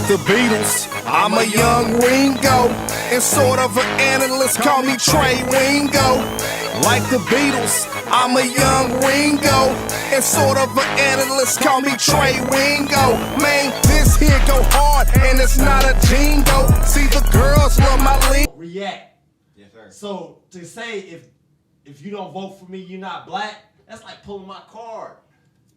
the Beatles, I'm a young Ringo, and sort of an analyst, call me Trey Wingo. Like the Beatles, I'm a young Ringo, and sort of an analyst, call me Trey Wingo. Man, this here go hard, and it's not a jingo. See, the girls love my lean. React. Yes, sir. So to say if you don't vote for me, you're not black, that's like pulling my card.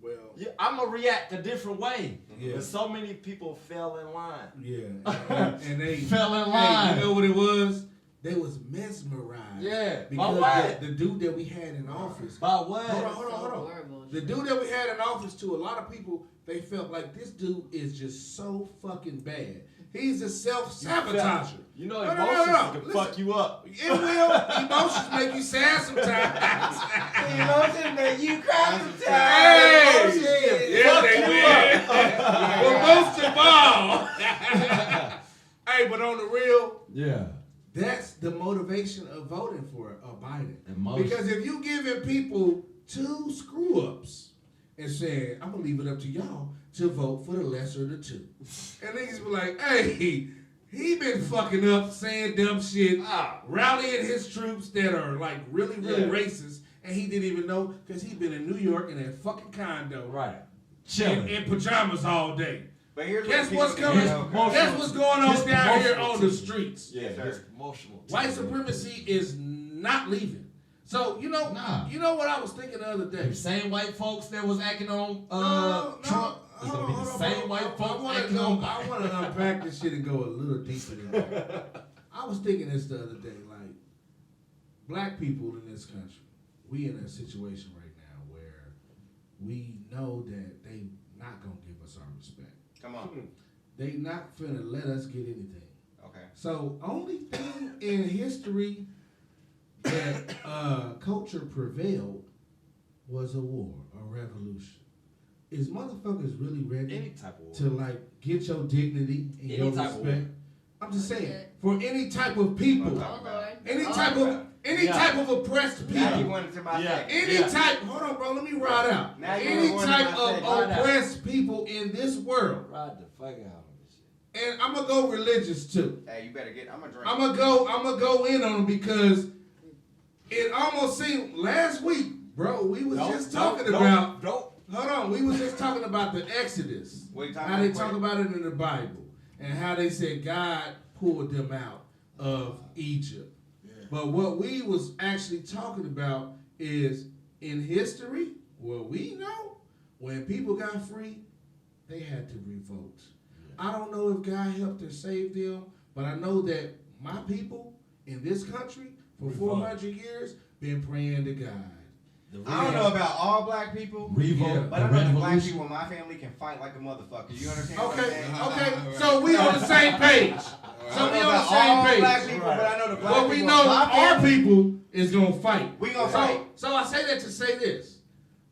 Well, Yeah, I'm gonna react a different way. Yeah. But so many people fell in line. yeah, and they Fell in Hey, line. you know what it was? They was mesmerized. Yeah. By Because what? the dude that we had in office. By what? Hold on. The dude that we had in office, to a lot of people, they felt like this dude is just so fucking bad. He's a self-sabotager. You know, No, emotions can Listen. fuck you up. It will. Emotions make you sad sometimes. Emotions make you cry sometimes. Hey! Emotions Yes, fuck they you up. will. But most of all, hey, but on the real, Yeah. that's the motivation of voting for Biden. Emotion. Because if you giving people 2 screw-ups and saying, I'm going to leave it up to y'all to vote for the lesser of the 2. And niggas be like, hey, he been fucking up, saying dumb shit, rallying his troops that are like really racist, and he didn't even know because he been in New York in that fucking condo. Right. In pajamas all day. But here's Guess what what's coming? Emotional- Guess what's going on His down here emotional on the too. streets? Yeah, Yes, sir. it's emotional. White supremacy is not leaving. So you know what I was thinking the other day. The same white folks that was acting on Trump is gonna be the same white folks acting on I Biden. want to unpack this shit and go a little deeper than that. I was thinking this the other day, like black people in this country, we in a situation right now where we know that they not gonna give us our respect. Come on. They not finna let us get anything. Okay. So only thing in history that culture prevailed was a war, a revolution. Is motherfuckers really ready Any type of war. to like get your dignity and Any your type of respect? war. I'm just saying, for any type of people, any type of oppressed Now you people, went into my Yeah. section. any type. Hold on, bro. Let me ride out. Now you Any going type into my of section. Ride out. oppressed people in this world, Ride the fuck out of this shit. and I'm gonna go religious too. Hey, you better get. I'm gonna drink. I'm gonna go in on them because it almost seemed last week, bro. We was just talking about. Hold on, we was just talking about the Exodus. What you talking How they about, talk about it in the Bible and how they said God pulled them out of Egypt. Yeah. But what we was actually talking about is in history, what we know, when people got free, they had to revolt. Yeah. I don't know if God helped or saved them, but I know that my people in this country for 400 years been praying to God. I don't know about all black people, Revolt, but I know that black people in my family can fight like a motherfucker. You understand what I'm saying? Okay. So we on the same page. So we on the all same black page. people, but I know the black But people. we in know my our family, people is gonna fight. We gonna fight. So I say that to say this.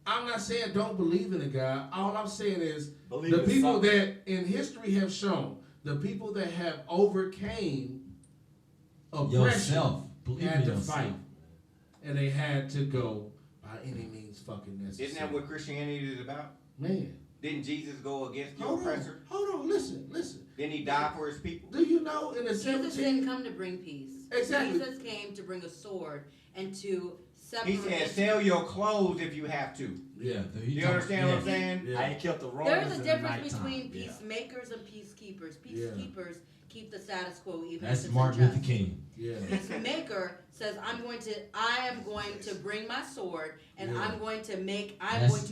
I'm not saying don't believe in a God. All I'm saying is Believe the in people something. that in history have shown, the people that have overcame oppression Yourself. Believe had in to yourself. fight. And they had to go by any means fucking necessary. Isn't that what Christianity is about? Man. Didn't Jesus go against the Hold oppressor? on, listen. Didn't he die for his people? Do you know in the Jesus 17th? didn't come to bring peace. Exactly. Jesus came to bring a sword and to separate. He said, sell your clothes if you have to. Yeah. You understand what I'm saying? Yeah. I ain't killed the Romans. There's a in the difference nighttime. between peacemakers and peacekeepers. Yeah. Peacekeepers keep the status quo even That's if it's Martin unjust. Luther King. Yeah. Peacemaker says I am going to bring my sword and Yeah. I'm going to make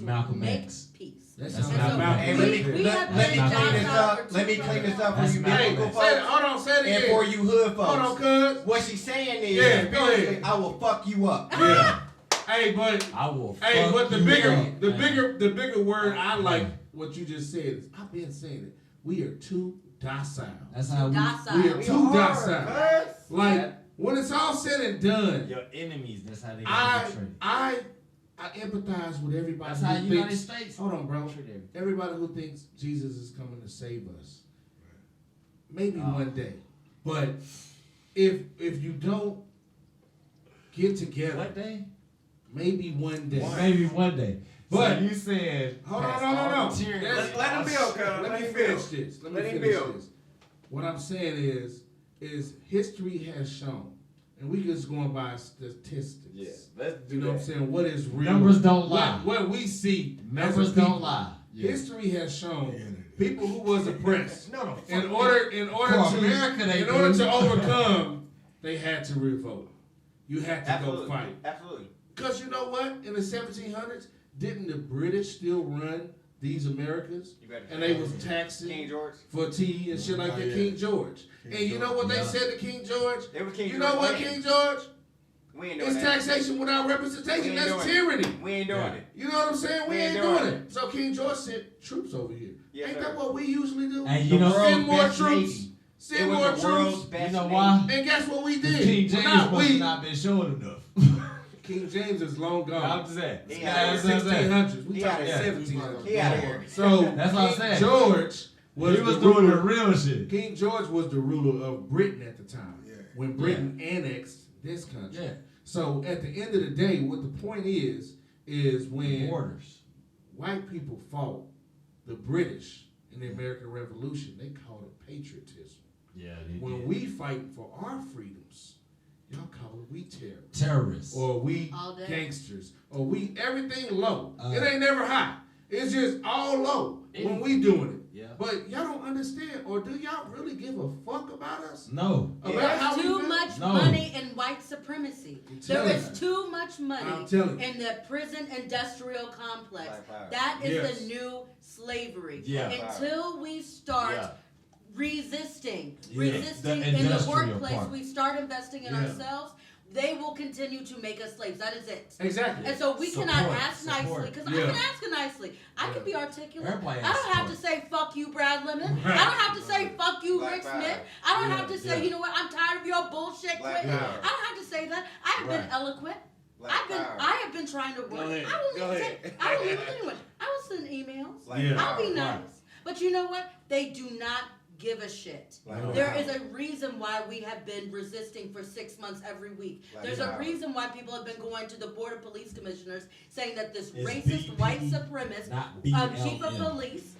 Malcolm make X. peace. That That's sounds not like Malcolm Malcolm Hey, X. we have let me been clean this docile up. for Let me too clean this long. up for That's you Malcolm biblical X. Say it, folks hold on, say it and again. for you hood folks. Hold on, cuz. What she's saying is, Yeah, go ahead. I will fuck you up. Yeah. Hey, but I will. hey, fuck but the you bigger, up. the bigger word I like what you just said is I've been saying it. We are too docile. That's how we. Docile. We are too docile. Hard, cuz. Like when it's all said and done, Your enemies. That's how they I get treated. I empathize with everybody That's who how thinks. United States. Hold on, bro. treat everybody. Everybody who thinks Jesus is coming to save us. Maybe one day. But if you don't get together, What day? maybe one day. Maybe one day. But so you said hold on, pass no. all the tyranny. Let him build, cuz. Let me finish this. Let me finish this. What I'm saying is history has shown, and we just going by statistics. Yeah, let's do You know what I'm saying? What is real? Numbers don't lie. What we see. Numbers as a people. don't lie. Yeah. History has shown people who was oppressed. No, In order For America, they to overcome, they had to revolt. You had to go fight. Absolutely. Because you know what? In the 1700s, didn't the British still run these Americas? And they was taxing King George for tea and shit like that. King George. And you know what they said to King George? You know what, King George? We ain't doing It's that. taxation without representation. We ain't That's doing tyranny. it. We ain't doing it. You know what I'm saying? We ain't doing it. So King George sent troops over here. Yes, Ain't sir. that what we usually do? And you know, Send more best troops. Navy. Send more troops. You know why? And guess what we did? King James Not must we. not been showing enough. King James is long gone. I'm just saying. He That's out what I'm saying. 1600s. We He talking out here. 1700s. He out of here. So That's what I'm King saying. George was He was the doing ruler. the real shit. King George was the ruler of Britain at the time. Yeah. When Britain annexed this country. Yeah. So at the end of the day, what the point is when Borders. white people fought the British in the American Revolution, they called it patriotism. Yeah. When we fight for our freedoms, y'all call it we terrorists. Terrorists. Or we All day. gangsters. Or we everything low. It Uh, ain't never high. It's just all low when we doing it. Yeah. But y'all don't understand, or do y'all really give a fuck about us? No. About how There's we too feel? much No. money in white supremacy. I'm There telling is you. too much money I'm telling you. in the prison industrial complex. Black power. That is Yes. the new slavery. Yeah. Until we start Yeah. resisting The in the industrial workplace, part. we start investing in Yeah. ourselves, they will continue to make us slaves. That is it. Exactly. And so we Support, cannot ask support. nicely, because Yeah. I can ask nicely. I can be articulate. Everybody I has don't have to support. say fuck you, Brad Lemon. Right. I don't have to say fuck you, Black Rick power. Smith. I don't Yeah, have to say, yeah. you know what, I'm tired of your bullshit. Black Quit. power. I don't have to say that. I have been Right. eloquent. Black power. I have been trying to work. ahead. I will Go leave ahead. it. I will leave it anyway. I will send emails. Black Yeah. I'll be power. nice. But you know what? They do not give a shit. Black There power. is a reason why we have been resisting for 6 months every week. Black There's a power. reason why people have been going to the Board of Police Commissioners saying that this It's racist BP, white supremacist not chief of BLM. police,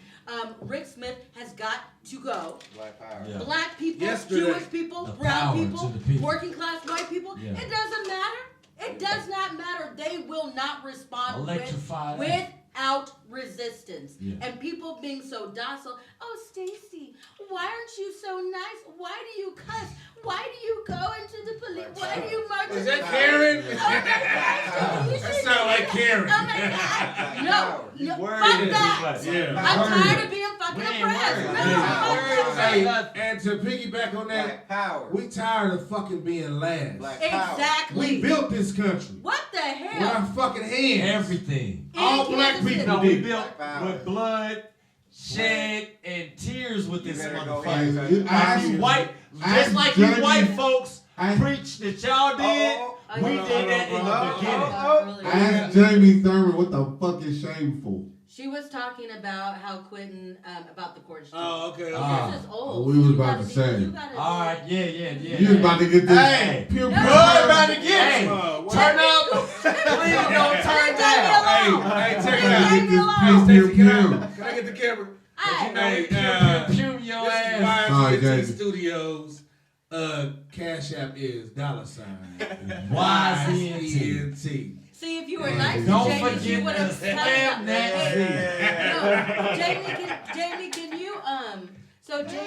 Rick Smith, has got to go. Black power. Yeah. Black people, Yesterday, Jewish people, the brown power people, to the people. working class white people. Yeah. It doesn't matter. It does not matter. They will not respond Electrify without resistance. Yeah. And people being so docile. Oh, Stacy, why aren't you so nice? Why do you cuss? Why do you go into the police? Why do you march? Is that in the- Karen? Oh my gosh, you That should sound do like Karen. Oh my God. No, no, Word fuck is that. Yeah. I'm Word. tired of being fucking We ain't oppressed. worried. No, Hey, fuck word that. is Hey, and to piggyback on that, Black power. we tired of fucking being last. Black power. Exactly. We built this country What the with our hell? fucking hands. Everything. All In black Kansas people City. No, we did. built Black power. with blood, shed, and tears with this better go motherfucker. ahead, You cuz. ask- You white, I just like you Jeremy- white folks I- preach that y'all did. Oh, We Oh, did that in the beginning. I asked Jamie Thurman what the fuck is shameful. She was talking about how Quentin, about the court. Oh, okay, okay. Ah. This is old. we was You about gotta to be- say. you gotta All be- right, yeah. You was about to get this Hey, pure no. pure- Good about to get Hey, it. what- Turn up. Please don't turn Leave down. Jamie alone. Hey, check Leave it out. Jamie This alone. pure Stacy, can pure. I get the camera? Hey. Hey, Pew, pew, your this ass. is Vibes Sorry, 15 Jason. Studios. Cash App is $. YZNT. See, if you were nice Don't to Jamie, forget you would have to stuck slam up. that Hey, Z. no, Jamie, can you, so Jamie,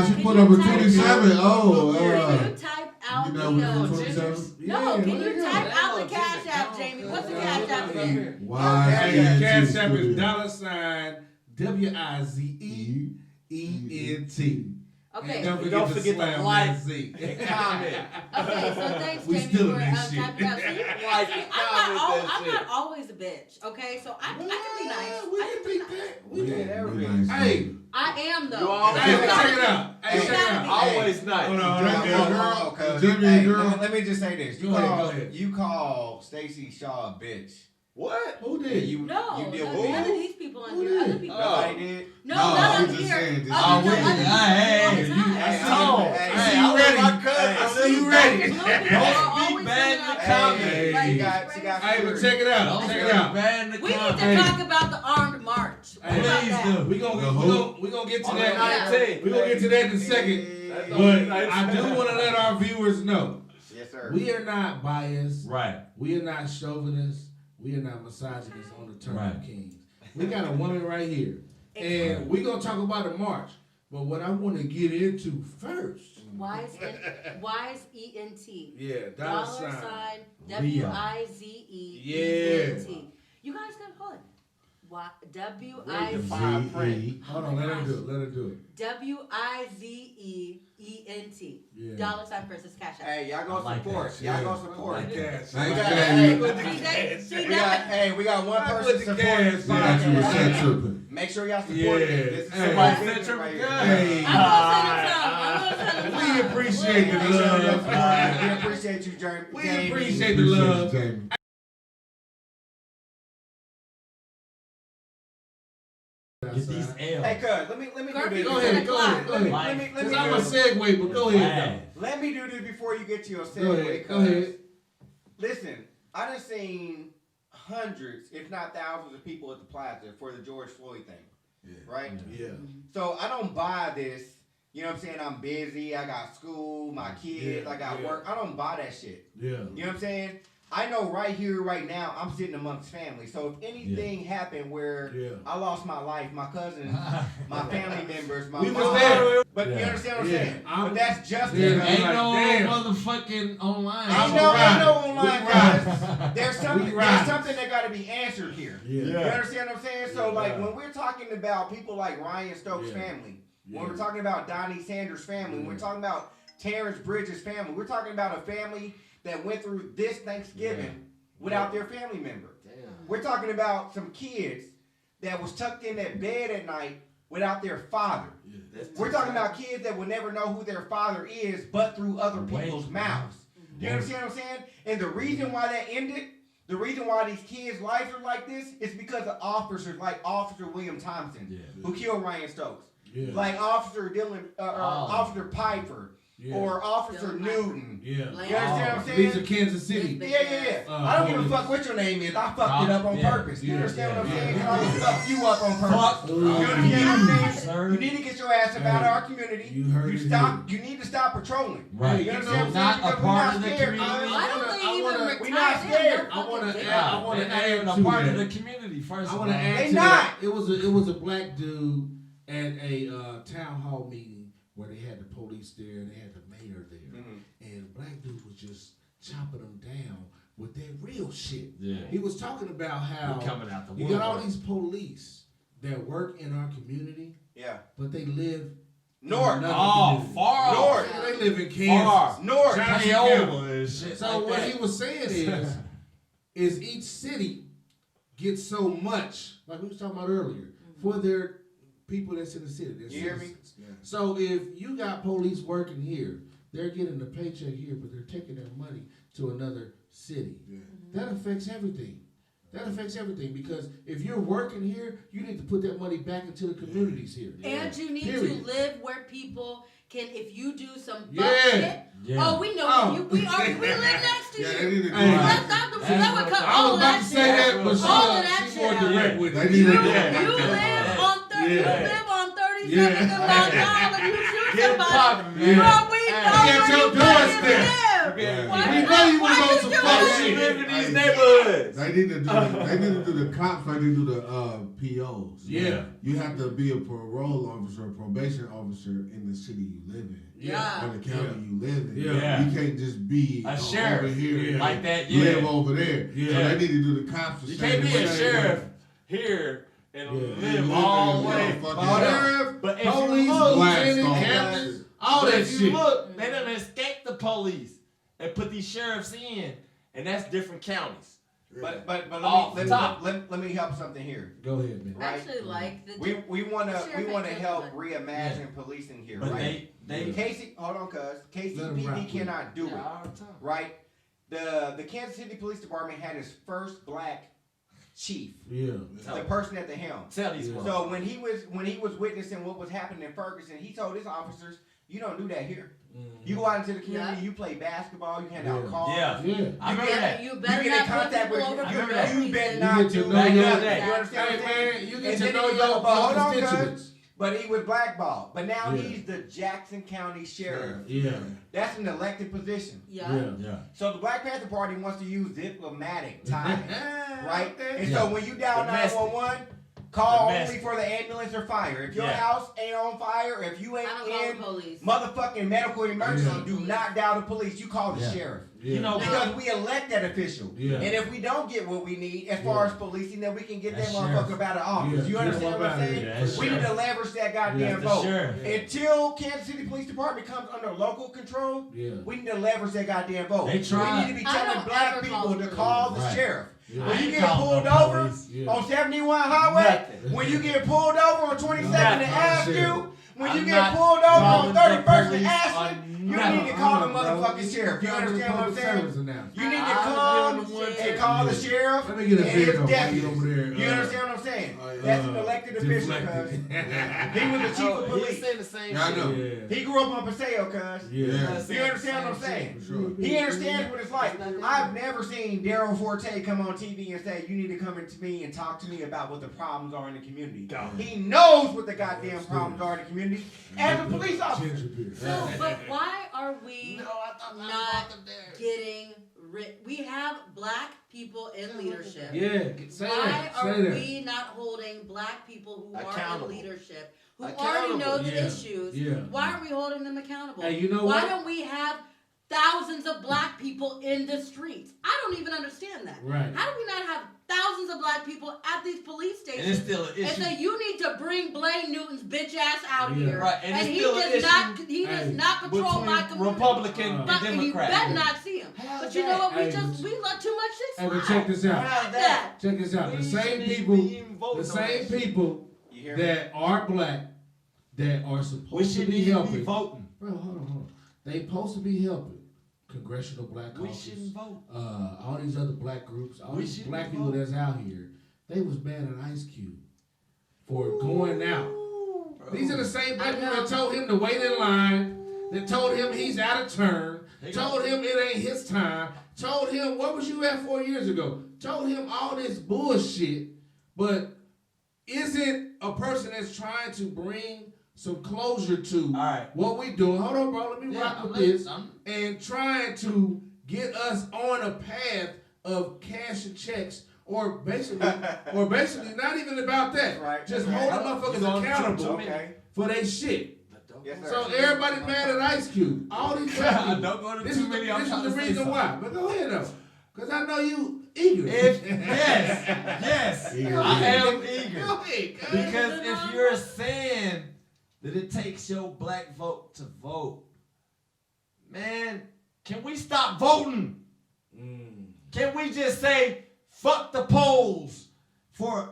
She can put you up a type- 27. Oh, Can you type out you the, know, with 27. no, can Yeah, you type out the Cash App, Jamie? What's the Cash App? Why? Cash App is $WIZEENT. Okay. And Don't to forget slam to like that Z. and comment. Okay, so thanks, We Jamie, still for in this shit. typing out. See, Like and comment I'm that not always a bitch, okay? So I can be nice. We I can can be beat nice. that. We did everything. Hey, I am, though. You always- hey, You check gotta it be. out. Hey, You check it gotta out. be. Always nice. Hold on, Jamie, hold on. girl. cuz. Jimmy, Hey, girl. let me just say this. Go ahead. You call Stacy Shaw a bitch. What? Who And did? you No, deal none with of me. these people on Who here. Other did? people. Nobody did. No, No, not I'm on just here. saying, this- Other Oh, people- wait. other people Hey, all the you- time. Hey, Tone. hey, Hey, see I you love ready. my cousin. Hey, I see you ready. Blue people Don't are speak always bad in sending the out comments. Hey, like, she just got regular got Hey, but security. check it out. Check it out. Bad in the We need to comments. talk about the armed march. What Hey, about Please that? do. We gonna get to On that. the 19th. We gonna get to that in a second. That's But on the I do want to let our viewers know Yes, sir. we are not biased. Right. We are not chauvinists. We are not misogynists on the term Right. of Kings. We got a woman right here, and we gonna talk about a march. But what I want to get into first. Why is ENT? Yeah, Dollar sign WIZE. You guys can hold it. Fine print. Hold on, let her do it. Let her do it. WIZEENT. Yeah. Dollar sign versus cash app. Hey, y'all go I like support. that. Y'all Yeah. go support. I like that. Thanks, We got- Daddy. We got one I person put the supporting gas this down. Yeah, you were podcast. set tripping. Make sure y'all support Yeah. it. This is Hey. somebody's Somebody business said right triple here. gun. Hey. I'm gonna send him some. We appreciate the Make sure y'all love. support it. We appreciate you, Jeremy. We Jamie. appreciate the love. Jamie. Get these L's. Hey, cuz, let me do Garfield, this. Go ahead, go ahead, go ahead. Let me Cause do I'm a this. segue, but go ahead Right. Let me do this before you get to your though. Go segue. ahead, go cuz. ahead. Listen, I done seen hundreds, if not thousands, of people at the plaza for the George Floyd thing. Right? Yeah. So I don't buy this. You know what I'm saying? I'm busy. I got school, my kids, Yeah, I got yeah. work. I don't buy that shit. Yeah. You know what I'm saying? I know right here, right now, I'm sitting amongst family. So if anything happened where Yeah. I lost my life, my cousins, my family members, my We was mom, there. but you Yeah. understand what I'm Yeah. saying? I'm- But that's just Yeah, because. Ain't like, no damn. motherfucking online. Ain't I'm no riding. online, We guys. riding. There's something. We There's riding. something that got to be answered here. Yeah. You understand what I'm saying? So Yeah. like when we're talking about people like Ryan Stokes' Yeah. family, Yeah. when we're talking about Donnie Sanders' family, when we're talking about Terrence Bridges' family, we're talking about a family that went through this Thanksgiving without their family member. We're talking about some kids that was tucked in that bed at night without their father. We're talking about kids that will never know who their father is but through other people's mouths. You understand what I'm saying? And the reason why that ended, the reason why these kids' lives are like this, is because of officers like Officer William Thompson, who killed Ryan Stokes. Yeah. Like Officer Officer Piper, Yeah. or Officer Dylan Newton. Yeah. You understand what I'm saying? These are Kansas City. Yeah. I don't give a fuck what your name is. I fucked it up on purpose. You Yeah. understand what I'm Yeah. saying? And I will fuck you up on purpose. Fuck You understand what I'm saying? sir. You need to get your ass up out of our community. You heard it stop. You need to stop patrolling. Right. You understand what I'm saying? Not a Because we're part not of the scared. community. I don't think even we retired. not They scared. have no I wanna fucking add- ticket. I wanna They're not even a add to part of that. the community. First I of all, want to add They to not. that. It was a black dude at a town hall meeting where they had the police there and they had the mayor there, and black dude was just chopping them down with that real shit. Yeah. He was talking about how We're coming out the you got all woodwork. these police that work in our community, Yeah. but they live North. in another Oh, community. far North. Yeah, they live in Kansas. Far. North. Johnson Iowa County. and shit So like what that. he was saying is each city gets so much, like we was talking about earlier, for their people that's in the city. Their You hear me? citizens. So if you got police working here, they're getting a paycheck here, but they're taking their money to another city. That affects everything. That affects everything because if you're working here, you need to put that money back into the communities here. And you need Period. to live where people can, if you do some fuck Yeah. shit. Yeah. Oh, we know we live next to Yeah, you. they need to do Hey, That's that. not the That's that would what cut I all was of about that to shit say out. that, but All of that she's shit more out. direct with They it. need You to live on 30. You Yeah. live on 32nd Yeah. and Long Island. You shoot Get somebody. poppin', Bro, man. we Hey. know Get where your you doorstep. fucking live. Yeah. Why We you know not- you was why on you some doing fuck that? shit. live in these Hey. neighborhoods. They need to do the cops like they do the POs. Yeah. You have to be a parole officer, a probation officer in the city you live in. Yeah. Or the county you live in. Yeah. You can't just be A sheriff. over here. Yeah. Like that, Live yeah. over there. Yeah. So they need to do the cops the You same can't be way. a sheriff here and Yeah. live all the way. Sheriff, But if Police, you look, lieutenant, Blackstone. captains, all but that if you shit. look, they done escaped the police and put these sheriffs in, and that's different counties. But Off the top. let me help something here. Go ahead, man. I actually like the. We wanna Sheriff ain't help good. reimagine policing here, But right? they Hold on, cuz Let 'em rock KCPD with cannot do yeah, it, all the time. right? The Kansas City Police Department had its first black chief, Yeah. the person at the helm. Tell these Yeah. folks. So when he was witnessing what was happening in Ferguson, he told his officers, You don't do that here. You go out into the community, you play basketball, you hand out cards. Yeah. I remember that. You better You get in not contact put with people over you. for no You better reason. not You get do to know nothing. your- You understand what I'm Hey, saying? man, you And get to then know he goes, your but hold on, constituents. cuz. But he was blackballed. But now Yeah. he's the Jackson County Sheriff. Yeah. That's an elected position. Yeah. So the Black Panther Party wants to use diplomatic ties, right? Okay. And so when you dial Domestic. 911, call Domestic. only for the ambulance or fire. If your Yeah. house ain't on fire, if you I ain't don't call in the police. motherfucking medical emergency, Yeah. do not dial the police. You call the sheriff. Yeah. You know, Because we elect that official. Yeah. And if we don't get what we need as far Yeah. as policing, then we can get That's that motherfucker out of office. Yeah. You understand what I'm saying? Yeah, that's We need to leverage that goddamn vote. Sure. Until Kansas City Police Department comes under local control, Yeah. we need to leverage that goddamn vote. They tried. We need to be I telling don't black ever people call to the call the Right. sheriff. Yeah. When I you ain't get calling pulled the over police. Yeah. on 71 Highway, Nothing. when you get pulled over on 22nd and Nothing. ask Sheriff. you, when you I'm get not pulled over on calling the 31st and police ask on you nothing. need to call the Bro, motherfucking sheriff. You gotta do understand what I'm public saying? service announcement. You need to I come was the one and call the Yeah. sheriff Let me get a and big his one while deputies. you over there. You understand what I'm saying? That's an elected official, cuz. deflected. He was the chief of He's police. saying the same Yeah, I shit. know. Yeah. He grew up on Paseo, cuz. Yeah. You understand what I'm saying? For sure. He understands what it's like. I've never seen Daryl Forte come on TV and say, you need to come into me and talk to me about what the problems are in the community. He knows what the goddamn problems are in the community as a police officer. Ginger beer. So, but why are we I thought not getting rid? We have black people in leadership. Yeah, say Why that. are Say that. we not holding black people who are Accountable. in leadership, who already Accountable. know the Yeah. issues? Yeah. Why aren't we holding them accountable? Hey, you know Why what? don't we have thousands of black people in the streets? I don't even understand that. Right. How do we not have thousands of black people at these police And stations? it's still an And issue. say you need to bring Blaine Newton's bitch ass out Yeah. here, Right, and it's he still an does issue not he does Hey, not control my Between community. Republican Uh, and But you Democrat. better not see him. How's But you know what? Hey, We let too much shit Hey, slide. but check this out. How's that? Check this out. We The shouldn't same even people, be voting the on same that shit. people You hear me? that are black, that are We supposed to shouldn't be even helping. be voting. Bro, hold on. They supposed to be helping. Congressional Black We Caucus. shouldn't vote. All these other black groups, all We these shouldn't black people vote. that's out here, they was banning Ice Cube for going out. These are the same black people that told him to wait in line, that told him he's out of turn, told him it ain't his time, told him, what was you at 4 years ago? Told him all this bullshit, but isn't a person that's trying to bring some closure to Alright. what we doing. Hold on, bro, let me Yeah, rock I'm with listening. this. I'm- And trying to get us on a path of cash and checks, or basically not even about that. Right. Just Okay. holding You motherfuckers gonna accountable Okay. for they shit. Yes, sir. So everybody mad at Ice Cube. All these black people. Don't go to This too is the, many. I'm this trying is to the say reason something. why. But go ahead though, because I know you eager. Yes, Eager. I am eager. Go ahead, cuz. Because if you're saying that it takes your black vote to vote, man, can we stop voting? Can we just say fuck the polls for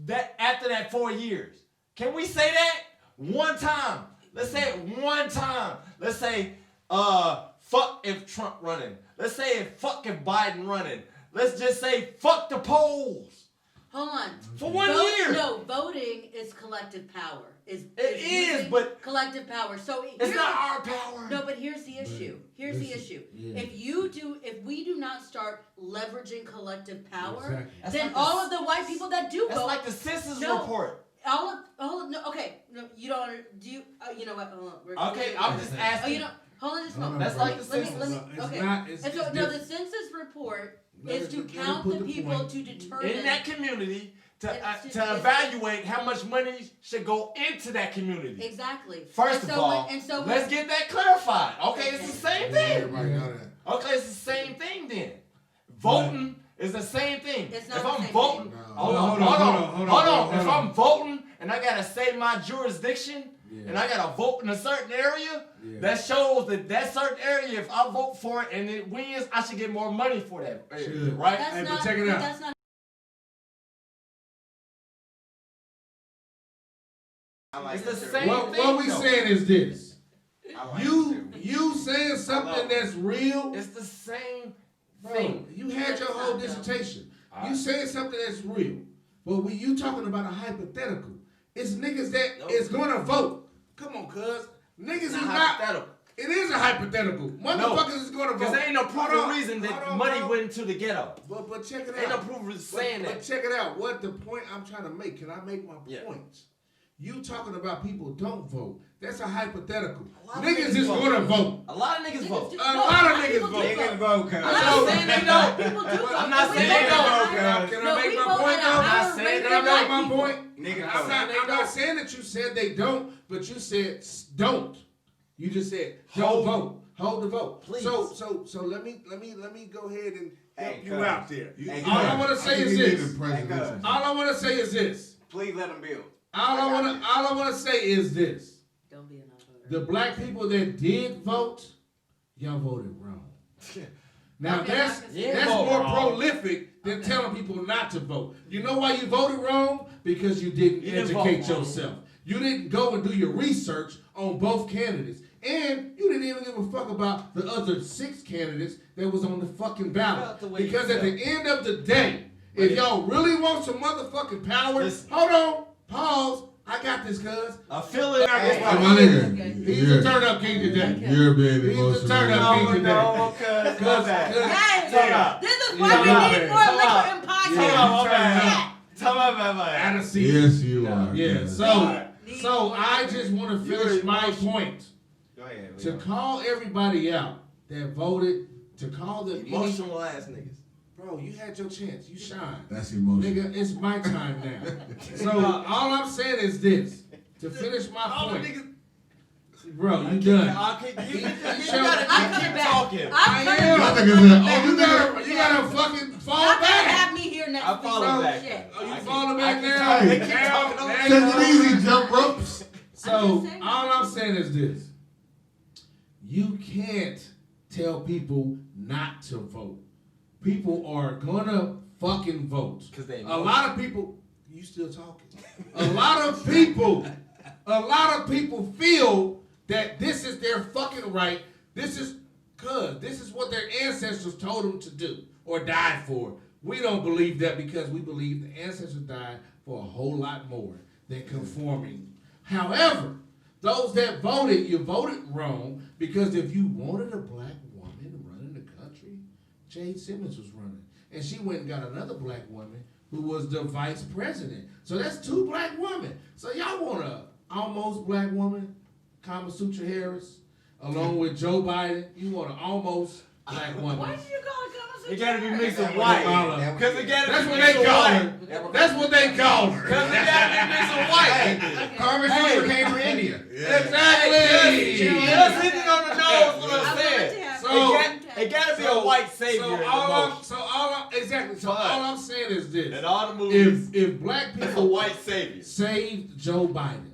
that after that 4 years? Can we say that one time? Let's say it one time. Let's say fuck if Trump running. Let's say fuck if Biden running. Let's just say fuck the polls Hold on. for 1 year. No, voting is collective power. It is, using but collective power. So it's here's not the- our power. No, but here's the issue. Here's the issue. Yeah. If we do not start leveraging collective power, Exactly. That's then like the all s- of the white people that do That's vote, like the census No. report. all of no, okay, no, you don't do you? You know what? Hold on. Okay, I'm just Oh, asking. you know, hold on just a No, no, moment. That's bro. like the Let me- census. It's okay. not. It's, And so it's no, the different. census report Let is it- to let it count put the the people point. to determine. In that community to It's evaluate how much money should go into that community. Exactly. First And of so all, when- and so when- let's get that clarified. Okay, it's the same thing. Everybody know that. Okay, it's the same thing then. Voting is the same thing. It's not If the I'm same voting, thing. No. hold Hold on. If on. I'm voting and I gotta say my jurisdiction Yeah. and I gotta vote in a certain area, Yeah. that shows that certain area, if I vote for it and it wins, I should get more money for that area, Should. right? That's Hey, but not. check it out. That's not. I like It's the that too. same What thing, we though. saying is this. I like You it too. saying love something it. that's real, It's the same bro. thing. You had your whole dissertation. You saying something that's real, but when you talking about a hypothetical, it's niggas that is gonna vote. Come on, cuz. Niggas is not not. hypothetical. It is a hypothetical. Motherfuckers is going to vote. Because there ain't no proof Hold or on, reason that hold on, money bro. went into the ghetto. But check it Ain't no out. proof of saying But that. check it out. What the point I'm trying to make? Can I make my points? You talking about people don't vote. That's a hypothetical. Niggas is going to vote. A lot of niggas vote. A lot of niggas vote. Niggas vote, cuz. I'm not saying they don't. People do vote. I'm not We saying vote they at a don't. higher- Can I No, make we my vote point at a though? higher I'm rate saying than Can I black make my people. point? Niggas I'm vote. not saying that you said they don't, but you said don't. You just said don't Hold. vote. Hold the vote. Please. So let me go ahead and help Hey, you cuz. out there. Hey, All I want to say is this. cuz. All I want to say is this. Please let them build. All I want to say is this. Don't be a non-voter. The black people that did vote, y'all voted wrong. Now Okay, that's I can see that. more Vote wrong. prolific than telling people not to vote. You know why you voted wrong? Because you didn't You didn't educate vote wrong. yourself. You didn't go and do your research on both candidates. And you didn't even give a fuck about the other 6 candidates that was on the fucking ballot. Felt the way you Because at the end of the day, if y'all really want some motherfucking power, Listen. hold on, pause. I got this, cuz. I feel it. Hey, Hey, my nigga, He's the turn up king today. you're being He's the emotional. turn up king today. No, cuz. My bad. Yes. Talk about. This is Yeah, why we yeah, need man. more Talk liquor about. and Talk Yeah. about my podcasts. bad. Talk about my Out bad. of seat. Yes, you are. Yeah, cuz. so I just want to finish my point. Go ahead. To call everybody out that voted, to call them any, Emotional ass niggas. bro, you had your chance, you shine. That's emotional. Nigga, it's my time now. So all I'm saying is this, to finish my point. Bro, you done. You gotta keep talking. I I'm am. Y'all niggas said, You gotta fucking fall Y'all can't back. have me here next I week. follow back. Shit. Oh, you I falling keep- back I keep now? talking. They keep Now- talking over now me. you Take it easy, jump ropes. So I'm just saying. all I'm saying is this: you can't tell people not to vote. People are gonna fucking vote. 'Cause they A lot of people. You still talking? A lot of people feel that this is their fucking right. This is what their ancestors told them to do or died for. We don't believe that because we believe the ancestors died for a whole lot more than conforming. However, those that voted, you voted wrong because if you wanted a black woman running the country, Jade Simmons was running. And she went and got another black woman who was the vice president. So that's 2 black women. So y'all want a almost black woman, Kama Sutra Harris, along with Joe Biden? You want an almost black woman. Why did you call it Kama Sutra? It gotta be mixed with That white. was- Cause it gotta That's be what mixed they with call white. her. That's what they call her. Cause it gotta be mixed with white. Okay. Carmen Sutra came from India. Exactly. Just hitting on the nose what I'm I saying. want to So- have It gotta be a white savior in the motion. So all I'm saying is this: In all the movies, if black it's a people white savior. saved Joe Biden,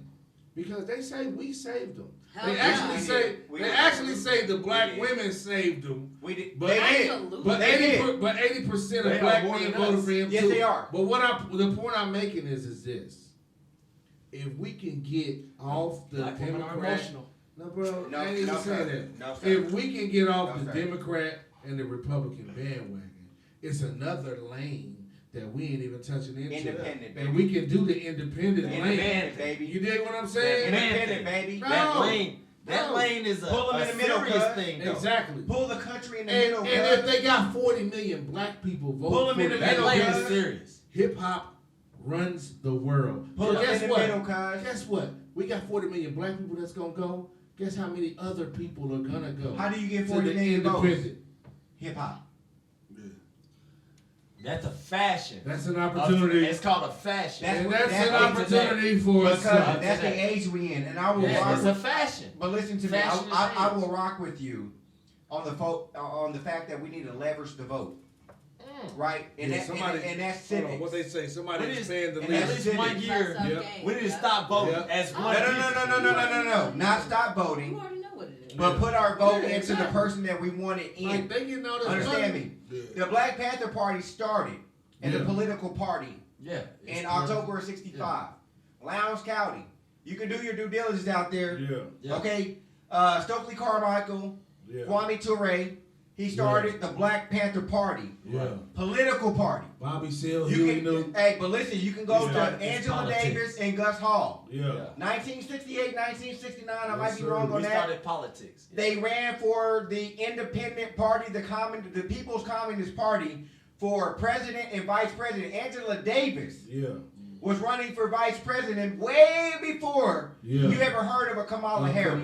because they say we saved him. Hell They yeah. actually We say did. We they did. actually say the black We did. women saved him. We did. But They did. Absolutely. But They did. 80% They of are black more men than voted us. for him Yes, too. they are. But the point I'm making is this: if we can get off the Black women are Democrat, emotional. no, bro, No, I ain't even no, saying sir. that. No, sir. If we can get off No, the sir. Democrat and the Republican bandwagon, it's another lane that we ain't even touching into. Independent, And baby. we can do the independent lane. Independent, baby. You dig what I'm saying? Independent, baby. No. That lane is Pull 'em a in the middle, serious cuz. thing, though. Exactly. Pull the country in the And middle, if cuz. they got 40 million black people Pull voting 'em for in the the That middle, lane cuz. is serious. hip hop runs the world. Pull So up guess in the what? middle, cuz. Guess what? We got 40 million black people that's gonna go. Guess how many other people are gonna go? How do you get to 40 the million votes? independent? Hip hop. That's a fashion. That's an opportunity. It's called a fashion. And that's an That's opportunity for us. Because that's the age we in, and I will Yeah, rock it's a with. fashion. But listen to me, Fashion is I age. will rock with you on the fact that we need to leverage the vote, right? And Yeah, that somebody- and that's Hold on, civics. what they say? Somebody What is- expand the and At that's list. least one civics. year, That's Yep. okay. we need to stop voting Yep. as No, one. No. Not stop You voting, already know what it is. but put our vote Yeah, into the exactly. person that we wanted in. Like they getting all this Understand money. me? The Black Panther Party started as a Yeah. political party Yeah. in October of '65. Lowndes County. You can do your due diligence out there. Yeah. Yeah. Okay, Stokely Carmichael, Yeah. Kwame Ture, he started the Black Panther Party. Yeah. Political party. Bobby Seale, Hey, but listen, you can go to Yeah. Angela Politics. Davis and Gus Hall. Yeah. 1968, 1969, I might be sir. wrong on We that. started politics. They ran for the independent party, the People's Communist Party, for president and vice president. Angela Davis was running for vice president way before you ever heard of a Kamala Harris.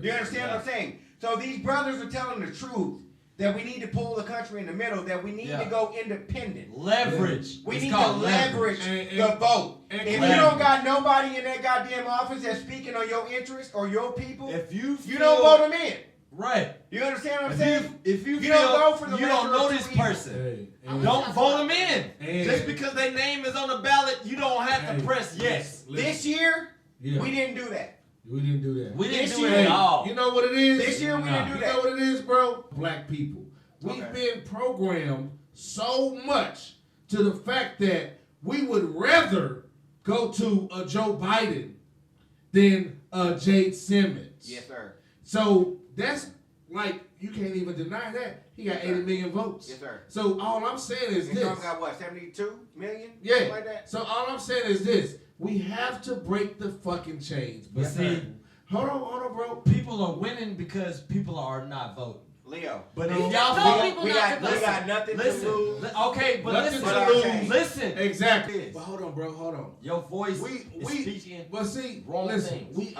You understand what I'm saying? So these brothers are telling the truth that we need to pull the country in the middle, that we need to go independent. Leverage. We It's need to called leverage the vote. and If you leverage. don't got nobody in that goddamn office that's speaking on your interests or your people, If you don't vote them in. right. You understand what I'm saying? If you You feel don't go for the you don't lesser know of this two evils. person, Hey, don't vote them in. And- Just because their name is on the ballot, you don't have to press yes. This year, Yeah. we didn't do that. We didn't do that. We didn't This do it year- at all. You know what it is? This year, we didn't do You that. know what it is, bro? Black people. We've Okay. been programmed so much to the fact that we would rather go to a Joe Biden than a Jade Simmons. Yes, sir. So that's like, you can't even deny that. He got 80 million votes. Yes, sir. So all I'm saying is And this. Trump got what, 72 million? Yeah. Something like that? So all I'm saying is this. We have to break the fucking chains. But see, hold on, bro. people are winning because people are not voting. Leo. But You if just y'all told vote, people We not got, to we vote. got nothing listen. to lose. Okay, but Nothing listen. to lose. Listen. Exactly. Yes. But hold on, bro. Hold on. Your voice We is speaking. but see, wrong listen, things.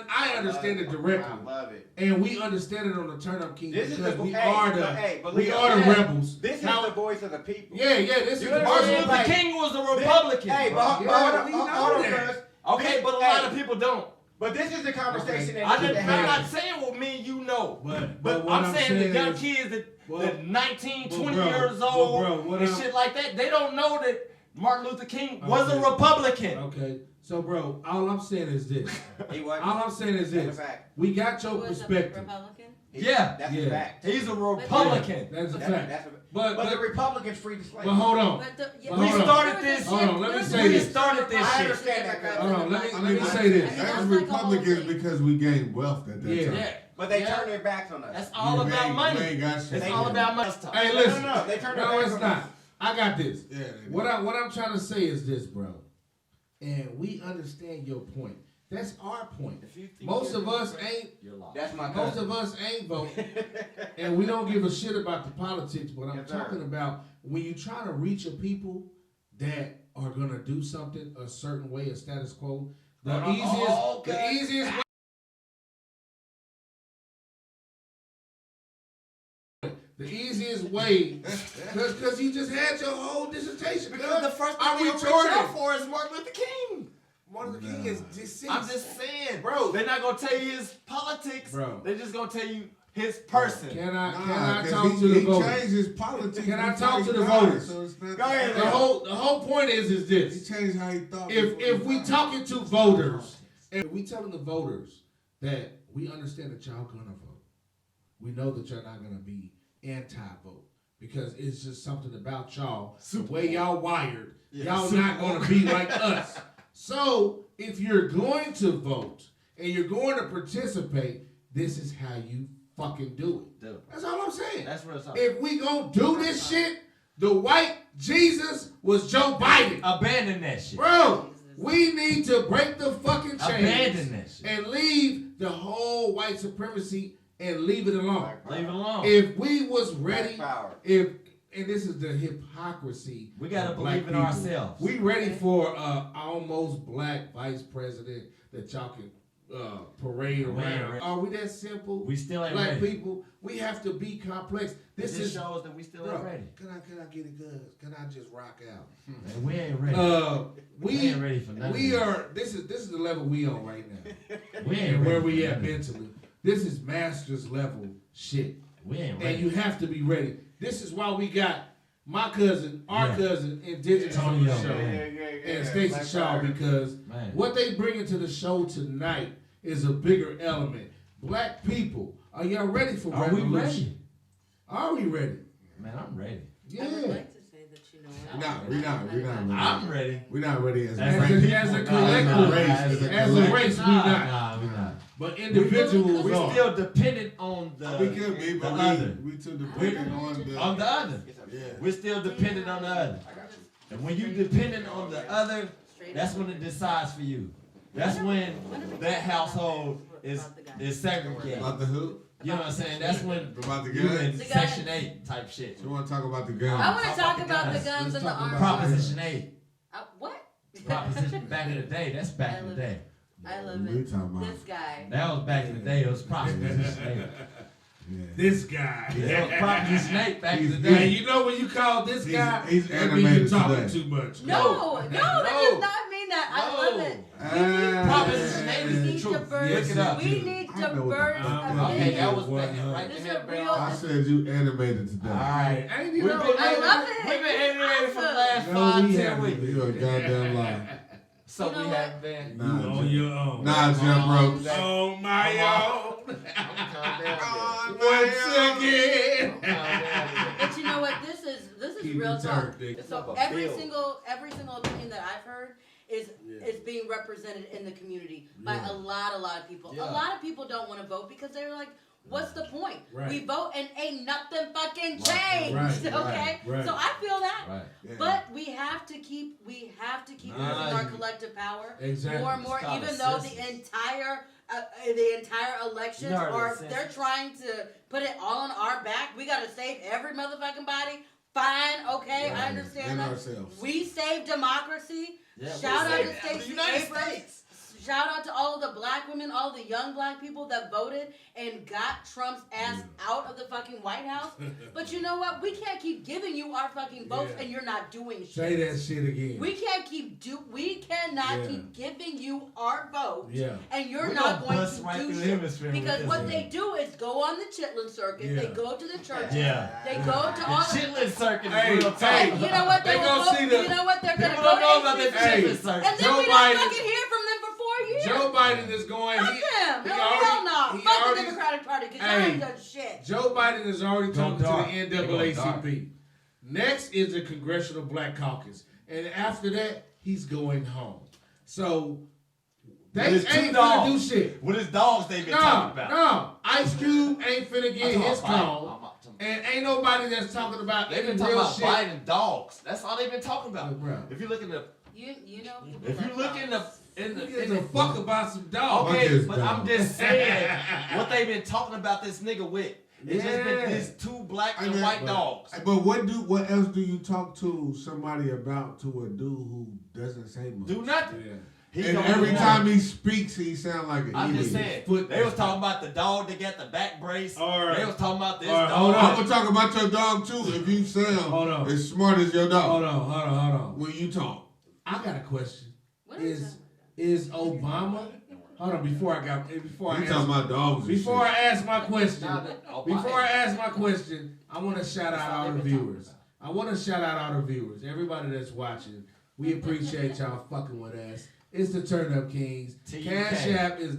I understand it directly, I love it. and we understand it on the Turn Up King This is because the we hey, are but the hey, but we Leo, are the hey, rebels. This Now- is the voice of the people. Yeah, this You is the understand? Martin voice. Luther like- King was a Republican. Hey, but Yeah, we know hold on, that. cuz. Okay, but a lot of people don't. But this is the conversation that I'm needs to not happen. saying what me and you know. But But what I'm saying the young is- kids that, Well, that 19, well, 20 bro, years well, old bro, what and I'm- shit like that, they don't know that Martin Luther King was a Okay. Republican. Okay, so bro, all I'm saying is this. He wasn't. All I'm saying is That's a this. fact. We got your Who was a perspective. Republican? Yeah. That's Yeah. a fact. He's a Republican. That's a That's fact. a, But but the Republicans freed the slaves. but hold on. But the, Well, We hold on. started this. Hold on, let me say We this. started this I shit. understand that, guys. Hold on, let I me mean, say this. I mean, As that's like a whole Republicans, thing. because we gained wealth at that Yeah. time. Yeah. But they Yeah. turned their backs on us. That's all We about ain't- money. We ain't got shit. It's all about money. Hey, No, listen. no, they turned their No, backs it's on not. us. I got this. Yeah, they did. What I'm trying to say is this, bro. And we understand your point. That's our point. If you think Most you're of us different, ain't. That's my Most cousin. of us ain't voting, and we don't give a shit about the politics. But I'm Yes, sir. talking about when you try to reach a people that are gonna do something a certain way, a status quo. The easiest way. The easiest way, because you just had your whole dissertation. Because the first thing I'm we reach retarded. out for is Martin Luther King. Martin Luther King is deceased. I'm just saying, Bro. They're not gonna tell you his politics. Bro. They're just gonna tell you his person. Can I Nah, 'cause talk to the he voters? changed his politics. Can I before talk he to the died, voters? So it's not Go ahead, The whole point is He this. changed how he thought. If before he we died. talking to voters, and we telling the voters that we understand that y'all gonna vote, we know that you're not gonna be anti-vote because it's just something about y'all, the way y'all wired. Y'all not gonna be like us. So if you're going to vote and you're going to participate, this is how you fucking do it. Dude, That's all I'm saying. that's real talk. If we gonna do this shit, the white Jesus was Joe Biden. Abandon that shit. Bro, we need to break the fucking chains Abandon that shit. and leave the whole white supremacy and leave it alone. Leave it alone. If we was ready, Black power. and this is the hypocrisy. We gotta of black believe in people. ourselves. We ready for almost black vice president that y'all can parade around. ready. Are we that simple? We still ain't black ready. people, we have to be complex. This This is shows that we still bro, ain't ready. Can I get it good? Can I just rock out? Man, we ain't ready. We ain't ready for nothing. We are. This is the level we on right now. We ain't And ready where for we at nothing. mentally. This is master's level shit, We ain't and ready. you have to be ready. This is why we got my cousin, our Yeah. cousin, Indigneous on the Antonio, show, man. and Stacy Black Shaw, power. because Man. what they bringing to the show tonight is a bigger element. Black people, are y'all ready for Are we revolution? ready? Are we ready? Man, I'm ready. Yeah. I would like to say that you know what. We're not ready. I'm ready. We're not ready as As a a race. people, as a nah, collective nah, race, as as a a collective. race, we nah, not. Nah, we not. But individuals we are. still dependent on the We could be, but other. we too dependent On the other. Yeah. We're still dependent on the other. And when you dependent on the other, that's when it decides for you. That's when that household is segregated. About the who? You know what I'm saying? That's when About the you in guns? Section 8 type shit. You want to talk about the I guns? want to talk about the guns and the arms. Proposition 8. What? Proposition back in the day. That's back in the day. I love We it. talking about? This guy. That was back in the day. It was Proposition 8. Yeah. This guy. It was Proposition 8 back in the Yeah, day. you know when you call this guy, he's that means animated you're talking today. too much. No, that does not mean that. I love it. Proposition 8 We is the need truth. diverse. Look it up. We need I know what diverse the fuck opinions. Okay, that was back This right is there, a real- bro. I said you animated today. All right. Ain't We've you been, know? I love it. We've been animated for the last No, 5, we 10 haven't. weeks. You a goddamn lie. So You know we what? haven't been. You on your own. Nah, Jim Ropes. On my own. Calm down. Once again. But you know what? This is Keep real it talk. turned, So Up a every bill. single opinion that I've heard is Yeah. is being represented in the community by Yeah. a lot of people. Yeah. A lot of people don't want to vote because they're like, what's the point? Right. We vote and ain't nothing fucking changed. Right, Okay? right. So I feel that. Right. Yeah. But we have to keep using our collective power Exactly. more and more, It's called even though assistance. the entire elections You heard of are assistance. they're trying to put it all on our back. We gotta save every motherfucking body. Fine, okay, I understand And that. ourselves. We saved democracy. Yeah, Shout we out saved to the Stacy United Abrams. States. Shout out to all of the black women, all the young black people that voted and got Trump's ass out of the fucking White House. But you know what? We can't keep giving you our fucking votes Yeah. and you're not doing shit. Say that shit again. We cannot Yeah. keep giving you our vote, Yeah. and you're We're not gonna going bust to right do through the shit. hemisphere with Because this what one. they do is go on the chitlin circuit. They Yeah. go to the churches. Yeah. They go to The all the. chitlin circuit Hey, is real hey, talk. You know what? They will gonna go, see the- You know what? They're gonna People go don't know to about the HBCUs. Hey, chitlin circuit. And then Joe we don't Biden- fucking hear from them for 4 years. Joe Biden is going. Fuck he- them. he No, already- hell no. he Fuck already- the Democratic Party because Hey. y'all ain't done shit. Joe Biden is already Go talking dark. to They the go NAACP. Next is the Congressional Black Caucus. And after that, he's going home. So, they With his ain't two gonna do dogs. shit. With his dogs they been No, talking about. no. Ice Cube ain't finna I'm get talking his about Biden. clone. I'm talking- And ain't nobody that's talking about They've any been talking real about shit. Biden dogs. That's all they've been talking about. Bro. If you look in the, You know. people if you like look in the, dogs. in the, Who gives in a the fuck about some dogs? Fuck Okay, his but dog. I'm just saying what they've been talking about this nigga with. It's just Yeah. been these two black I and mean, white dogs. But what else do you talk to somebody about to a dude who doesn't say much? Do nothing. Yeah. He And don't every do time nothing. he speaks, he sound like an I'm idiot. just saying. Foot- They was talking about the dog that got the back brace. All right. They was talking about this All right, dog. hold on. I'm gonna talk about your dog too. If you sound Hold on. as smart as your dog Hold on. when you talk. I got a question. What is that? Is Obama? Hold on. Before I You talking ask, about dogs? and before I shit. ask my question, Oh, before I ask my question, I want to shout out all the viewers. I want to shout out all the viewers, everybody that's watching. We appreciate y'all fucking with us. It's the Turn Up Kings. TUK. Cash App is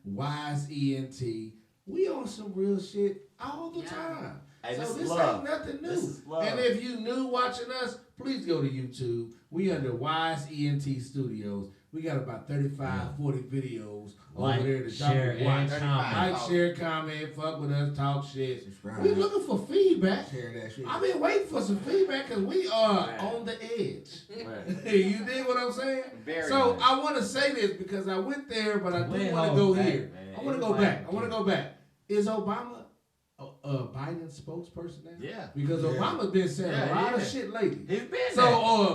$WiseENT. We on some real shit all the Yeah. time. Hey, So this is this love. ain't nothing new. This is love. And if you new watching us, please go to YouTube. We under Wise ENT Studios. We got about 35, 40 videos Like, over there to share, y'all can watch. and comment. Like, share, comment, fuck with us, talk shit. Subscribe. We looking for feedback. Share that shit. I've been waiting for some feedback because we are on the edge. You dig what I'm saying? Very So nice. I want to say this because I went there, but I We do ain't want to holding go back, here. man. I want to go back. I want to go back. Is Obama a Biden spokesperson now? Yeah. Because Yeah. Obama's been saying a lot of yeah. shit lately. He's been So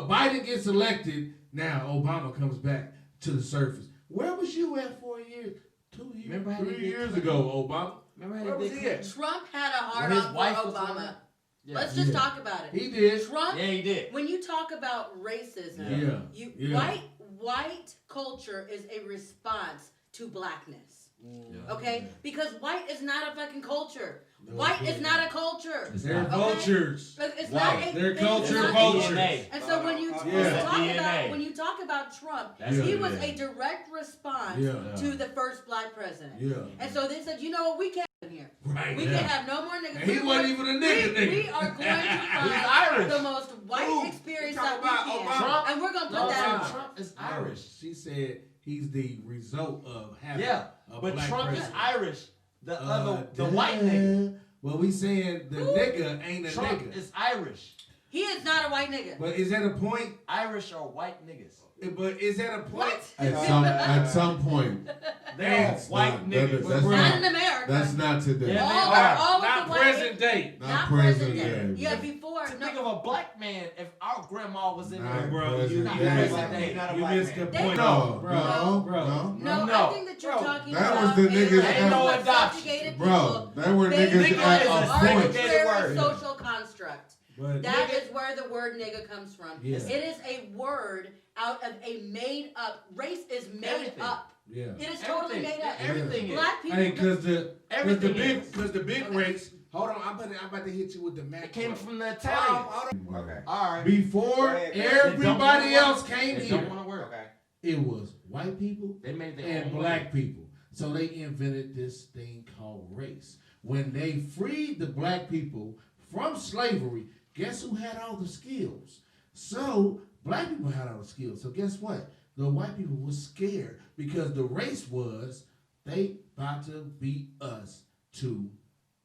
there. Biden gets elected. Now Obama comes back to the surface. Where was you at 4 years? 2 years? Remember how 3 they did years Clinton? ago, Obama? Remember how Where they was did he at? Clinton? Trump had a hard When his on wife for was on Obama. Yeah. Let's just Yeah. talk about it. He did. Trump, Yeah, he did. when you talk about racism, Yeah. Yeah. white culture is a response to blackness. Yeah. Okay? Because white is not a fucking culture. No, White it's is not a culture. It's They're not. vultures. It's Right. not a, They're it's culture not- vultures. DNA. And so when you Yeah. talk DNA. about when you talk about Trump, That's he what it was is. a direct response Yeah. to the first black president. Yeah. And so they said, you know what, we can't in here. Right. We Yeah. can't have no more niggas. And he wasn't even a nigga. We are going to He's find Irish. the most white Ooh, experience you that talking we about can. Obama? And we're going to put No, that no, on. Trump is Irish. Irish. She said he's the result of having Yeah, a but black Trump president. is Irish. The white nigga. Well, we saying the nigga ain't a Trump nigga. is Irish. He is not a white nigga. But is that a point? Irish are white niggas. But is that a point? At some point. They're all It's white not- niggas. that's Not in America. That's not today. Yeah, all, they are. all Not of the white present day. Not present day. Yeah, before. Think of a black man if our grandma was in Not there. Bro, present you not day. present day. Not a You black missed the man. point. No, bro. no. No, No. I think that you're talking that about was the niggas Ain't no what adoption. subjugated Bro, people. they were They niggas Nigga at is a a point. segregated arbitrary word. social construct. But That Nigga- is where the word nigga comes from. Yeah. It is a word out of a made up race is made Everything. up. yeah. It is totally made up. Everything is. Black people. Hey, cause Everything is. the big Okay. race. Hold on, I'm about to hit you with the Mac. It came bro. from the Hold Italians. on. Okay. All right. Before Go ahead, man. everybody They don't else wanna came They here, don't want to work. Okay. it was white people They made their and own black way. people. So they invented this thing called race. When they freed the black people from slavery, guess who had all the skills? So black people had all the skills. So guess what? The white people were scared because the race was they about to beat us to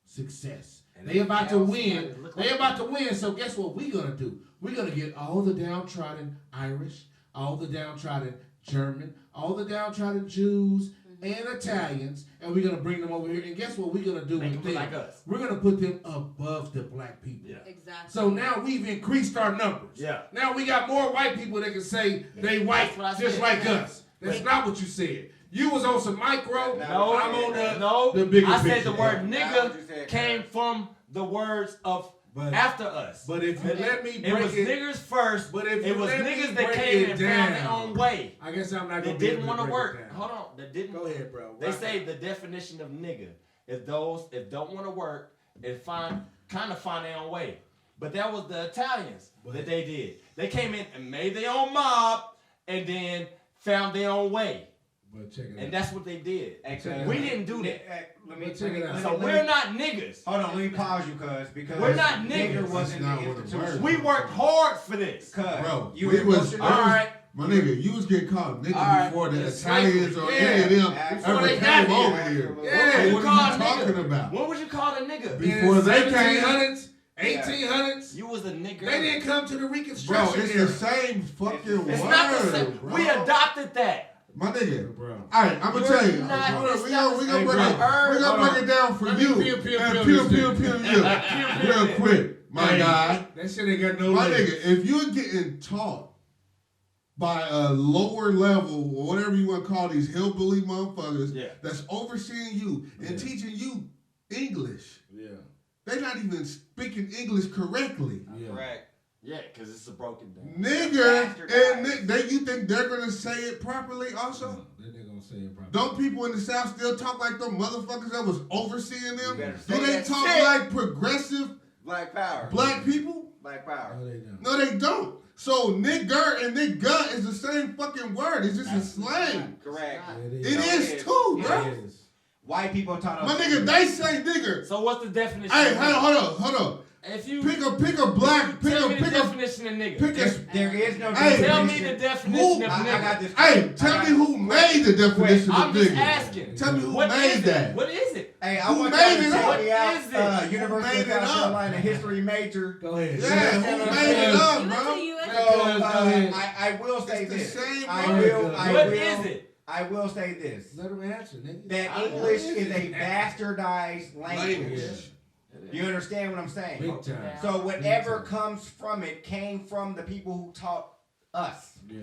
success. They about to win. They about to win. So guess what we're gonna do? We're gonna get all the downtrodden Irish, all the downtrodden German, all the downtrodden Jews and Italians, and we're gonna bring them over here. And guess what we're gonna do Make with them them? like us. We're gonna put them above the black people. Yeah. Exactly. So now we've increased our numbers. Yeah. Now we got more white people that can say they white That's what I just said. like us. That's Wait. not what you said. You was on some micro. No, I'm on the no. the bigger I said picture. the word That's what you nigga said, came Kurt. from the words of But- after us. But if you let me It break was niggers first. But if it you was let me niggas that break came it and found their down, own way. I guess I'm not They gonna be didn't able want to break work. it down. Hold on. They didn't. Go ahead, bro. They Rock say it. the definition of nigga is those that don't want to work and find their own way. But that was the Italians that they did. They came in and made their own mob and then found their own way. But check it And out. that's what they did. Actually, We didn't do that. Let me But check it out. So we're not niggas. Hold on, let me pause you, because We're not nigger niggas. wasn't That's the not what it institution. was. We worked hard for this. Bro, you we was, emotional. All right. my nigga, you was getting called nigga All right. before the It's Italians slavery. or any of them Before ever they came got over here. here. Yeah. So You what called are you nigga. talking about? What would you call a nigga? Before they came, 1700s, 1800s, You was a nigga. they didn't come to the bro, Reconstruction it's era. the same fucking It's word, not the same. bro. We adopted that. My nigga. Bro. All right, I'm gonna You're tell you. not- Hold on, it's we not gonna the break same. it. We gonna break it down for Let me you. pew, pew, And pew pew this pew thing. pew you. Real quick, my Hey, guy. That shit ain't got no My legs. nigga, if you're getting taught by a lower level or whatever you want to call these hillbilly motherfuckers Yeah. that's overseeing you and teaching you English, Yeah. they're not even speaking English correctly. Yeah. Correct. Yeah, because it's a broken down. Nigger and Bastardized. you think they're gonna say it properly also? No, that nigga gonna say it properly. Don't people in the South still talk like them motherfuckers that was overseeing them? You better Do say they that talk shit. like progressive Black power. black people? Black power. No, they don't. No, they don't. So nigger and nigga is the same fucking word. It's just a slang. Correct. It No, is it is. too, It bro. is. White people taught us. My nigga, they say nigger. So what's the definition? Hey, of nigga? hold on. If you Pick a black, tell me the pick definition of nigga. There is no Hey, Tell me definition. the definition of I nigga. got this. Hey, tell me who made the definition I'm of just nigger. asking. Tell me who What made is that. it? What is it? Hey, I Who want made y'all to it check up? me out. What is it? University Who of made it South up? Carolina history major. Go ahead. Yeah, Yeah, who yeah, made it yeah. up, You went bro? to US. So Go ahead. I will say It's the this. same I word. will. What is it? I will say this. Let him answer, nigga. That I- English is a bastardized language. Language. You understand what I'm saying? Big time. So whatever Big time. comes from it came from the people who taught us. Yeah.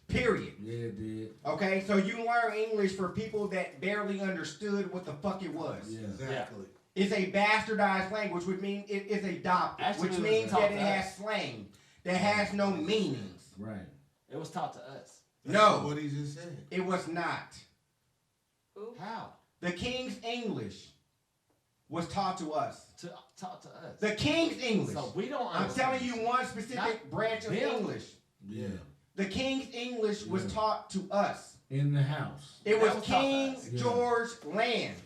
Period. Yeah, it did. Okay, so you learn English for people that barely understood what the fuck it was. Yeah. Exactly. It's a bastardized language, which means it is adopted, Actually, which it was means taught that it to has us. slang, that has no meanings. Right. It was taught to us. No. What he just said. It was not. How? The King's English was taught to us. Taught to us. The King's English. So we don't I'm understand. telling you one specific Not branch of them. English. Yeah. The King's English was Yeah. taught to us. In the house. It That was was taught to King us. Yeah. George Land.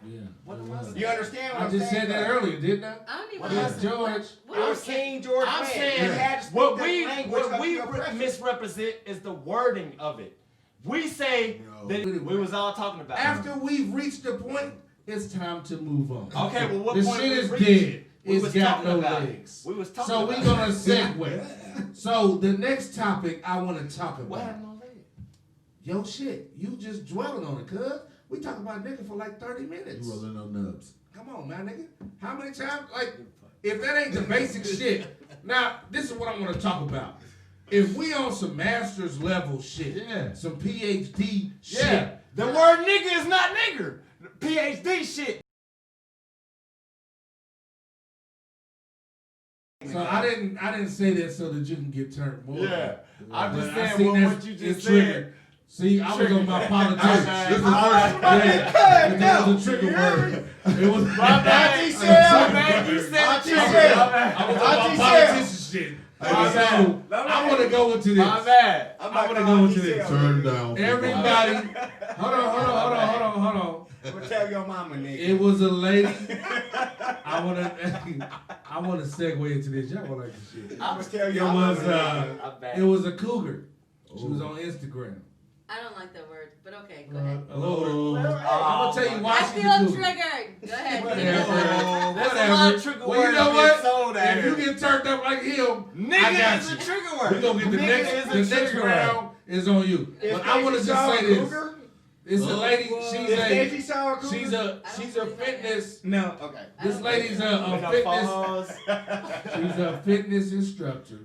Yeah. What it am I was. saying? You understand what I I'm just saying? said that though? earlier, didn't I? I don't even What know. Yes, George. It was King George I'm Land. saying You had to speak what the we language what of we the oppressor. misrepresent is the wording of it. we say that we was all talking about. After we've reached the point, it's time to move on. Okay, well, what the point shit we is reached? dead. We It's was got talking no about it. legs. We was talking So about we're gonna segue. So the next topic I want to talk What about. happened on legs? Yo, shit, you just dwelling on it, cuz. We talk about nigga for like 30 minutes. You rolling no nubs. Come on, man, nigga. How many times? Like, if that ain't the basic shit. Now, this is what I want to talk about. If we on some master's level shit, some PhD shit. The word nigga is not nigger. PhD shit. So I didn't say that so that you can get turned more. Yeah. I'm But just I saying seen what that's- you just it's said. triggered. See, I was on my politics. Okay. This is the All first right. that was a trigger word. It was My bad. a You trigger said word. you said Auntie trigger. said. My bad. I was on Auntie my said. politician shit. My bad. So I want to go into this. My bad. I'm I want to not go gonna into this. Turn down. Everybody, hold on. I'm gonna tell your mama, nigga. It was a lady. I want to segue into this. Y'all gonna like this shit. I'm gonna tell It your was mama, nigga. it was a cougar. She was on Instagram. I don't like that word, but okay, go ahead. I'm gonna tell you why I she's a feel cougar. triggered. Go ahead. Whatever. That's a lot of trigger Well, you words know being what? sold out If you here. get turned up like him, I Nigga got is you. a trigger word. We gonna get the Nigga next is a trigger round is on you. If But I want to Stacy just saw a say this. cougar, It's a lady. if Stacy saw a cougar, She's a fitness. no. Okay. This lady's a fitness. She's a fitness instructor.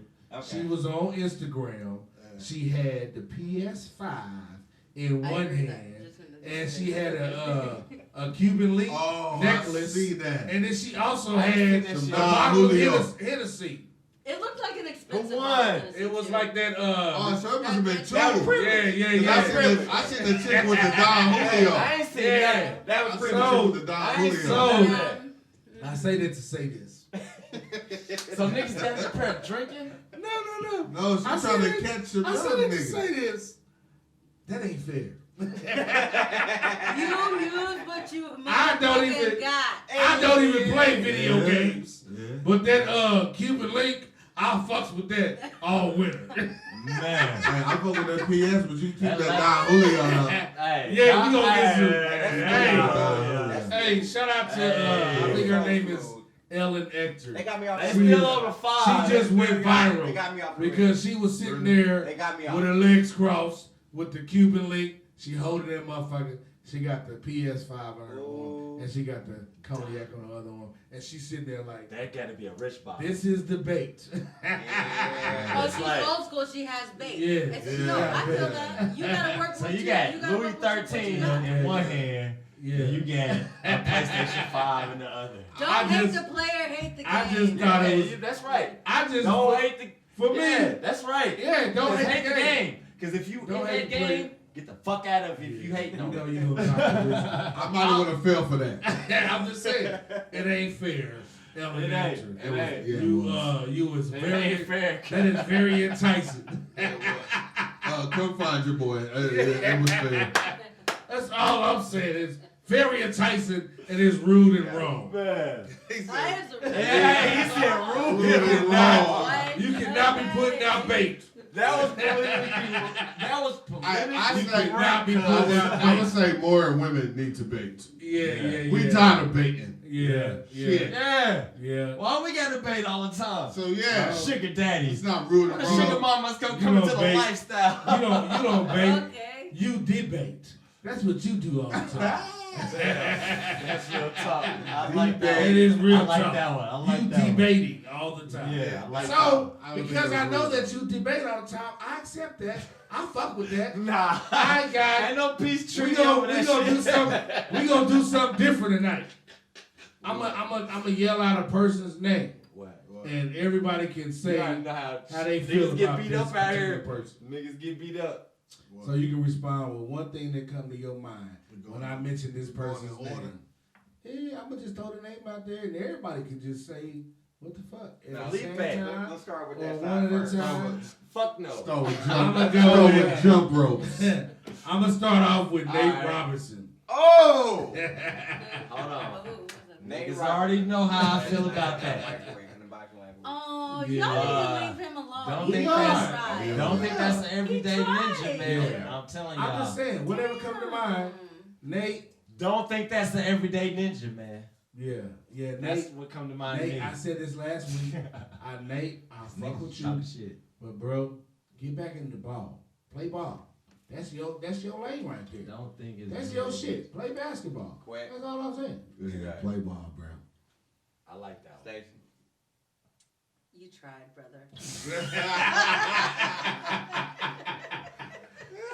She Okay. was on Instagram. She had the PS5 in I one agree with that. hand, Just wanted to and say she that. had a Cuban link Oh, necklace. I see that. And then she also I had seen that a shit. bottle of Julio. Hennessy. It looked like an expensive one? one. It was like that. Oh, so it must have been two. That was Yeah. I seen the chick with the Don Julio. I ain't seen Yeah. that. That was I pretty seen the So- chick with the Don I ain't Julio. so- Um, I say that to say this. So niggas got the pair drinking? No. No, she's I trying said to it- catch some I said young it to niggas. say this. That ain't fair. you use what you I don't motherfucking even- got. I don't even play video Yeah. games. Yeah. But that Cuban link, I fucks with that all winter. Man. Hey, I'm fucking that PS, but you keep That that like- Don Julio up. Hey, Yeah, we gonna get some. Hey, Hey, shout out to I think her name is Ellen Ector. They got me off They the still on the five. She just went They got viral me off the because she was sitting there They got me off. with her legs crossed with the Cuban link. She holding that motherfucker. She got the PS5 on her arm, and she got the cognac on her other arm, and she's sitting there like, That gotta be a rich box. "This is debate." Oh, It's she's like- old school. She has bait. Yeah. No, I feel that. You gotta work So with you got gotta Louis work with what you 13 got. in one hand, Yeah. and you got a PlayStation 5 in the other. Don't I hate just- the player, hate the game. I just thought it was. That's right. I just Don't hate the. for me. Yeah, that's right. Yeah, don't Just hate the game. Because if you Don't in hate that the game, get the fuck out of it if you hate You no. know you gonna talk to this. I might have would have fell for that. I'm just saying, it ain't fair. Ellen It ain't. Ector. It ain't. Yeah, You was It very. ain't fair. That is very enticing. Come find your boy. It was fair. That's all I'm saying. It's very enticing and it's rude and wrong. Man. Why is it? Yeah, he said rude. Rude and wrong. You cannot be putting out bait. That was politically. That was I politically say not be correct. putting out I would say more women need to bait. Yeah. We tired of baiting. Yeah. Yeah. Why we got to debate all the time? So yeah, Sugar it's daddies. not rude When and the sugar wrong. mamas gonna You come don't into the bait. lifestyle. You don't bait. Okay. You debate. That's what you do all the time. That's real talk. I like that. It is real I like talk. that one. I like You that one. debating all the time. Yeah, I like that So, I don't because think I it's know rude. that you debate all the time, I accept that. I fuck with that. Nah. I got. Ain't no peace We treaty gonna over that do shit. something. We gonna do something different tonight. I'm a yell out a person's name, What? and everybody can say You already know how they feel niggas get about beat this up out particular here. person. Niggas get beat up. So you can respond with one thing that come to your mind when I mention this person's Going in order. name. Yeah, I'm gonna just throw the name out there, and everybody can just say, "What the fuck?" At Now, the leap same back. time, Let's start with or that one side at a first. time. Fuck no. Start with I'ma jump, go start with- with jump ropes. I'm gonna start off with Nate Alright. Robinson. Oh! Hold on. Oh, what's up? Nate Niggas Robinson. already know how I feel about that. Microwave in the microwave. Oh, Yeah. y'all need to leave him alone. Don't He think tried. that's don't think that's an everyday He tried. ninja, man. Yeah. I'm telling y'all. I'm just saying, whatever comes to mind, Nate. Don't think that's the everyday ninja, man. Yeah, That's Nate. what come to mind. Nate, to me. I said this last week. Nate, I fuck with you, Talking shit. but bro, get back in the ball. Play ball. That's your lane right there. Don't think it's That's your shit. Play basketball. Quack. That's all I'm saying. Yeah, play ball, bro. I like that one. Stacy. You tried, brother.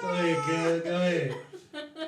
Go ahead, kid. Go ahead.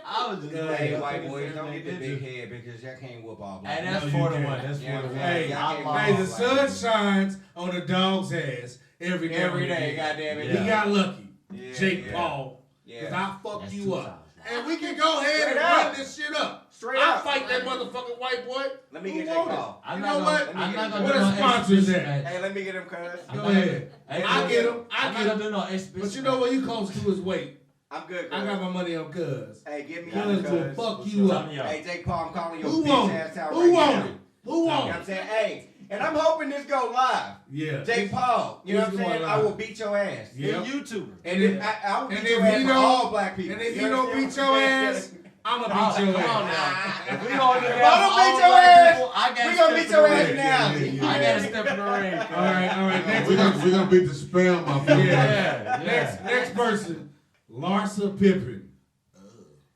I was just Hey, white boys, don't get the big head because y'all can't whoop all black. Hey, that's No, 4 to you 1. can't. That's 4 to 1. Hey, y'all hey, the lost. sun shines on the dog's ass every Day, goddamn it. He got lucky. Yeah, Jake yeah. Paul. Yeah. Because I fucked That's you 2 up. times. And we can go ahead Straight and up. run this shit up. Straight I'll up. fight that motherfucking white boy. Let me Who get that want it? call. I'm You not know gonna, what? I'm not gonna What do a no sponsor's exhibition at? match. Hey, let me get him, cuz. I'm Go not ahead. Hey, I get him. I'm not gonna do no exhibition. But you know what you close to is weight. I'm good, cuz. I got my money on cuz. Hey, give me Cuz your will cuz. fuck you up. Hey, Jake Paul, I'm calling your Who bitch want ass it? out Who right want now. it? Who You know want what I'm it? saying? Hey, and I'm hoping this go live. Yeah. Jake Paul, you know what I'm This saying? going I live. will beat your ass. Yeah. You're a YouTuber. And if I will And beat if your he ass for don't- all black people. And if You he don't understand beat what your I'm saying? ass, I'ma beat your Come on ass. now. If we gonna do If that, I don't for beat all your black ass, people, I gotta we gonna step beat in your the ass ring. now. I gotta step in the ring. All right. Next We're person. gonna beat the spam off. Yeah. Yeah. Next person. Larsa Pippen. I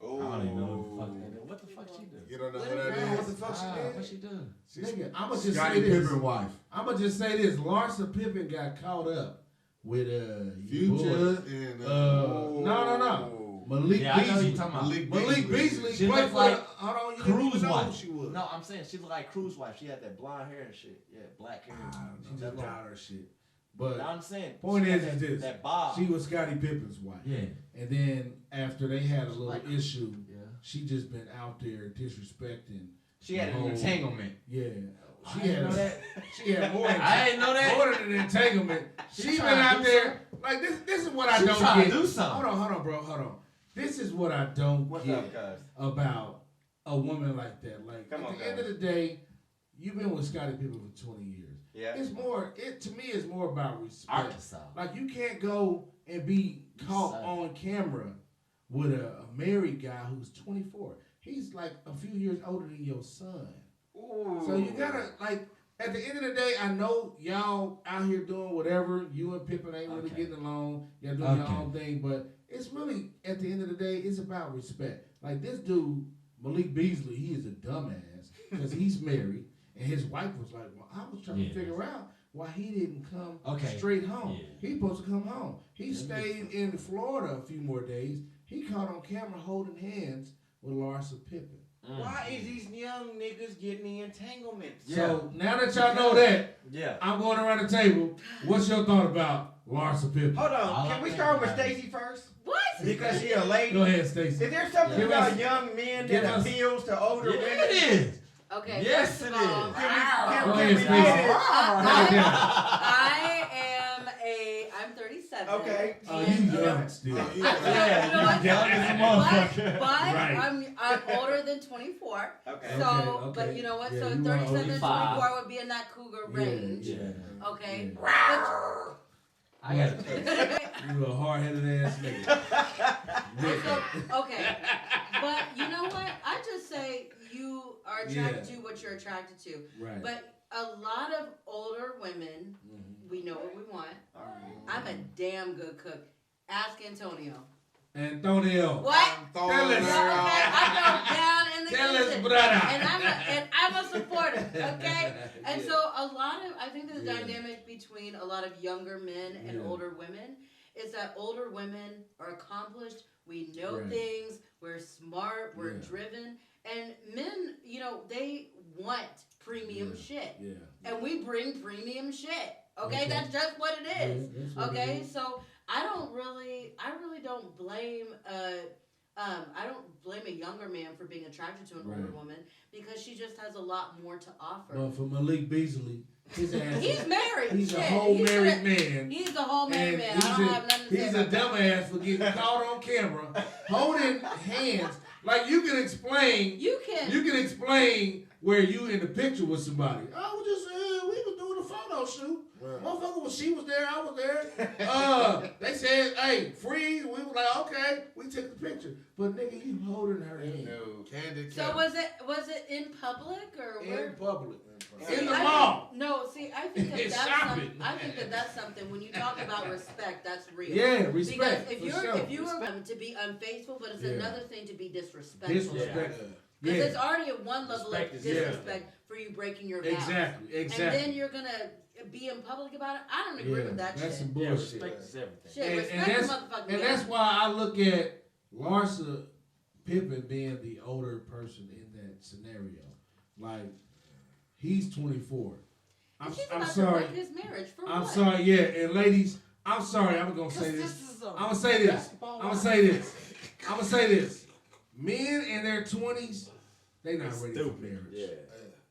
don't even know what the fuck that is. What the fuck she do? You don't know What who is that that? is? What the fuck she did? What she do? Nigga, I'ma just Scottie say this. Pippen wife. I'ma just say this. Larsa Pippen got caught up with your boy. Future and No. Malik Yeah, I know Beasley. you talking about. Malik Beasley She played look for like hold on, you didn't Cruz even know who wife. she was. No, I'm saying she look like Cruz wife. She had that blonde hair and shit. Yeah, black hair. She That just long. got her shit. But I'm saying. point she is got this. That bob. She was Scottie Pippen's wife. Yeah. And then after they had a little Like- issue, Yeah. she just been out there disrespecting. She had an Oh. entanglement. Yeah. I didn't know that. She had more. I didn't know that. More than an entanglement. She She been trying to out do there like this is what I She don't trying to get. do something. Hold on, bro. Hold on. This is what I don't What's get up, cuz? about a woman like that. Like Come on, at the end of the day, you've been with Scottie Pippen for 20 years. Yeah. It's more. To me, it's more about respect. Arkansas. Like you can't go and be caught Son. on camera with a married guy who's 24. He's like a few years older than your son. Ooh. So you gotta like. At the end of the day, I know y'all out here doing whatever. You and Pippen ain't really Okay. getting along. Y'all doing your Okay. own thing, but it's really at the end of the day, it's about respect. Like this dude, Malik Beasley, he is a dumbass because he's married, and his wife was like, "Well, I was trying to Yeah. figure out why he didn't come Okay. straight home. Yeah. He supposed to come home. He That stayed in Florida a few more days. He caught on camera holding hands with Larsa Pippen. Why is these young niggas getting the entanglements? Yeah. So now that y'all know that, Yeah. I'm going around the table. What's your thought about Larsa Pippen? Hold All on. I Can we think start with about it- Stacy first? What? Because she a lady. Go ahead, Stacy. Is there something Give about us- young men give that us- appeals to older Yeah, women? it is. Okay, Yes, first it of all, is. Can Go we ahead, get Stacy. it? I'm 37. Okay. Oh, you and- young still. You know what? young as a motherfucker. But Right. I'm older than 24. Okay. So, Okay, but okay. you know what? Yeah, so you are 37 and 25. 24 would be in that cougar range. Yeah. Okay. Yeah. I got But, You a hard-headed ass nigga. so, okay. But you know what? I just say you are attracted to what you're attracted to. Right. But a lot of older women, we know what we want. I'm a damn good cook. Ask Antonio. Antonio. What? Tell Yeah, us. okay, I go down in the Tell us, kitchen. brother. And I'm a supporter, okay? And Yeah. so I think the Yeah. dynamic between a lot of younger men and Yeah. older women is that older women are accomplished, we know Right. things, we're smart, we're Yeah. driven, and men, they want premium Yeah. shit. Yeah. And we bring premium shit. Okay? Okay. That's just what it is. Yeah, that's what it Okay, is. so I really don't blame I don't blame a younger man for being attracted to an older Right. woman because she just has a lot more to offer. Well, for Malik Beasley, his ass. He's married. He's a shit. whole He's married man. He's a whole married man. He's I don't have nothing to say he's a about that. dumbass for getting caught on camera, holding hands. Like you can explain You can. where you in the picture with somebody. I was just we was doing a photo shoot. Motherfucker, when she was there, I was there. They said, hey, freeze. We was like, okay. We took the picture. But nigga, you holding her hand. Candy So was it in public or where? In public. See, In the I mall. think- No, see, I think that It's that's shopping. I think that that's something. When you talk about respect, that's real. Yeah, respect. Because if you were to be unfaithful, but it's another thing to be disrespectful. Disrespectful. Because Yeah. there's already a one level Respect of is disrespect for you breaking your vows. Exactly. And then you're gonna be in public about it. I don't agree with that that's shit. some Yeah, bullshit. respect is everything. Shit, And respect that's- the motherfucking And guy. that's why I look at Larsa Pippen being the older person in that scenario. Like, he's 24. And she's I'm about sorry. to break his marriage for I'm what? sorry, yeah. And ladies, I'm sorry. I'm gonna say this. I'm gonna say this. I'm gonna say this. I'm gonna say this. Men in their 20s, they not ready for marriage. Yeah.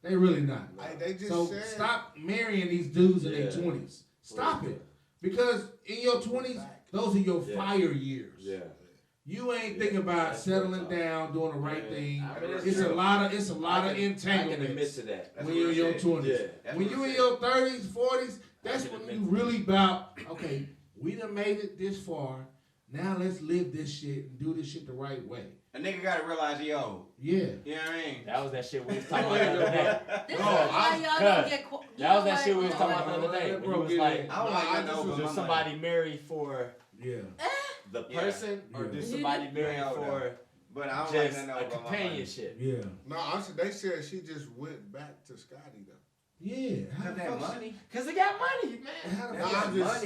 They really not. They just So said. stop marrying these dudes in their Yeah. 20s. Stop it. Because in your 20s, those are your fire years. Yeah. You ain't thinking about That's settling real talk. down, doing the right thing. I mean, It's a true. lot of I can admit entanglements to that. That's when you're in your real shit. 20s. Yeah. That's When real you in shit. your 30s, 40s, that's I can when admit you to really about, okay, we done made it this far. Now let's live this shit and do this shit the right way. A nigga gotta realize he old. Yeah. You know what I mean? That was that shit we was talking about the other day. This No, is why y'all don't Cuz, get. That was that shit we was talking about the what? other day. Let When bro you was get like, in. I don't like I that just over was does my somebody marry for Yeah. the Yeah. person or Yeah. does somebody marry Yeah, for But I don't just like a that over my companionship? Yeah. No, they said she just went back to Scotty though. Yeah. How Cause the that fuck- money. Cause they got money, man. how the No, fuck- I'm just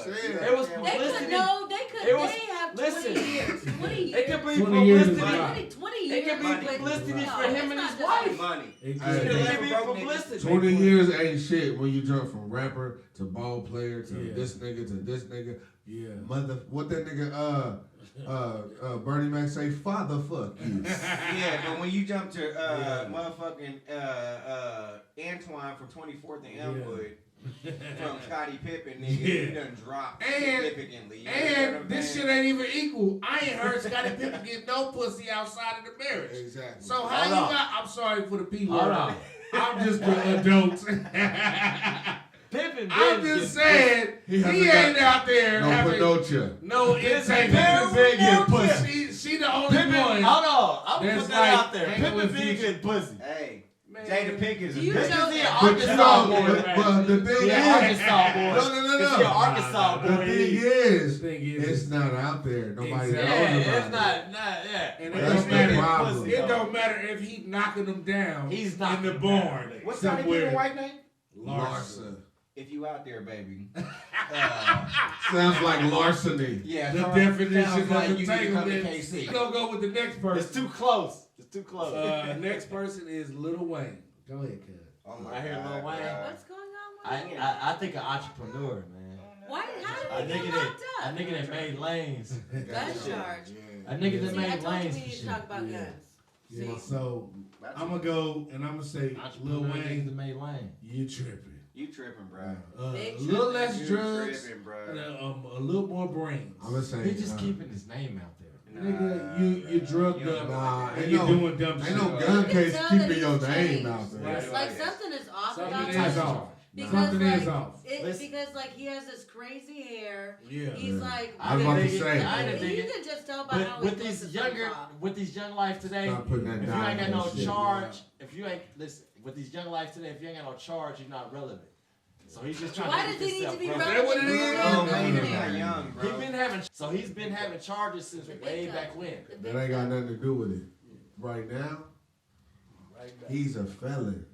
saying. It was They publicity. could no. They could. It was- They have listen. 20 years. 20 years. It could be 20 years is publicity. a lot. 20 It years. could be Money. publicity No, for him it's and not his just wife. Money. Exactly. It Yeah. could be Broke niggas. publicity. 20 years ain't shit when you jump from rapper to ball player to Yeah. this nigga to this nigga. Yeah. What that nigga Bernie Mac say? Father fuck you. Yeah, but when you jump to motherfucking Antoine from 24th and Elmwood from Scottie Pippen, nigga, you done dropped significantly. You know what And I'm this saying? shit ain't even equal. I ain't heard Scottie Pippen get no pussy outside of the marriage. Exactly. So how Hold you on. got? I'm sorry for the people. Hold on. I'm just the adult. Pippen I'm been just getting saying he hasn't ain't got out there no having Pinocha. no Pippen entanglement. been getting pussy. She the only Pippen, one. hold on. I'm gonna That's put that like out there. hanging Pippen with been Future. getting pussy. Hey, Man. Jada Pinkett is a You bitch. know Because he an that. But Arkansas you know, boy. but the thing Yeah, is, Arkansas boy. no. Because he an Arkansas The boy. thing is, The thing is, it's not out there. Nobody Exactly. Yeah, knows it's about not, yeah. And But it he don't been matter. getting Problem. pussy, it though. don't matter if he knocking them down. He's in knocking the them barn. down. What's Scottie Pippen's somewhere. wife name? it. Larsa. If you out there, baby. Sounds like larceny. Yeah, The sounds definition like of you need to come to entanglement. KC. We're gonna go with the next person. It's too close. It's too close. Next person is Lil Wayne. Go ahead, cuz. Oh my I hear God, Lil Wayne. bro. What's going on with him? I think an entrepreneur, man. Why? How A did he nigga get that locked up? a nigga that made lanes. Gun charge. A nigga that See, I made told you lanes. we need to talk about Yeah. guns. Yeah, See? so I'm gonna go and I'm gonna say Lil Lil Wayne, that made lanes. you tripping. You tripping, bro. A Big little tripping. less You drugs, tripping, bro. and a little more brains. I'm gonna say, He just keeping his name out there. Nigga, you drugged you up Nah, and ain't you no- doing dumb shit. ain't no like gun that. case tell keeping that your he's name changed. out there. Right. Like something is off Something about is him. off. Because Something like, is off. Listen. because like he has this crazy hair. Yeah. He's like I was about to say. I didn't dig you it. can just tell by how But he with puts these his younger, thumbs off. with these young life today, Stop putting that if you dime ain't got in no that shit. charge, if you ain't listen, with these young life today, if you ain't got no charge, you're not relevant. So he's just trying Why to does get he need to himself be relevant. That what it relevant? is? Oh, He's man, not you're not there. young, bro. He's been having charges since The big way guy. back when. The big That ain't got guy. nothing to do with it. Right now, he's a felon.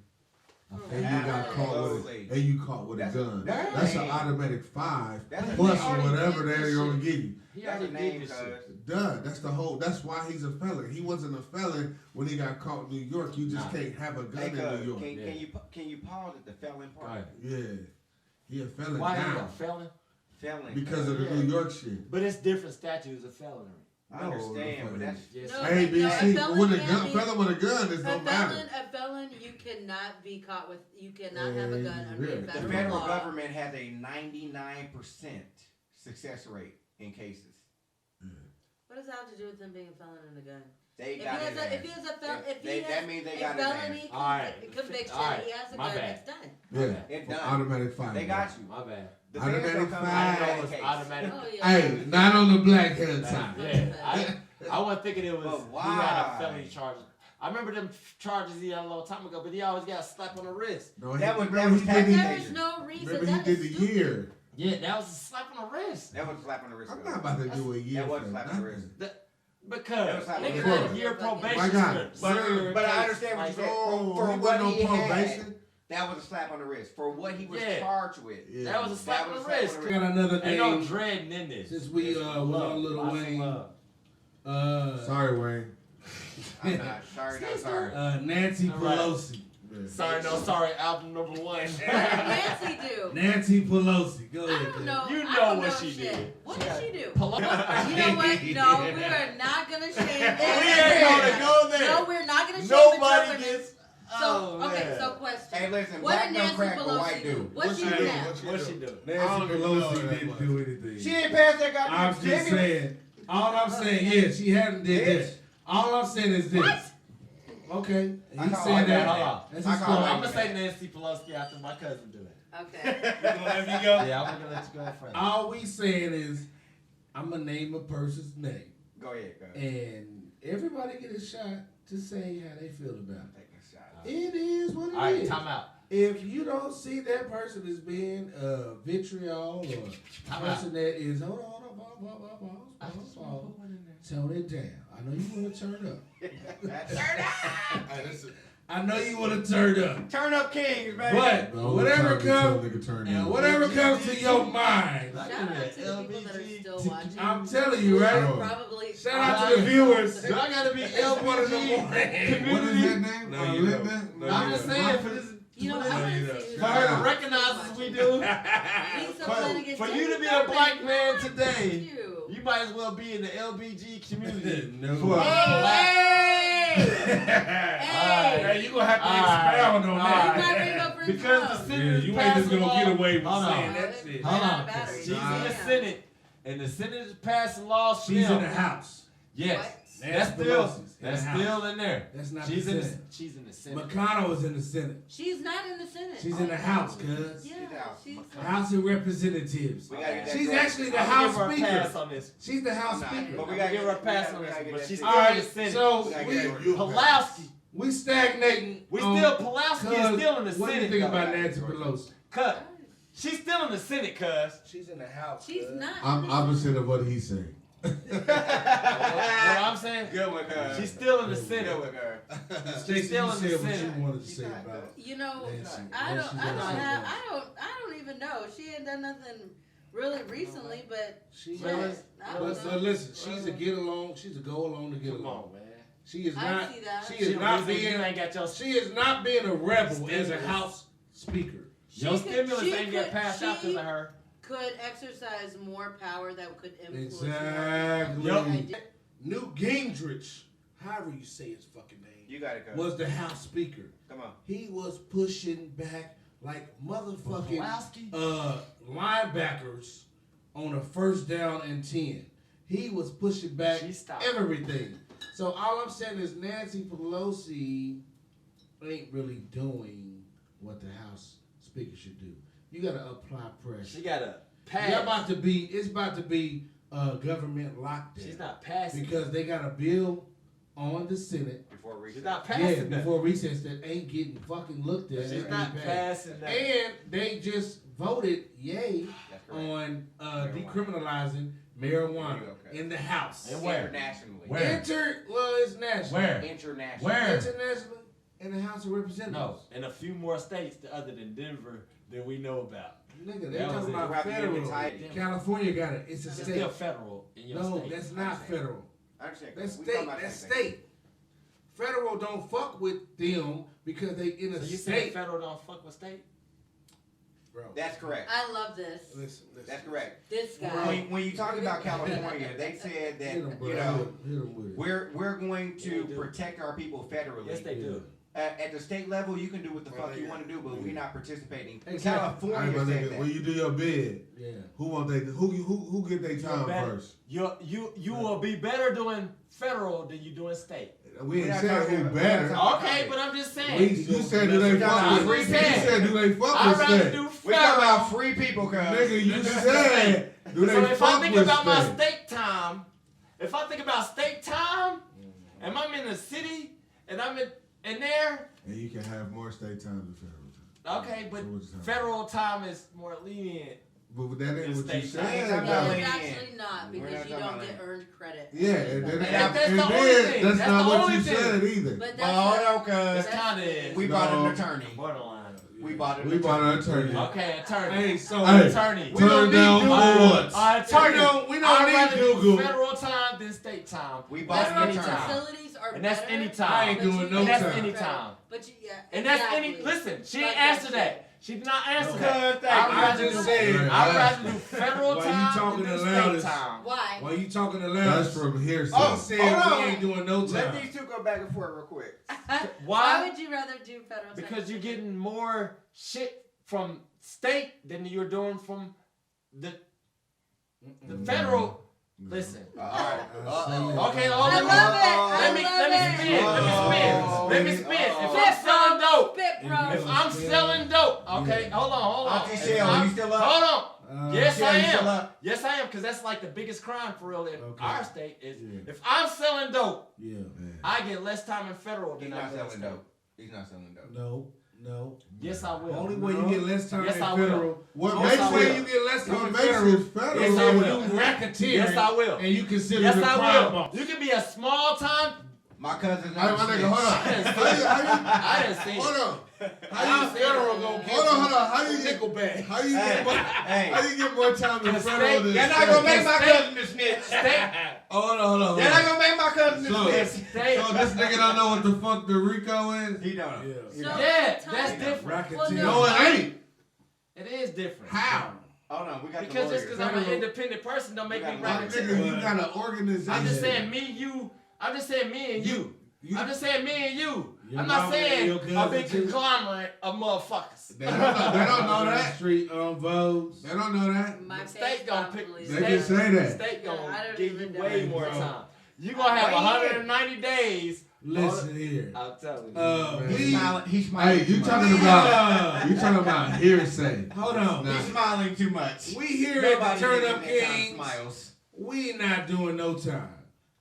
And you got caught with Absolutely. it. And you caught with a That's- gun. that's That's a an name. automatic 5 That's a plus name. whatever He already they're did gonna this give you. He That's a already name, did this shit. cuz. Duh, that's why he's a felon. He wasn't a felon when he got caught in New York. You just Nah. can't have a gun Hey, in cuz, New York. can you pause at the felon part? Right. Yeah. He a felon Why he now a felon? Felon. because of the Yeah. New York shit. But it's different statutes of felony. I understand, but that's Yes. No, A, B, no, C. a felon With a can't gun, be- felon with a gun, it don't matter. A felon, you cannot be caught with. You cannot have a gun under Yeah. a the federal federal law. government has a 99% success rate in cases. What does that have to do with them being a felon and a gun? They got his ass. If he has a that means they got his felony conviction, he has to go. It's done. Yeah. It's done. Automatic fine. They got you. My bad. The fans Automatic don't come fine. out of that case. Automatic. Oh, yeah. Hey, not on the black hand side. Yeah, I wasn't thinking it was But he why? had a felony charge. I remember them charges he had a long time ago, but he always got a slap on the wrist. No, That was remember he tax did There evasion. is no reason. Remember he That did is the stupid. year. Yeah, that was a slap on the wrist. That was a slap on the wrist. I'm not about to do a year. That was for a slap on the wrist. nothing. Because That was nigga slap on did the a year wrist. probation. My God. But I understand what you said. Oh, For he what wasn't he on had, probation. that was a slap on the wrist. For what he was Yeah. charged with. Yeah. That was a slap That on was the a slap wrist. on I got another Ain't no name. dreading in this. Since we went on Lil Wayne. Sorry, Wayne. I'm not sorry, not sorry. Nancy All right. Pelosi. Sorry, no sorry. Album number 1. What did Nancy do? Nancy Pelosi. Go I ahead. don't Ted. know. You I know don't what know she shit. did. What did she do? You Pelosi. know what? No, we are not gonna shame this. We ain't gonna go there. No, we're not gonna shame the Nobody government. gets. So, Oh, okay, man. so question. Hey, listen, What black did don't Nancy crack, but Pelosi white do? do. What she do now? What's she do? Nancy I don't even know Pelosi that didn't much. do anything. She ain't passed that goddamn I'm just stimulus. saying. All I'm saying, yeah, she hadn't did Bitch. this. All I'm saying is this. What? Okay. I He call said her that. that. That's I his call her story. I'm gonna say Nancy Pelosi after my cousin do it. Okay. Let me go. Yeah, I'm gonna let you go first. All we saying is, I'm gonna name a person's name, Go ahead, go ahead. and everybody get a shot to say how they feel about it. Take a shot. It is what it is. All right, time out. If you don't see that person as being vitriol or Time person that is hold on, tone it down. I know you want to turn up. I know you want to turn up. Turn up Kingz, baby. But No, whatever tell comes, nigga turn and down. whatever comes to your mind, Shout out to the people that are still watching. I'm telling you, right? Sure. Probably. Shout out to the viewers. Do I gotta be It's 1 in the LBG? morning. What is that name? No, you don't. Linda? No, I'm you just don't. saying for this. You know, I for want you to don't. see. for her to recognize as we do. Lisa Flanagan, For take you to it be back, a black baby. man Thank today, you. you might as well be in the LBG community. No. For Hey! Hey! Hey, you gonna have to Alright. expound on You Alright. that. gotta bring up Prince Because the Charles. Senate Yeah, is you ain't passing just gonna law. get away with Hold on. saying that shit. Hold Ran out on. of batteries. She's in the Yeah. Senate, and the Senate is passing laws. for She's them. in the house. Yes. What? That's Nancy still Pelosi's in that's the house. still in there. That's not She's the in the Senate. she's in the Senate. McConnell is in the Senate. She's not in the Senate. She's in the House, cuz. Yeah, out. she's. House of Representatives. We gotta get that She's drug- actually the I'm gonna House give her a Speaker. pass on this. She's the House Nah, Speaker. but we I'm gotta gonna give her a get- pass we on gotta this, get but that she's shit. still All in the right, Senate. so We gotta we get that. Pulaski. we stagnating. We on- still Pulaski is cuz, still in the What do you Senate. think though. about Nancy Pelosi? Cut. She's still in the Senate, cuz. She's in the House. She's not. I'm opposite of what he's saying. What I'm saying? Good one, cuz. She's still in the Good Senate. one, cuz. Stacey, still you in the said what Senate. you wanted to She's say not, about it. You know, Nancy. I What she's don't gonna say have. about it. I don't even know. She ain't done nothing really recently, but She shit, Really? I don't But know. listen, she's a get along. She's a go along to get Come along. on, man. She is I not. see that. She She is not you being. ain't got your She is not being a rebel as a Stimulus. House Speaker. your could- stimulus she ain't get could- passed out she- because of her. Could exercise more power that could influence. Exactly. Yup. Newt Gingrich, however you say his fucking name, You got it, cuz. was the House Speaker. Come on. He was pushing back like motherfucking Pulaski? linebackers on a 1st down and 10. He was pushing back She stopped. everything. So all I'm saying is Nancy Pelosi ain't really doing what the House Speaker should do. You gotta apply pressure. She got a pass. It's about to be government lockdown. She's not passing. Because they got a bill on the Senate. Before recess. She's not Yeah, passing that. before recess that ain't getting fucking looked at. She's and not ain't passed. passing that. And they just voted yay That's correct. on Marijuana. decriminalizing marijuana Okay. in the House. And where? Internationally. Where? It's national. Where? Internationally. Where? Internationally in the House of Representatives. No, and a few more states other than Denver that we know about. Nigga, they That was talking it. about We're about to get federal. retired. California got it. It's a It's state. still federal in your No, state. that's not federal. I understand. That's We talking state. about That's same thing. state. Federal don't fuck with them because they in a So you say state. federal don't fuck with state? Bro. That's correct. I love this. Listen. That's correct. This guy. When you talk about California, they said that, Hit 'em, bro. you know, Hit 'em with it. we're going Yeah, to they do. protect our people federally. Yes, they do. At the state level, you can do what the fuck you want to do, but we're not participating. Exactly. California said that. When you do your bid, who get their time first? You will be better doing federal than you doing state. We ain't saying who better. Okay, but I'm just saying. You said do they fuck with? You said do they fuck I'd with rather state? do We talking federal. about free people, cuz. Nigga, you said do they So if I fuck think with about my state? state time, if I think about state time, and I'm in the city, and I'm in there, And you can have more state time than federal time. okay, but So what's the time? federal time is more lenient. But that ain't what you State said. time. No, though. it's actually not We're because not you talking don't about get that. earned credit. Yeah, and then That's and the only then thing. that's That's not the what only you thing. said either. But But hold on, cuz. That's kind of is. We bought No. an attorney. Borderline. We bought an We bought an attorney. attorney. Okay, attorney. Hey, so Hey, attorney. we don't turn need down Google. for what? Attorney. We don't I'd need rather do Google. federal time than state time. We bought Federal an attorney. facilities are And that's better, anytime. I ain't but doing you no get And that's time. anytime. But you, yeah, And that's exactly. any. Listen, she Like ain't answered shit. that. She did not answer Cuz, that. thank I'd you. rather I just do- said, I'd rather do federal Why you time talking than do the state loudest? time. Why? Why you talking the That's loudest? from hearsay. Oh, Said hold we on. ain't doing no Let time. these two go back and forth real quick. Why Why? would you rather do federal time? Because you're getting more shit from state than you're doing from the federal. Listen. Alright. Okay, hold I on. love it. Let me spin. Let me spin. If Spit, I'm selling bro. dope, Spit, bro. if I'm selling dope, okay, hold on. Auntie If Shell, I'm- you still up? Hold on. Yes, Shell, I you still am. up? Yes, I am, because that's like the biggest crime for real in Okay. our state is Yeah. if I'm selling dope, Yeah. I get less time in federal He's than I not do in selling state. dope. He's not selling dope. No. Yes, I will. Only way you get less time Yes, in I will. federal. What Yes, makes I Only will. way you get less time what in makes federal it federal? Yes, I is will. when you racketeering. Yes, I will. And you consider Yes, the I crime will. boss. You can be a small time. My cousin's Hey, not my a nigga, snitch. hold on. I didn't see Hold it. on. How federal gonna get Hold on. How you get nickel bag? How you Hey, get more? hey. How you get more time in The federal state- than You're not state? gonna make my State- cousin a snitch. State, Hold on. You're not gonna make my cousin a So- snitch. state. So this nigga don't know what the fuck the Rico is? He don't. Yeah. So, Yeah, time- that's different. Well, Racketeering. No, it ain't. It is different. How? Hold on, we got Because the just because lawyer. I'm an independent person don't make me We got My lawyers. racketeer. nigga, you got an organization. I'm just saying me, you. I'm just saying me and you. I'm just saying me and you. Your I'm not mama and saying your a cousin big too. conglomerate of motherfuckers. They don't know that. Street on Vogues. They don't know that. My The case state gonna pick. probably They State, can say that. State Yeah, I gonna don't give even you know. way more Bro. time. You gonna have Wait. 190 days. Listen here. I'm telling you. He's We. smiling. He's smiling. Hey, you too talking much. about you talking about hearsay? Hold on. Nah. He's smiling too much. We here at Nobody the Turn getting Up that kind of Kings. smiles. We not doing no time.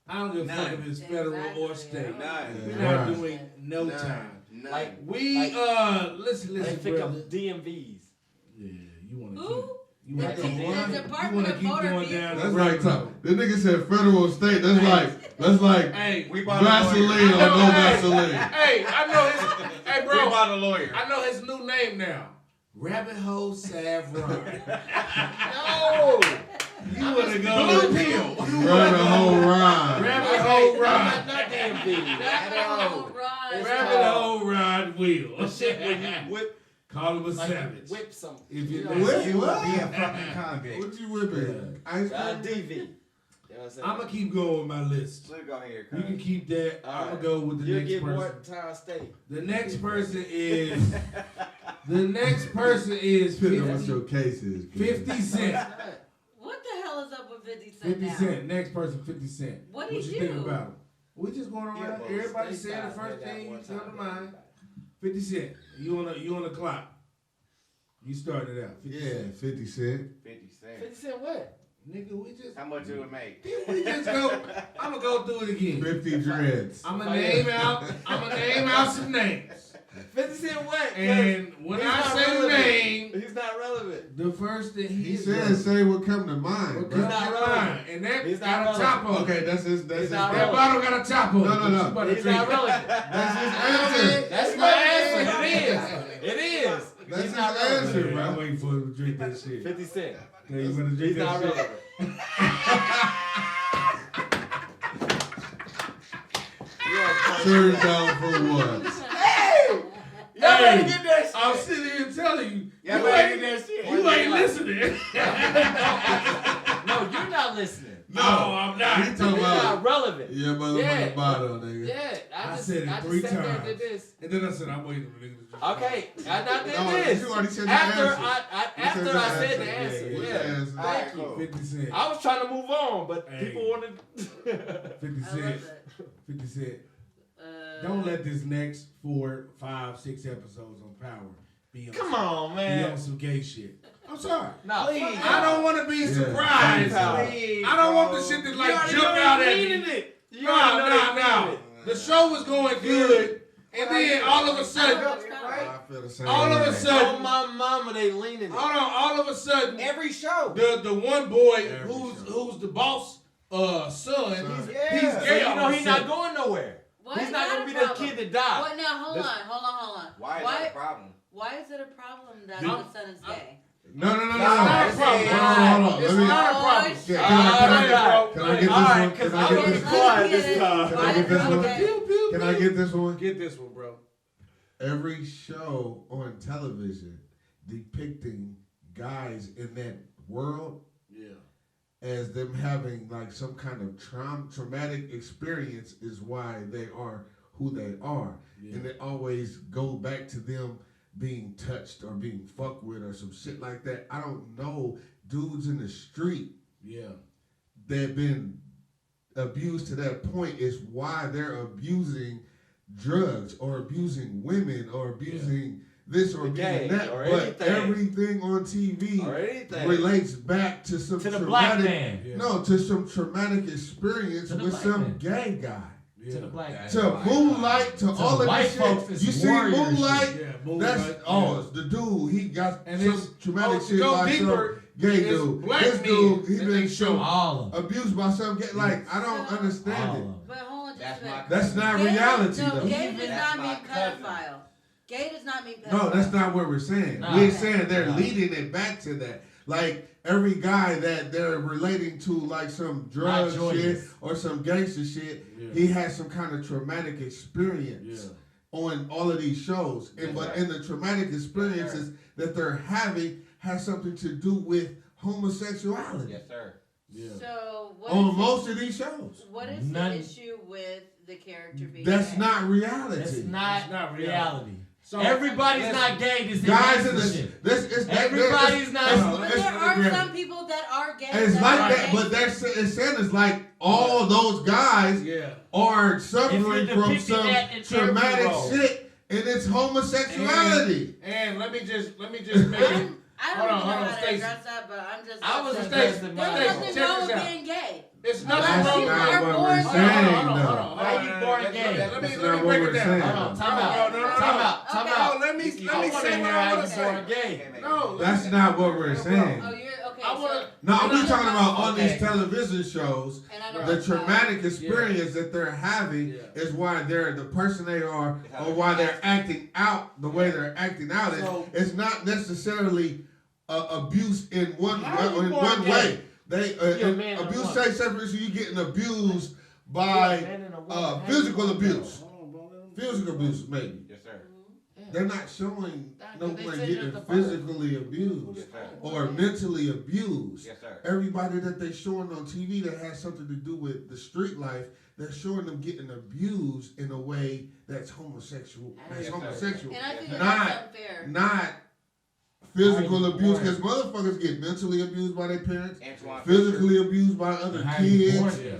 I don't give a fuck None. if it's federal or Exactly. state. None. We're Yeah. not doing no None. time. None. Like We listen, they pick brother. up DMVs. Yeah, you wanna Who? keep you wanna The keep Department you wanna of keep Motor going Vehicles. down the That's rabbit like tough. hole. The nigga said federal state. That's like Hey, We bought a Vaseline lawyer. or no Hey. Vaseline. hey, I know his. Hey, We bro, bought a lawyer. I know his new name now. Rabbit Hole Savron. No. You wanna go? Blue pill. Rabbit hole ride. Rabbit Hole Ride. Not DMVs. Oh, right. It's Rabbit called- Hole Ride Wheel. Shit when you whip, Call him a like you savage. whip some. If you know, Whip? You will What? be a fucking convict. What you whipping? Ice cream? DV. You know what I'm saying? I'm gonna keep going with my list. Let's go here, You can keep that. I'm gonna Alright. go with the You'll next get more person. time state. The next person is. The next person is Depending on what 50, your case is. kid. 50 Cent. What the hell is up with 50 Cent 50 now? Cent. Next person, 50 Cent. What you did think you? about him? We just going around. Yeah, well, Everybody state saying the side, first they got thing more you come to time. mind. 50 Cent. You on the clock. You started out. 50 Yeah, Cent. 50 Cent. 50 50 cents. Cent what? Nigga, we just. How much it would make? We just go. I'm gonna go through it again. 50 dreads. I'm gonna name out some names. 50 Cent what? And when He's I not say the relevant. name, He's not relevant. the first thing He is said, say what come to what mind, comes bro. not to relevant. mind, and that He's got not a top on. Okay, that's his He's not That relevant. bottle got a top on. No, no, no. You better He's drink not it. relevant. That's his answer. That's my answer. It is. It is. That's He's his not answer, relevant. Hey, bro. I'm waiting for him to drink that shit. 50 Cent. Okay, you better drink He's that not shit. relevant. Turned down for what? Y'all Hey, better get that shit. I'm sitting here telling you. Y'all You better ain't, get that shit. you ain't listening. No, you're not not listening. No, I'm not. He talking It's about not relevant. yeah, motherfucking bottle, nigga. Yeah, I just said it I just 3 sat there and times. did this. And then I said, I'm waiting for niggas to just Okay, I not did No, this. you already said the after answer. after the I said answer. the answer. Yeah, Yeah. yeah. Thank Alright, you. cool. 50 Cent. I was trying to move on, but Hey. people wanted. 50 I Cent. love that. 50 Cent. Don't let this next 4, 5, 6 episodes on Power be on, Come on, be on man. some gay shit. I'm sorry. No, Please. I don't want to be surprised. Please, I don't want bro. the shit to You like already jump know out they at meaning me. it. You already know they meaning it. The show was going good, and then all of a sudden, I feel the same. all of a way. sudden, Oh my mama, they leaning it. hold on, all of a sudden, Every show. the one boy Every who's the boss son, he's Yeah. So gay. you all know of a he's not sudden. going nowhere. Why He's is not that gonna a be the problem? kid that died. What now? Hold This- on. Why is that a problem? Why is it a problem that The- the son is gay? No. It's not a problem. Hold on. It's Let me. not a problem. Can All I get right, this all right, one? because Can I I'm get gonna this be one? quiet this time. Can I get this one? Okay. Can I get this one? Get this one, bro. Every show on television depicting guys in that world Yeah. as them having like some kind of traumatic experience is why they are who they are. Yeah. And it always go back to them being touched or being fucked with or some shit like that. I don't know dudes in the street Yeah. that been abused to that point is why they're abusing drugs or abusing women or abusing this or Gay abusing that. or But anything. everything on TV Or anything. relates back to some To the black traumatic, man. Yeah. no, to some traumatic experience To the with black some man. gay guy. Yeah. To the black man. To Moonlight, to all of white this folks, shit. it's You see warrior Moonlight? Yeah, That's Moonlight, oh, the dude. He got And some it's traumatic to shit go by deeper, some gay it's dude. black This men dude, he that been they show All of them. abused by some gay. Like I don't So- understand All it. of them. But hold on just That's a minute. my That's not Gay- reality no, though. Gay does That's not my mean cousin. pedophile. Gay does not mean pedophile. No, that's not what we're saying. No. We're saying they're No. leading it back to that. Like every guy that they're relating to, like some drug shit joyous. or some gangster shit, Yeah. he has some kind of traumatic experience Yeah. on all of these shows. And Yes, but sir. in the traumatic experiences that they're having has something to do with homosexuality Yes, sir. Yeah. So what on is most of these shows. what is None- the issue with the character being That's gay? not reality. It's not reality. So Everybody's listen, not gay. This Guys in is the this is Everybody's not- But there are some people that are gay. It's that like are that, gay. but it's saying it's like all those guys Yeah. are suffering If you're from depicting some that in traumatic every role. shit, and it's homosexuality. And let me just make it. I don't Hold even on, know hold on, how to Stacy. address that, but I'm just. I was there's addressing Stacy, mine. nothing check wrong this with out. being gay. It's Unless nothing That's wrong you with not are what born we're gay. saying, Hold on, though. hold on. How you born gay? Let me That's break not what it we're down. saying. Hold on, time Okay. out. No, no, no, Time no. out. Time Okay. out. Let me I say want to what hear I how want you to born say. gay. No, That's not what we're saying. Oh, you're okay. I wanna- No, so- we're talking about on Okay. these television shows. And I know The that's traumatic experience that they're having Yeah. is why they're the person they are, or why they're acting out the way they're acting out. So- It's not necessarily abuse in one How you in born one gay? way. They You're a man and a abuse. woman. Say something, so you getting abused You're a by man and a woman. How you physical born gay? abuse. Physical abuse, maybe. Yes, sir. They're not showing no They one said getting you're the first. physically abused Yes, sir. or mentally abused. Yes, sir. Everybody that they showing on TV that has something to do with the street life, they're showing them getting abused in a way that's homosexual. That's Yes, sir. homosexual. And I think that Not- that's unfair. Not physical How you abuse, born? because motherfuckers get mentally abused by their parents, Antoine physically abused by other How you born kids, gay?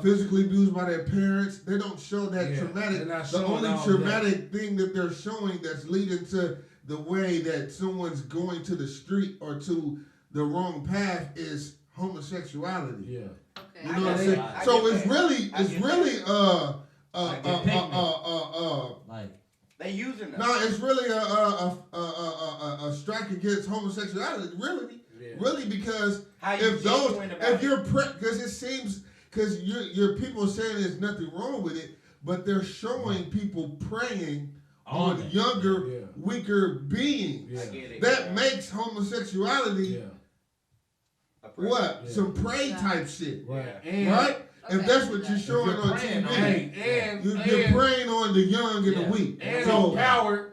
physically abused by their parents. They don't show that Yeah, traumatic. they're not The showing only all traumatic thing that they're showing that's leading to the way that someone's going to the street or to the wrong path is homosexuality. Yeah. Okay. You know what I'm get saying? that. I So get it's that. really, I it's get really, Like, They using them. no, it's really a strike against homosexuality. Really, Yeah. really, because How you if those, genuine about if it. you're because it seems because your people saying there's nothing wrong with it, but they're showing people preying on it. younger, Yeah. weaker beings. Yeah. I get it. That makes homosexuality Yeah. A prey. what? Yeah. Some prey Yeah. type shit, Right. Yeah. And right? Okay, If that's I what see you're that. showing If you're on preying TV, on Hey, and you're preying on the young and Yeah. the weak. and So on Power,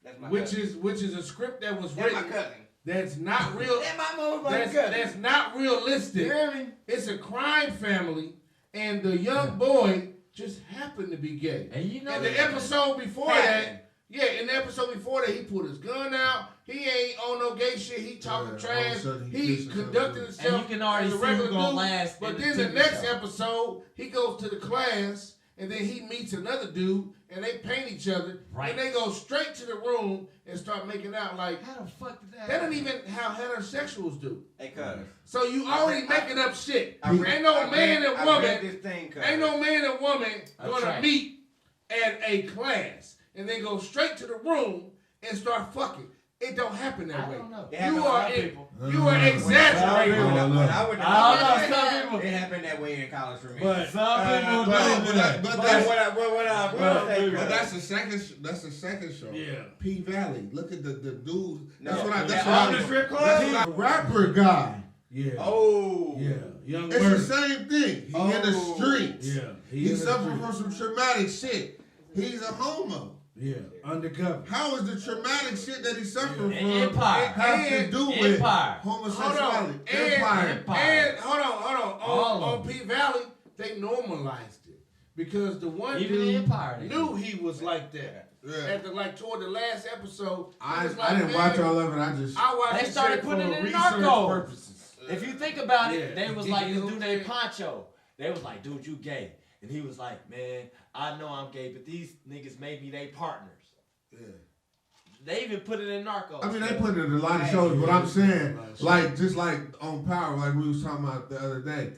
That's my which cousin. is a script that was That's my written cousin. that's not real. That's not realistic. You hear me? It's a crime family, and the young boy just happened to be gay. And you know in the episode before that, in the episode before that, he pulled his gun out. He ain't on no gay shit. He talking trash. He conducted himself and you can already as a see regular who's gonna dude. last. But in then the the TV next show. episode, he goes to the class, and then he meets another dude, and they paint each other, Right. and they go straight to the room and start making out like. How the fuck did that? That ain't even how heterosexuals do. Hey, cuz. So you already making up shit. I read- Ain't no I man read- and I woman. read this thing, cuz. Ain't no man and woman That's gonna right. meet at a class and then go straight to the room and start fucking. It don't happen that I way. don't know. It happens You to are some people. exaggerating. When I went to I don't know. college, Some people. it happened that way in college for me. But some people But that's that's the second show. Yeah. P Valley. Look at the dude. No. That's what I. Yeah, That's on what the I. strip club? That's the rapper guy. Yeah. Oh. Yeah. Young It's Murder. the same thing. He in the Oh. streets. Yeah. He in the suffered street. from some traumatic shit. He's a homo. Yeah. Undercover. How is the traumatic shit that he suffered Yeah. from Empire. have to do with Empire. homosexuality? Hold on. Empire. And hold on. All On of P Valley, they normalized it because the one Even dude in Empire, they knew he was like that. Yeah. Toward the last episode, he I was like, didn't watch man, all of it. I just I watched They this started shit putting for it in research Narcos. purposes. If you think about it, Yeah. they was like, this dude named Pancho. They was like, dude, you gay. And he was like, man, I know I'm gay, but these niggas made me they partners. yeah. They even put it in Narcos. I mean, they put it in a lot of shows, but I'm saying, like, just like on Power, like we was talking about the other day,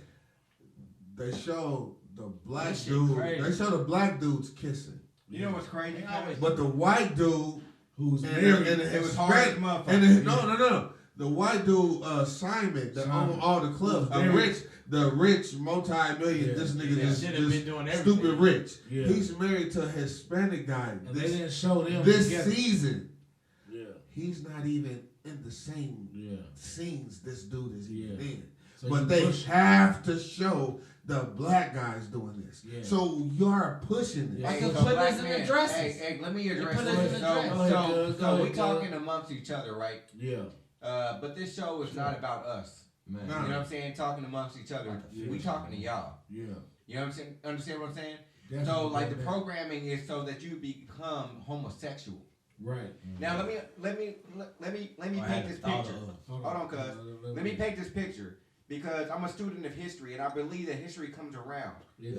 they show the black That shit dude, crazy. they show the black dudes kissing. You know what's crazy? They always- But the white dude, Who's and married? It was hard as motherfucker. and no. The white dude, Simon, that Simon. own all the clubs, Married. the rich multi-million, Yeah. this nigga They just should have been doing everything. stupid rich. Yeah. He's married to a Hispanic guy. And they didn't show them This together. season, Yeah. he's not even in the same Yeah. scenes this dude is even Yeah. in. So but you they push- have to show the black guys doing this. Yeah. So you're pushing this. Yeah. Like Hey, the so put black us in the man, dresses. Hey, let me address put us this. in the So, dresses. Go ahead, so cuz. we talking amongst each other, right? Yeah. But this show is not about us. Man. You know what I'm saying? Talking amongst each other. Yeah. We talking to y'all. Yeah. You know what I'm saying? Understand what I'm saying? That's So what like the that- programming is so that you become homosexual. Right. Now let me paint this picture. Hold on, cuz. Let me paint this picture because I'm a student of history and I believe that history comes around Yeah.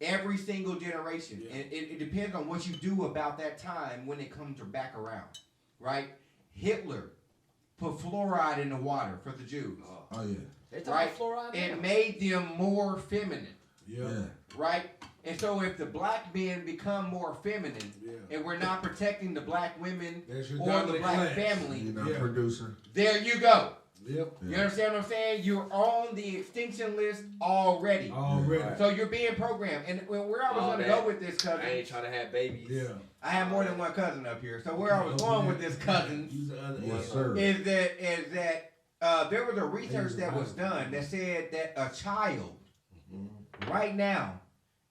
every single generation. Yeah. And it depends on what you do about that time when it comes back around, right? Hitler put fluoride in the water for the Jews. Oh yeah. They talk Right. about fluoride. It now. made them more feminine, Yeah. Yeah. right? And so if the black men become more feminine Yeah. and we're not protecting the black women That's your or the dominant black class. family, You know, Yeah. producer. there you go. Yep. You understand what I'm saying? You're on the extinction list already. Already. So you're being programmed. And where I was All going to that. go with this cousin, I ain't trying to have babies. Yeah. I have more than one cousin up here. So where I was going with this cousin He's the other. Yes, yeah. sir. is that there was a research that was done that said that a child right now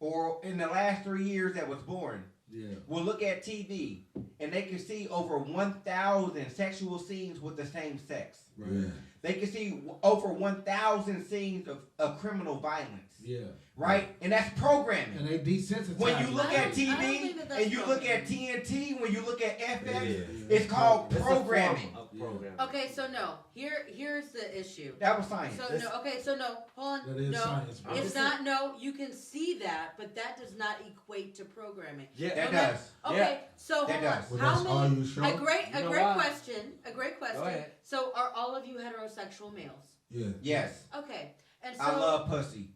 or in the last 3 years that was born Yeah. will look at TV and they can see over 1,000 sexual scenes with the same sex. Yeah. They can see over 1,000 scenes of criminal violence, Yeah. right? And that's programming. And they desensitize. When you look I at don't TV think that that's and you look at programming. TNT, when you look at FX, Yeah. it's called It's a form programming. of programming. Okay, so no. Here's the issue. That was science. So no. Okay, so no. Hold on. That is no. science, bro. It's not. No. You can see that, but that does not equate to programming. Yeah. That Okay. does. Okay. So That hold does. on. Well, How that's all many? you show? A great You know question. why? A great question. ahead. So are all of you heterosexual males? Yeah. Yes. Okay. And so I love pussy.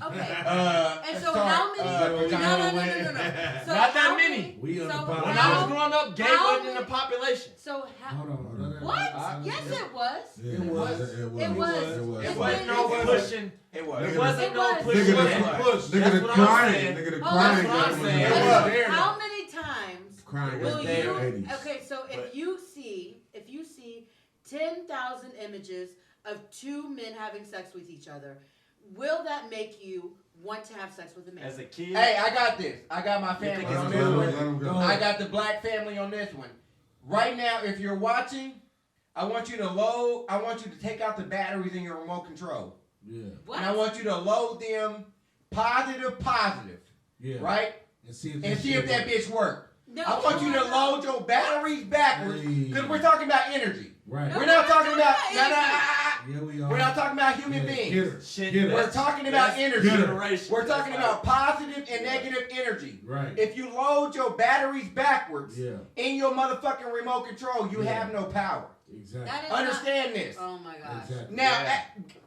Okay. And so how many- No. So Not that how many. We so on the When bottom. I was how- growing up, gay how wasn't in the many- population. So how? Hold on. What? Yes, it was. Yeah, It was. It was. It was. It It's It wasn't been- no it's- pushing. It was. It Nigga, wasn't It no was. pushing. Nigga, It the was. nigga, That's the what I'm crying, saying. nigga, the Hold on. crying. That's what I'm was saying. there. It was there. How many times Crying will was you? there in the 80s. Okay, so if you see 10,000 images of two men having sex with each other, will that make you want to have sex with a man? As a kid. Hey, I got this. I got my think family it's on Let this him go, one. let him go. I got the black family on this one. Right now, if you're watching, I want you to take out the batteries in your remote control. Yeah. What? And I want you to load them positive. Yeah. Right? And see if that bitch work. No, I want you to load your batteries backwards because we're talking about energy. Right. No, We're not talking about Yeah, we are. we're not talking about human beings. We're talking about energy. We're talking about positive and negative energy. Right. If you load your batteries backwards Yeah. in your motherfucking remote control, you have no power. Exactly. That is Understand this. Oh my gosh. Exactly. Now,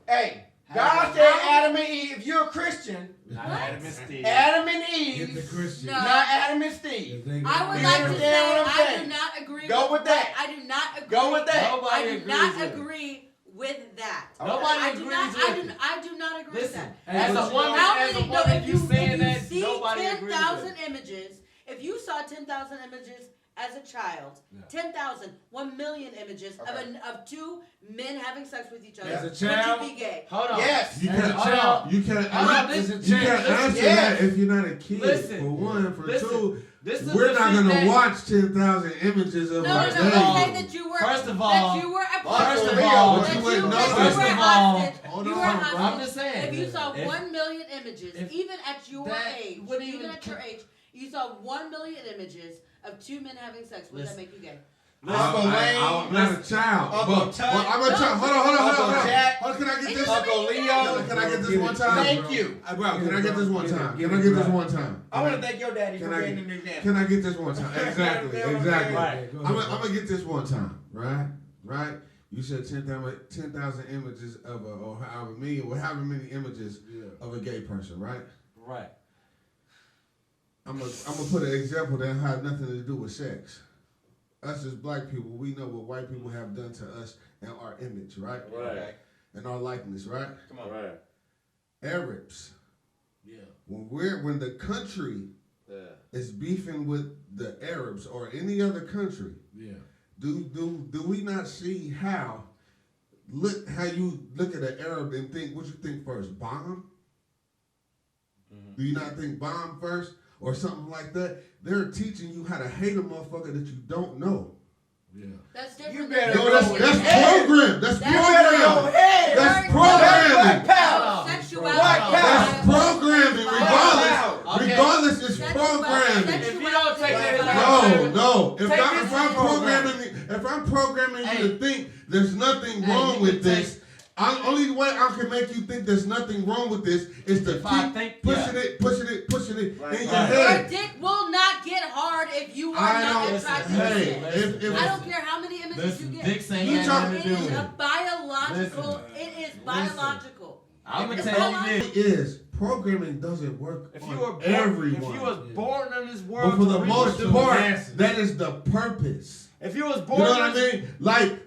hey, God said Adam and Eve. If you're a Christian, Not Adam and Steve. Adam and Get Eve, the Christian. No. not Adam and Steve. I would You like to understand say what I'm I saying? do not agree. Go with that. I do not agree. Go with that. Nobody I do agrees not with it. agree with that. Nobody I agrees do not. with it. I do not agree Listen, with that. as a Because woman, how as a many- no, woman, if you saying if that, see nobody agrees with 10,000 it. images, if you saw 10,000 images as a child, 10,000, 1 million images of two men having sex with each other, As a child? would you be gay? Hold on. Yes. You As a can't, child. you can't, Hold on, answer, this- you can't answer yes. that if you're not a kid. Listen. For one, for Listen. two, This is we're the not thing gonna that- watch 10,000 images of No, our no, day. no. Say that you were. First of that all- you were a First of But all, that you you wouldn't were know that this. you were First of all, hostage. hold You on, were bro. hostage. I'm just saying. If you saw If- 1 million images, if even at your that age, wouldn't even even at your age, you saw 1 million images of two men having sex. Would that Listen. make you gay? Uncle Wayne, I'm not a child. Uncle but Chuck, I'm a child. Hold on. Uncle Jack, Can I get this? Uncle Leo. Can I get this one time? Thank you. Bro, can I get this one time? Can I get this one time? I want to thank your daddy Can for I being get- an example. Can I get this one time? Exactly. Right. Go I'm ahead. gonna get this one time, right? You said 10,000 images of or however many images of a gay person, right? Right. I'm gonna put an example that have nothing to do with sex. Us as black people, we know what white people have done to us and our image, right? Right. And our likeness, right? Come on. Right. Arabs. Yeah. When the country is beefing with the Arabs or any other country, Yeah. do we not see how you look at an Arab and think what you think first? Bomb? Do you not think bomb first or something like that? They're teaching you how to hate a motherfucker that you don't know. Yeah. That's different. You than- better No, that's programmed. That's That's programming. ahead. That's Black programming. power. Sexuality. Black power. That's programming. Regardless, Okay. regardless, it's That's programming. Black- If you don't take Black that power. No. Take this If I'm programming you Hey. to think there's nothing Hey, wrong you with can this, only way I can make you think there's nothing wrong with this is to If I keep think- pushing yeah. it in your Right. Your head. dick will not get hard if you are I not don't. attracted Hey, to it. if I don't care how many images Listen, you get. dicks ain't You got talk- nothing It to do is with a it. biological. Listen. It is biological. I'm gonna It's tell you biological. this. is programming doesn't work If on you were born, everyone. if you was born in this world, but for to the most reproduce- part, that is the purpose. if you was You born, know what I in this- mean? Like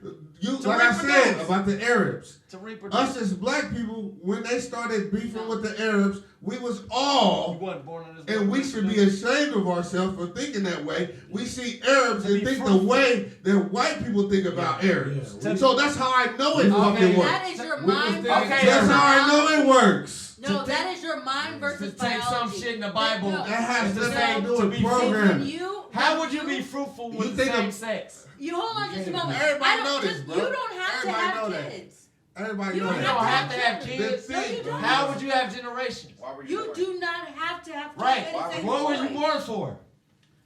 like I said reproduce. about the Arabs. to reproduce, Us as black people, when they started beefing with the Arabs, we was you all, wasn't born in this world. and we to should be reproduce. ashamed of ourselves for thinking that way. We see Arabs To and be think the fruitful. way that white people think about Arabs. Yeah. So that's how I know it Okay. fucking works. That is your We was mind. thinking- versus Okay, That's your how I know biology. it works. No, To that think- is your mind versus to take some biology. shit in the Bible. No. That has To nothing say- to do to with be See, when programming. you, How would you be fruitful You with the think same I'm- sex? You hold on just a moment. Everybody I don't- know this, just- bro. You don't have to Everybody have know that. kids. Everybody You know don't You that. don't have to have kids. kids. No, you don't. How would you have generations? Why were You do not have to have kids. Right. That is a What were you choice. born for?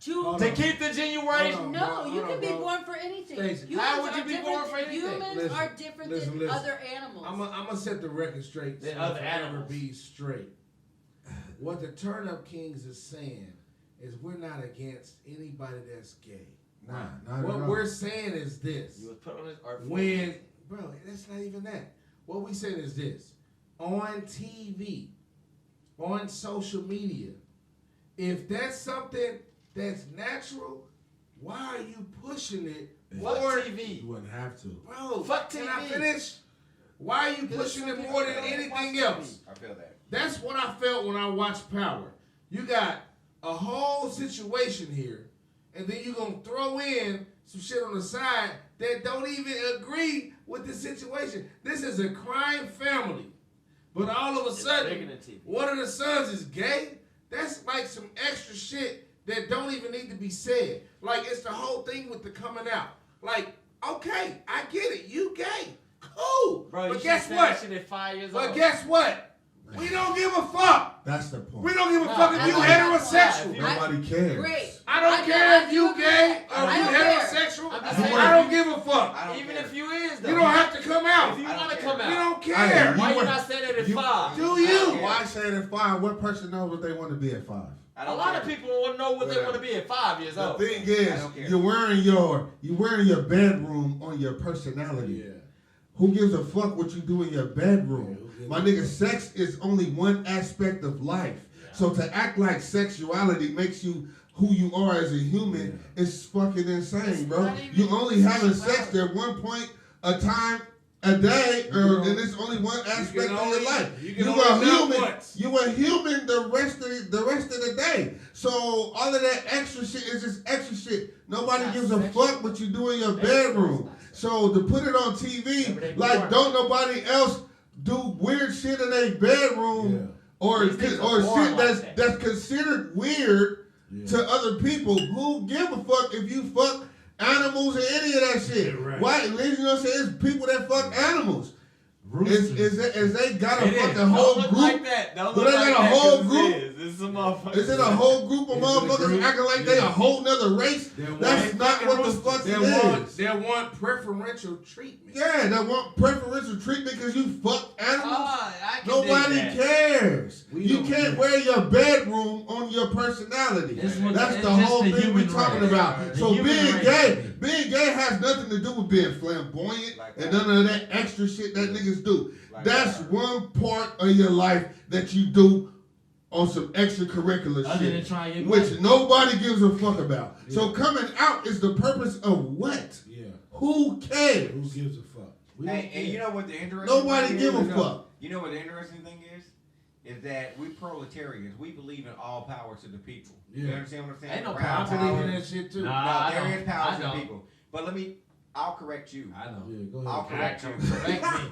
To To keep the genuine. Hold on. No, you Hold can on, be bro. born for anything. Stacy, Humans how would you are be different- born for anything? Humans Listen, are different listen. than other animals. I'm gonna set the record straight. Than so other it'll animals. be straight. What the Turn Up Kings is saying is we're not against anybody that's gay. Nah, not at What all. we're saying is this. You was put on this earth. When, bro, that's not even that. What we saying is this. On TV, on social media, if that's something that's natural, why are you pushing it? Fuck for- TV. You wouldn't have to. Bro, Fuck can I TV. finish? Why are you pushing it more than anything else? I feel that. That's what I felt when I watched Power. You got a whole situation here, and then you're going to throw in some shit on the side that don't even agree with the situation. This is a crime family. But all of a It's sudden, bigger than TV. one of the sons is gay? That's like some extra shit that don't even need to be said. Like, it's the whole thing with the coming out. Like, Okay, I get it. You gay. Cool. Bro, but you guess should say what? that shit at 5 years But old. guess what? We don't give a fuck. That's the point. We don't give a Nah, fuck if I you like heterosexual. that. Nobody cares. Great. I don't care if you gay or I you don't care. heterosexual. I'm just saying. I don't give a fuck. I don't Even care. if you is, though. You don't have to come out. If you I don't want to care. come out. We don't Hey, care. Why you you were- not saying that at you- 5? Do you? Why say it at 5? What person knows what they want to be at 5? I A don't lot of care. people want to know what they want to be at 5 years Oh, old. The thing I is, don't care. you're wearing your bedroom on your personality. Yeah. Who gives a fuck what you do in your bedroom? Yeah, My nigga, sex is only one aspect of life. So to act like sexuality makes you who you are as a human is fucking insane, It's bro. not even You only having sex sexuality. at one point a time a day, You and can it's only one aspect can of your only- life. you can You only a nut human. once. You a human the rest of the day. So all of that extra shit is just extra shit. Nobody It's gives not a sexual. fuck what you do in your It's bedroom. not So to put it on TV, Everyday like porn. don't nobody else do weird shit in their bedroom or These niggas are born shit like that's considered weird to other people. Who give a fuck if you fuck animals or any of that shit? Yeah, right. Why? You know what I'm saying? It's people that fuck animals. Is they got a It is. fucking Don't whole look group? like that. Don't But look they like got a that, whole 'cause group? it is. It's a motherfucker. Is it a whole group of Is it a motherfuckers group? acting like they a Yeah. whole nother race? That's not what the fuck it is. They want preferential treatment. Yeah, they want preferential treatment because you fuck animals. I can Nobody dig that. cares. We You don't can't care. wear your bedroom on your personality. It's what- That's it's the just whole the thing we're human talking race. about. The So human being race. being gay has nothing to do with being flamboyant Like and that. none of that extra shit that niggas do. Like That's that. one part of your life that you do on some extracurricular Other than shit, trying your which money. nobody gives a fuck about. Yeah. So coming out is the purpose of what? Yeah. Who cares? Who gives a fuck? We Hey, don't and you care. know what the interesting Nobody thing give a is? fuck. You know what the interesting thing is? Is that we proletarians, we believe in all power to the people. You Yeah. understand what I'm saying? Ain't no Round power. I believe in power. that shit too. Nah. No, I there don't. is power I to don't. the people. But I'll correct you. I know. Yeah, go I'll ahead. correct you. Correct me.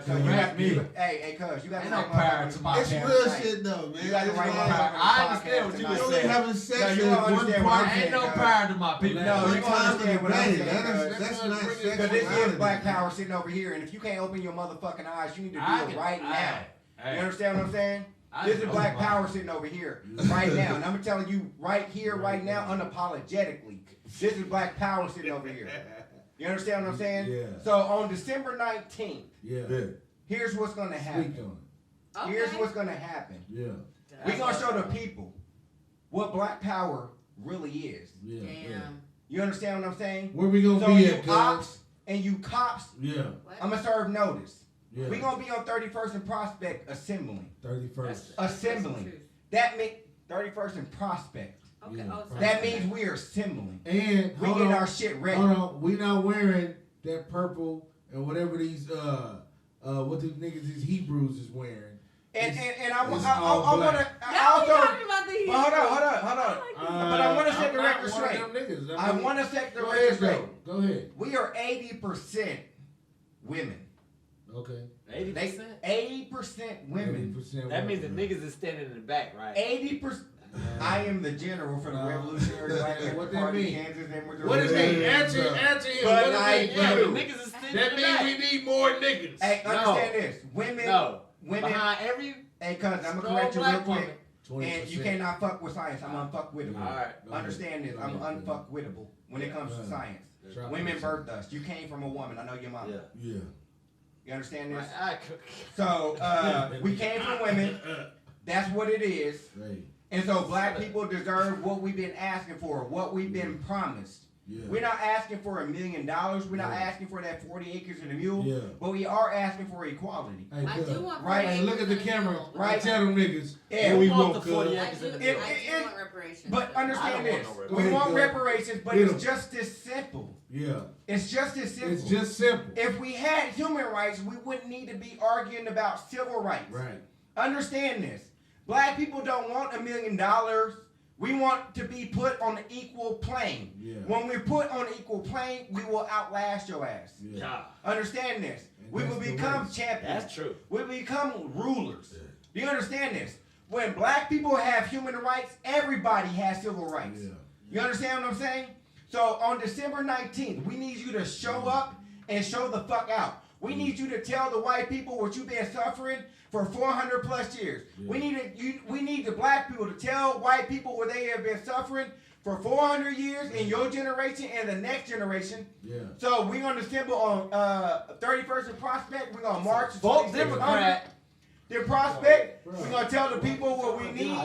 So you Correct have me. hey, cuz, you got Ain't the no right power motherfucker to on my the It's parents. real podcast shit though, man. You got the It's right like- motherfucker on the I understand what podcast you tonight. were You only saying. having sex No, at you don't one understand what I'm part. saying. Ain't no cuz. power to my people. No, One you time in understand the what I'm day. saying, That's cuz. not Because this is sexuality. black power sitting over here, and if you can't open your motherfucking eyes, you need to do I it can- right now. Hey. You understand what I'm saying? I This is know black about power it. sitting over here right now, and I'm telling you right here, right now, unapologetically. This is black power sitting over here. You understand what I'm saying? Yeah. So on December 19th, Yeah. Yeah. here's what's gonna Speak happen. on Here's Okay. what's gonna happen. it. Yeah. We're gonna show the people what black power really is. Yeah. Yeah. Damn. You understand what I'm saying? Where we gonna So be you at, ops guys? and you cops, Yeah. What? I'm gonna serve notice. Yeah. We're gonna be on 31st and Prospect assembling. 31st. Assembling. That means 31st and Prospect. Okay. Yeah. Oh, sorry. That means we are assembling. And We hold getting on, our shit ready. hold on. We not wearing that purple and whatever these what these niggas these Hebrews is wearing. And I it's want all I black. want to Now we also. talking about the But hold on, Hebrews. hold on, hold on. But I wanna set the I'm not record one of straight. them niggas. I want to set the Go record ahead, straight. though. Go ahead. We are 80% women. Okay. 80%? 80% women. 80% That means the women. niggas is standing in the back, right? 80%. I am the general for the Revolutionary Black What that Party, mean? Kansas, and we're the What does it mean? Yeah. Answer him. But What I it mean? Yeah, do. but niggas is standing That in the back. means we need more niggas. Hey, No. understand this. Women, No. women. Behind every Hey, cuz, I'm strong gonna correct you real black quick. woman. And you cannot fuck with science. I'm unfuckwittable. All right. Understand this. I'm unfuckwittable when it comes to Yeah. science. Drop Women it. birthed us. You came from a woman. I know your mom. Yeah. Yeah. You understand this? I cook. So we came from women. That's what it is. Right. And so black people deserve what we've been asking for, what we've been promised. Yeah. We're not asking for $1 million. We're not Yeah. asking for that 40 acres and a mule. Yeah. But we are asking for equality. Hey, I good. do want Right. Hey, look at the camera. Right. Tell them niggas. Yeah. what we Who want want, the 40 cuz. I acres do, in the I middle? It- want reparations. But I understand don't want this. no We reparations. want Go ahead, reparations, but Get it's 'em. just as simple. Yeah. It's just as simple. It's just simple. If we had human rights, we wouldn't need to be arguing about civil rights. Right. Understand this. Black people don't want $1 million. We want to be put on an equal plane. Yeah. When we're put on an equal plane, we will outlast your ass. Yeah. Yeah. Understand this. And We that's will the become race. champions. That's true. We will become rulers. Do you understand this? When black people have human rights, everybody has civil rights. Yeah. You understand what I'm saying? So on December 19th, we need you to show up and show the fuck out. We need you to tell the white people what you've been suffering for 400 plus years. We need the black people to tell white people what they have been suffering for 400 years in your generation and the next generation. So we're going to assemble on 31st and Prospect. We're going to march. Vote Democrat. The Prospect. We're going to tell the people what we need.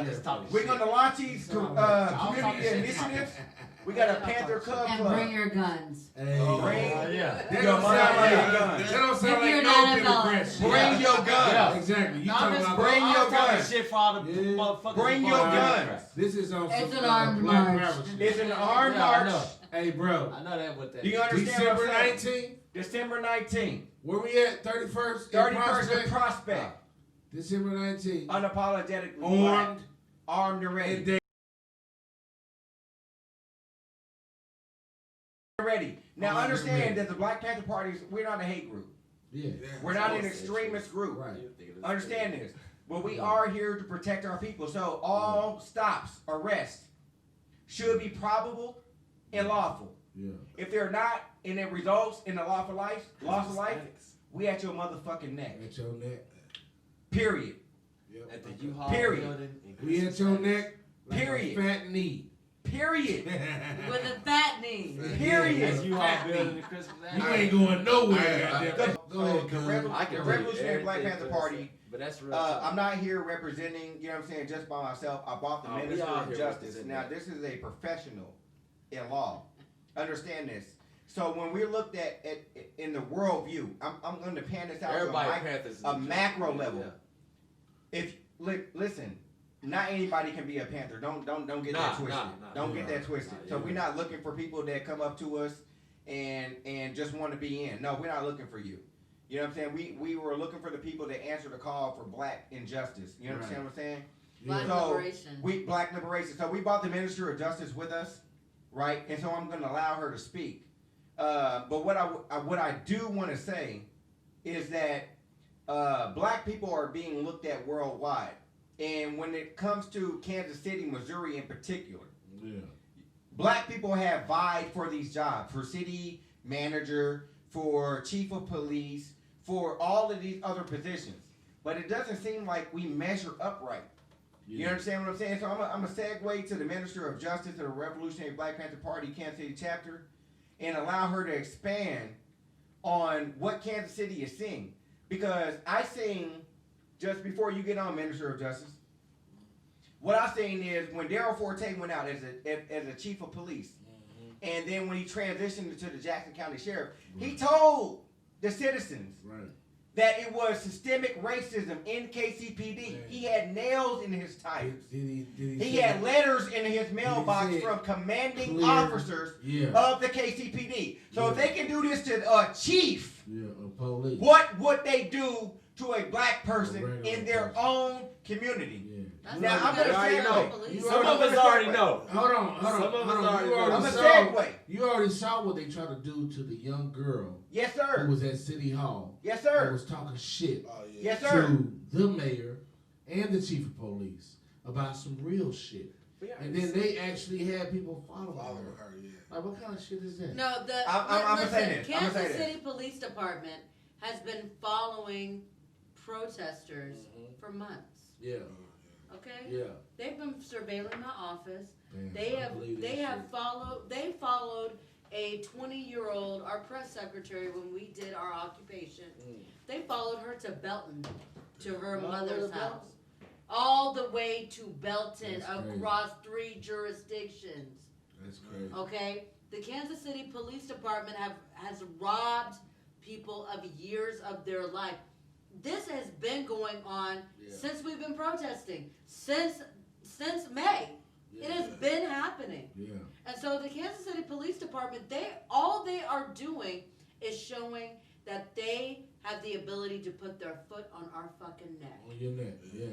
We're going to launch these community initiatives. We got a Panther Club. And bring your guns. Bring That your don't sound like If you're no not a Democrat shit. Bring your guns. Yeah, exactly. You talking about bring your guns. Shit for all the motherfuckers. Bring your guns. This is on It's some an armed black march. power shit. It's an armed Yeah, I march. know. Hey, bro. I know that what that. Do you understand what December I'm saying? 19th. December 19th. Where we at? 31st. 31st and Prospect. December 19th. Unapologetically black. Armed. Armed and ready. And they Ready. Now Armed and understand ready. that the Black Panther Party, we're not a hate group. Yeah. We're not an extremist group. Right. Understand this. But we are here to protect our people. So all stops, arrests, should be probable and lawful. Yeah. If they're not, and it results in a loss of life, we at your motherfucking neck. At your neck. Period. At the U-Haul Period. building. We at your neck. Like Period. A fat knee. Period. With a fat knee. Period. At U-Haul building and Christmas. You ain't going nowhere. goddamn. Go ahead, The Kingz. Revolutionary Black Panther Party. But that's real. I'm not here representing, you know what I'm saying, just by myself. I bought the We Minister all of here Justice. representing Now, that. this is a professional in law. Understand this. So when we're looked at in the world view, I'm going to pan this out Everybody to Panthers is a macro yeah. level. If listen, not anybody can be a Panther. Don't get that twisted. Don't get that twisted. So we're not looking for people that come up to us and just want to be in. No, we're not looking for you. You know what I'm saying? We were looking for the people that answer the call for black injustice. You understand what I'm saying? Black So, liberation. Black liberation. So we brought the Minister of Justice with us, right? And so I'm going to allow her to speak. But what I do want to say is that black people are being looked at worldwide. And when it comes to Kansas City, Missouri in particular, black people have vied for these jobs, for city manager, for chief of police, for all of these other positions. But it doesn't seem like we measure up right. You understand what I'm saying? So I'm a segue to the Minister of Justice of the Revolutionary Black Panther Party Kansas City chapter and allow her to expand on what Kansas City is seeing. Because I seen, just before you get on, Minister of Justice, what I seen is when Daryl Forte went out as a chief of police, and then when he transitioned to the Jackson County Sheriff, he told the citizens that it was systemic racism in KCPD. He had nails in his tires. He had letters in his mailbox from commanding officers of the KCPD. So if they can do this to a chief, police. what would they do to a black person in their own community? Now I'm gonna segue. Some of us already know. Hold on. Some of us already know. I'm a segue. You already saw what they tried to do to the young girl. Yes, Who sir. was at City Hall. Yes, Who sir. was talking shit Yes, sir. to the mayor and the chief of police about some real shit. And then they actually had people follow her. Like, what kind of shit is that? No, I'm gonna say this. Kansas I'm gonna say City Police Department has been following protesters for months. Yeah. Okay? Yeah. They've been surveilling my office. Damn, They I have believe that shit. they followed a 20-year-old, our press secretary, when we did our occupation. They followed her to Belton, to her mother's house. All the way to Belton, That's crazy. across 3 jurisdictions. That's crazy. Okay? The Kansas City Police Department has robbed people of years of their life. This has been going on since we've been protesting. Since May. It has been happening. Yeah. And so the Kansas City Police Department, all they are doing is showing that they have the ability to put their foot on our fucking neck. On your neck, yeah.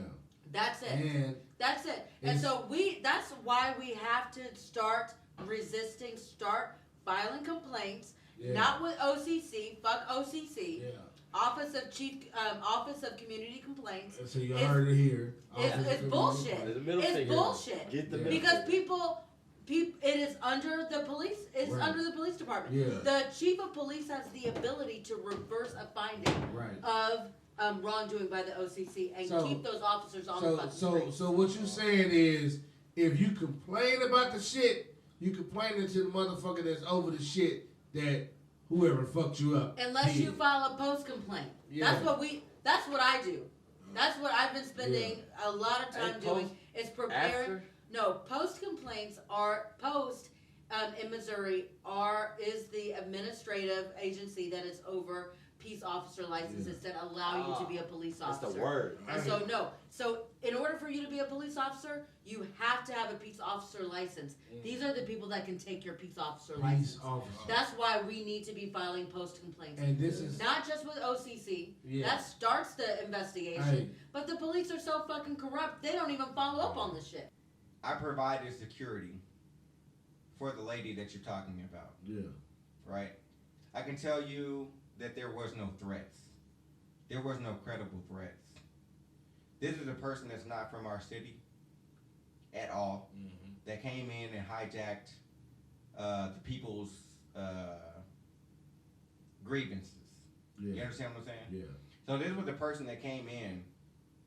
That's it. And That's it. And so that's why we have to start resisting, start filing complaints, not with OCC, fuck OCC. yeah. Office of Community Complaints. So you heard it here. It's bullshit. There's a middle It's figure. bullshit. Get the middle Because figure. It is under the police. It's Right. under the police department. Yeah. The chief of police has the ability to reverse a finding of wrongdoing by the OCC and keep those officers on the fucking streets. So what you saying is, if you complain about the shit, you complaining to the motherfucker that's over the shit that whoever fucked you up. Unless you file a post complaint. Yeah. That's what I do. That's what I've been spending a lot of time doing. Is preparing. After? No, post complaints are in Missouri is the administrative agency that is over peace officer licenses that allow you to be a police officer. That's the word. And so in order for you to be a police officer, you have to have a peace officer license. These are the people that can take your peace officer license. That's why we need to be filing post complaints. And this is not just with OCC. That starts the investigation. But the police are so fucking corrupt, they don't even follow up on this shit. I provided security for the lady that you're talking about. Yeah. Right? I can tell you that there was no threats. There was no credible threats. This is a person that's not from our city at all, that came in and hijacked the people's grievances. Yeah. You understand what I'm saying? Yeah. So this was the person that came in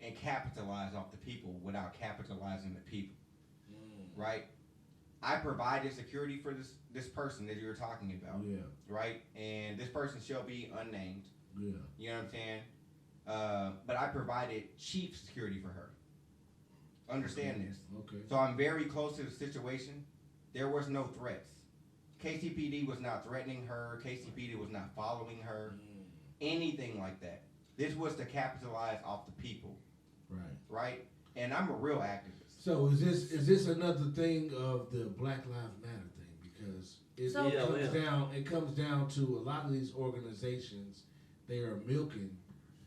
and capitalized off the people without capitalizing the people. Right? I provided security for this person that you were talking about. Yeah. Right? And this person shall be unnamed. Yeah. You know what I'm saying? But I provided chief security for her. Understand this. Okay. So I'm very close to the situation. There was no threats. KCPD was not threatening her. KCPD was not following her. Anything like that. This was to capitalize off the people. Right. Right? And I'm a real activist. So is this another thing of the Black Lives Matter thing? Because it comes down to a lot of these organizations, they are milking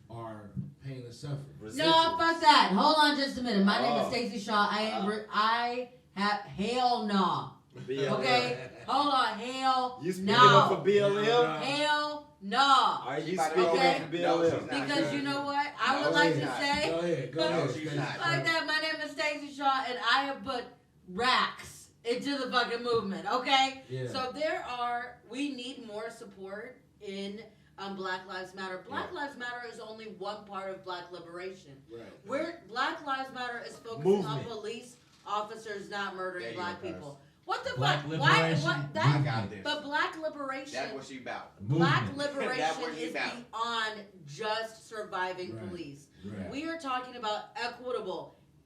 our pain and suffering. No, fuck that. Hold on just a minute. My name is Stacy Shaw. I have hell no. Okay? Hold on. Hell You speaking no. up for BLM? Hell no. Are you speaking Okay. up for BLM? Because you know what? I would like to say. Go ahead. No, she's not. Fuck that. My name is Stacy Shaw, and I have put racks into the fucking movement. Okay. Yeah. So we need more support in Black Lives Matter. Black Lives Matter is only one part of Black liberation. Right. Where Black Lives Matter is focusing on police officers not murdering black people. What the Black fuck? liberation. I got this. But black liberation. That's what she about. Black Movement. liberation That's what is you about. beyond just surviving Right. police. Right. We are talking about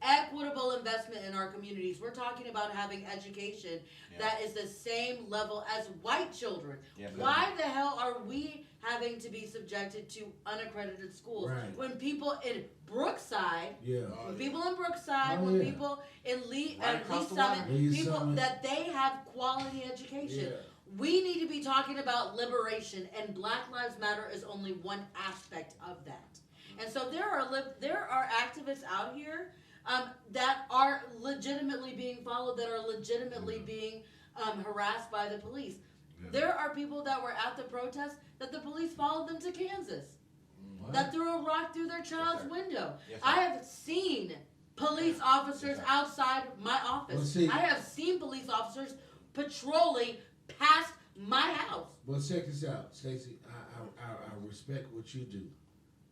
equitable investment in our communities. We're talking about having education that is the same level as white children. Yeah, Why the hell are we having to be subjected to unaccredited schools Right. when people in Brookside, Yeah. when people in Brookside, Oh, when yeah. people in Lee across the Summit, water. Lee people Summit. that they have quality education. Yeah. We need to be talking about liberation, and Black Lives Matter is only one aspect of that. And so there are activists out here that are legitimately being followed, that are legitimately being harassed by the police. Yeah. There are people that were at the protest that the police followed them to Kansas, What? that threw a rock through their child's sir. window. Yes, sir. I have seen police officers outside my office. Well, see- I have seen police officers patrolling past my house. Well, check this out, Stacy. I respect what you do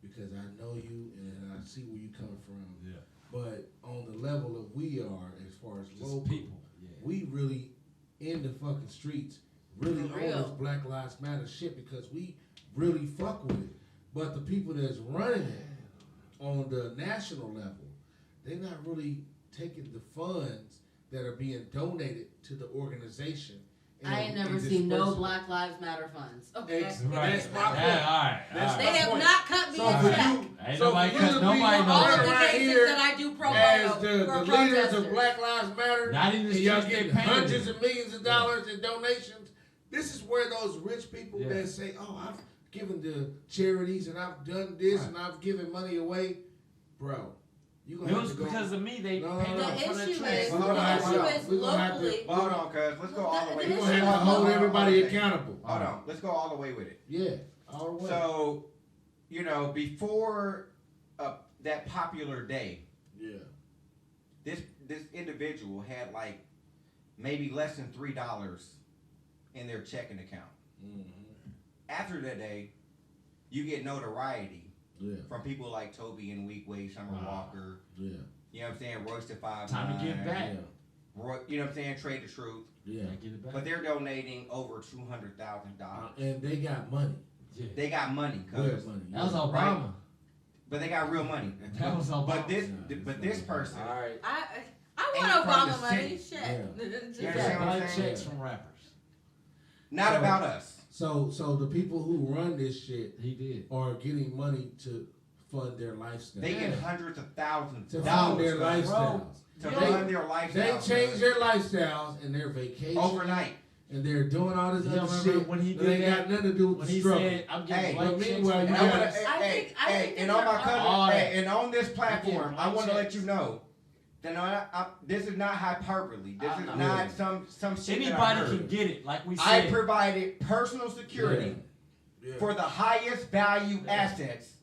because I know you and I see where you coming from. Yeah. But on the level of we are, as far as Just local, people. Yeah. we really in the fucking streets, really For on real. this Black Lives Matter shit because we really fuck with it. But the people that's running it on the national level, they're not really taking the funds that are being donated to the organization. I ain't never and seen no dispersing it. Black Lives Matter funds. Okay. Ex- Right. That's my point. Yeah, all right. That's all They right. have point. not cut me So a for check. you, Ain't so nobody for you cuts to be nobody All no of check. the right cases here that I do pro as bono the for leaders protesters. of Black Lives Matter, Not in the and y'all streets they getting painted. hundreds of millions of dollars in donations. This is where those rich people Yeah. that say, "Oh, I've given to charities and I've done this and I've given money away," bro. You gonna It have was to go. because of me they No, painted no, up The for the issue track. is, Hold on, the hold on. issue is We're gonna have to- locally. Well, hold on, cuz. Let's go all the way. The We're Let's gonna go have to all the hold way. everybody Okay. accountable. Hold on. Let's go all the way with it. Yeah, all the way. So, before that popular day, yeah, this individual had maybe less than $3 in their checking account. After that day, you get notoriety from people like Toby and Weekway, Summer Walker. Yeah. You know what I'm saying? Royce the 5 Time to give back. Roy, you know what I'm saying? Trade the Truth. Yeah. Get it back. But they're donating over $200,000. And they got money. Yeah. They got money, Real cuz. money. That was Obama. Right? But they got real money. That was Obama. But this person, All right. I Ain't want from the Obama money. city. Shit. You Yeah, understand what I'm blank saying? checks from rappers. not So- about us. So the people who run this shit He did. are getting money to fund their lifestyle. They get hundreds of thousands to of fund their dollars cuz, lifestyles. to They- fund their They lifestyle. change their lifestyles and their vacation overnight. and they're doing all this Yeah, other remember shit. when he that did ain't that? got nothing to do with When the he struggle. said, I'm getting Hey, blank but checks meanwhile, from And you I got- wanna, I think and these on my are cousin, all that. and on this platform, I blank want to let checks. you know that this is not hyperbole. This I is know. not some shit that I Anybody heard. can get it, like we I said. provided personal security Yeah. for the highest value assets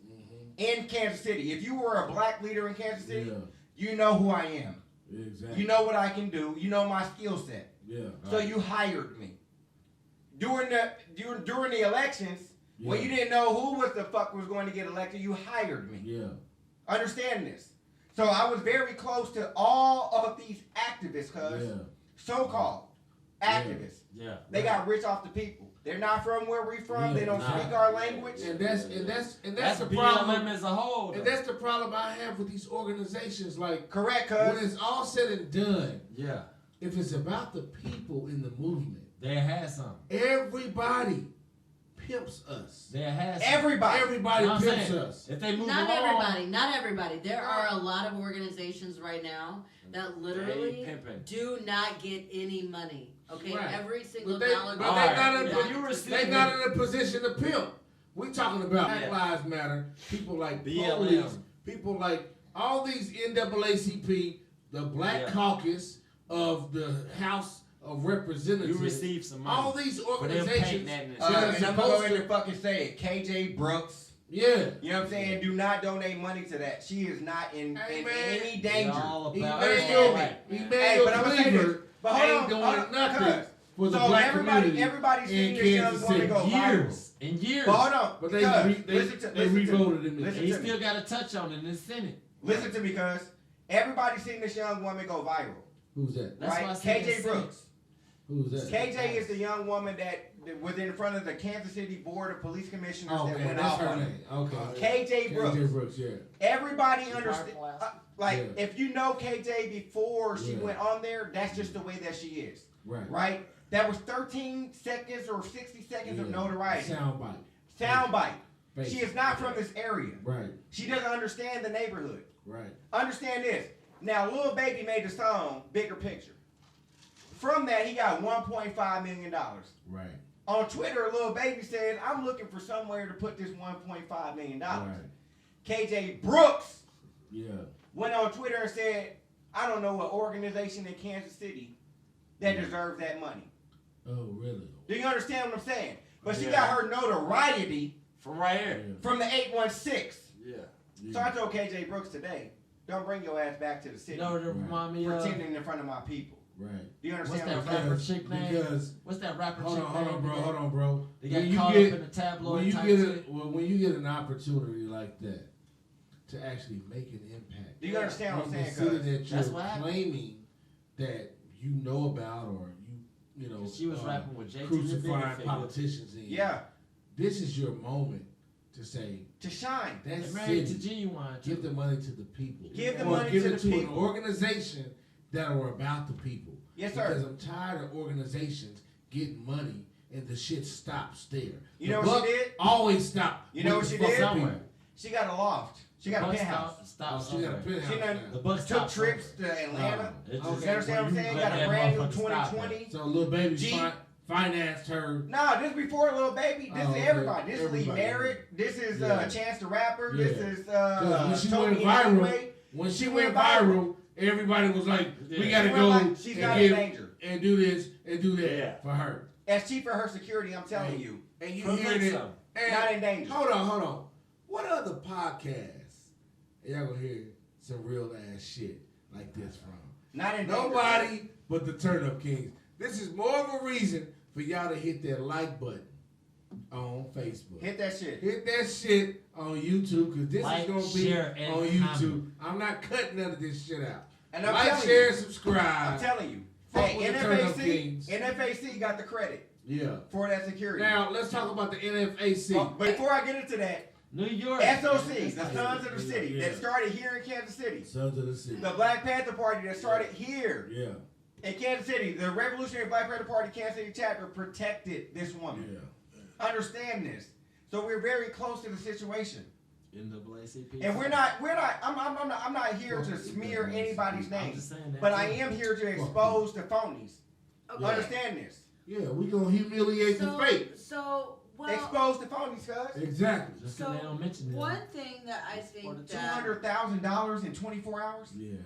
in Kansas City. If you were a black leader in Kansas City, Yeah. you know who I am. Exactly. You know what I can do. You know my skill set. Yeah. So you hired me. During the elections, when Yeah. you didn't know who was the fuck was going to get elected, you hired me. Yeah. Understand this. So I was very close to all of these activists, Yeah. so-called activists. Yeah. They got rich off the people. They're not from where we from. They don't Nah. speak our language. And that's That's the BLM problem. as a whole. And that's the problem I have with these organizations. Like Correct, when cuz. it's all said and done, Yeah. if it's about the people in the movement, They had some. everybody pimps us. They had some. Everybody. Everybody You know what I'm pimps saying? us. If they move Not along, everybody. Not everybody. There are a lot of organizations right now that literally pimping. do not get any money. Okay, Right. every single But they, dollar. but goes they Alright. not in, If you they receive not it- in a position to pimp. We talking about Yeah. Black Lives Matter, people like BLM. police, people like all these NAACP, the Black Yeah. Caucus of the House of Representatives. You receive some money. all these For them organizations. painting that in the that are And I'm gonna go supposed ahead to- and fucking say it. KJ Brooks. Yeah. You know what I'm saying? Do not donate money to that. She is not in Hey, man. any They danger. all about Understand me? that. Hey, Emmanuel but I'm gonna say Cleaver this. But ain't hold on, doing hold on, nothing cuz. for the So black everybody community seen in this young Kansas woman City. go viral. Years. In years. But hold on, But they cuz, they listen to revoted me. him. Listen He to me. still got a touch on it in the Senate. Listen to me, cuz. Everybody seen this young woman go viral. Who's that? That's why I Right? said KJ in the Brooks. Who's that? KJ is the young woman that was in front of the Kansas City Board of Police Commissioners Oh, that okay, went that's off her on name. her. Okay. KJ Brooks. KJ Brooks, yeah. Everybody She understand. probably classed. Like, Yeah. if you know KJ before she Yeah. went on there, that's just the way that she is. Right. Right? That was 13 seconds or 60 seconds of Yeah. notoriety. Soundbite. Soundbite. Basic. She is not from this area. Right. She doesn't understand the neighborhood. Right. Understand this. Now, Lil Baby made the song Bigger Picture. From that, he got $1.5 million. Right. On Twitter, Lil Baby said, I'm looking for somewhere to put this $1.5 million. Right. KJ Brooks Yeah. went on Twitter and said, I don't know what organization in Kansas City that deserves that money. Oh, really? Do you understand what I'm saying? But she Yeah. got her notoriety From right here. from the 816. Yeah. So I told KJ Brooks today, don't bring your ass back to the city You know what it remind me of? pretending in front of my people. Right. Do you What's understand that what I'm saying? rapper chick name? Because What's that rapper hold chick on, name? hold on, bro. They got When you caught get- up in the tabloid when you type get shit. when you get an opportunity like that to actually make an impact Do you understand what I'm on the saying, city cuz? that That's you're what happened. claiming that you know about or you know She was rapping with JT the crucifying Bigger Figure. politicians in. Yeah, This is your moment to say to shine. that And married to city. Genuine. Give the money to the people. Give the or money give to it the to people. an organization that are about the people. Yes, sir. Because I'm tired of organizations getting money and the shit stops there. You The know what buck she did? Always stop. You know with what she the did? fucking Somewhere. people. She got a loft. She got a penthouse. Stop Oh, she got a somewhere. penthouse. She done now. The buck Took stopped trips somewhere. to Atlanta. It You just- understand what I'm saying? let Got a that brand new motherfucker stop 2020. So little baby Jeep. financed her. No, this before Lil Baby. This Oh, is okay. everybody. This is Lee Everybody. Merritt. This is Yeah. Chance the Rapper. Yeah. This is 'Cause when she Tony went viral, Anyway. when she She went went viral. viral, everybody was like, Yeah. "We gotta She go went like, she's and not in give danger. and do this and do that Yeah. for her." As cheap for her security, I'm telling Hey. you. And you Prevent hear it. some. And Not in danger. Hold on. What other podcasts y'all gonna hear some real ass shit like this from? Not in danger. Nobody but the Turn Up Kings. This is more of a reason for y'all to hit that like button on Facebook. Hit that shit. Hit that shit on YouTube, because this Like, is going to be share, and on YouTube. comment. I'm not cutting none of this shit out. And I'm Like, telling share, you, subscribe. I'm telling you. Fuck Hey, with the Turn Up NFAC, Kings. NFAC got the credit Yeah. for that security. Now, let's talk about the NFAC. But before I get into that, New York. SOC, the Sons of the City, Yeah. that started here in Kansas City. Sons of the City. The Black Panther Party that started here Yeah. in Kansas City. The Revolutionary Black Panther Party Kansas City chapter protected this woman. Yeah. Understand this. So we're very close to the situation. NAACP. And I'm not here to smear anybody's I'm name. just saying that. But I am here to expose the phonies. Okay. Understand this. Yeah, we going to humiliate the fake. So, well, Expose the phonies, cuz. Exactly. Just because they don't mention it. one thing that I think that $200,000 in 24 hours? Yeah.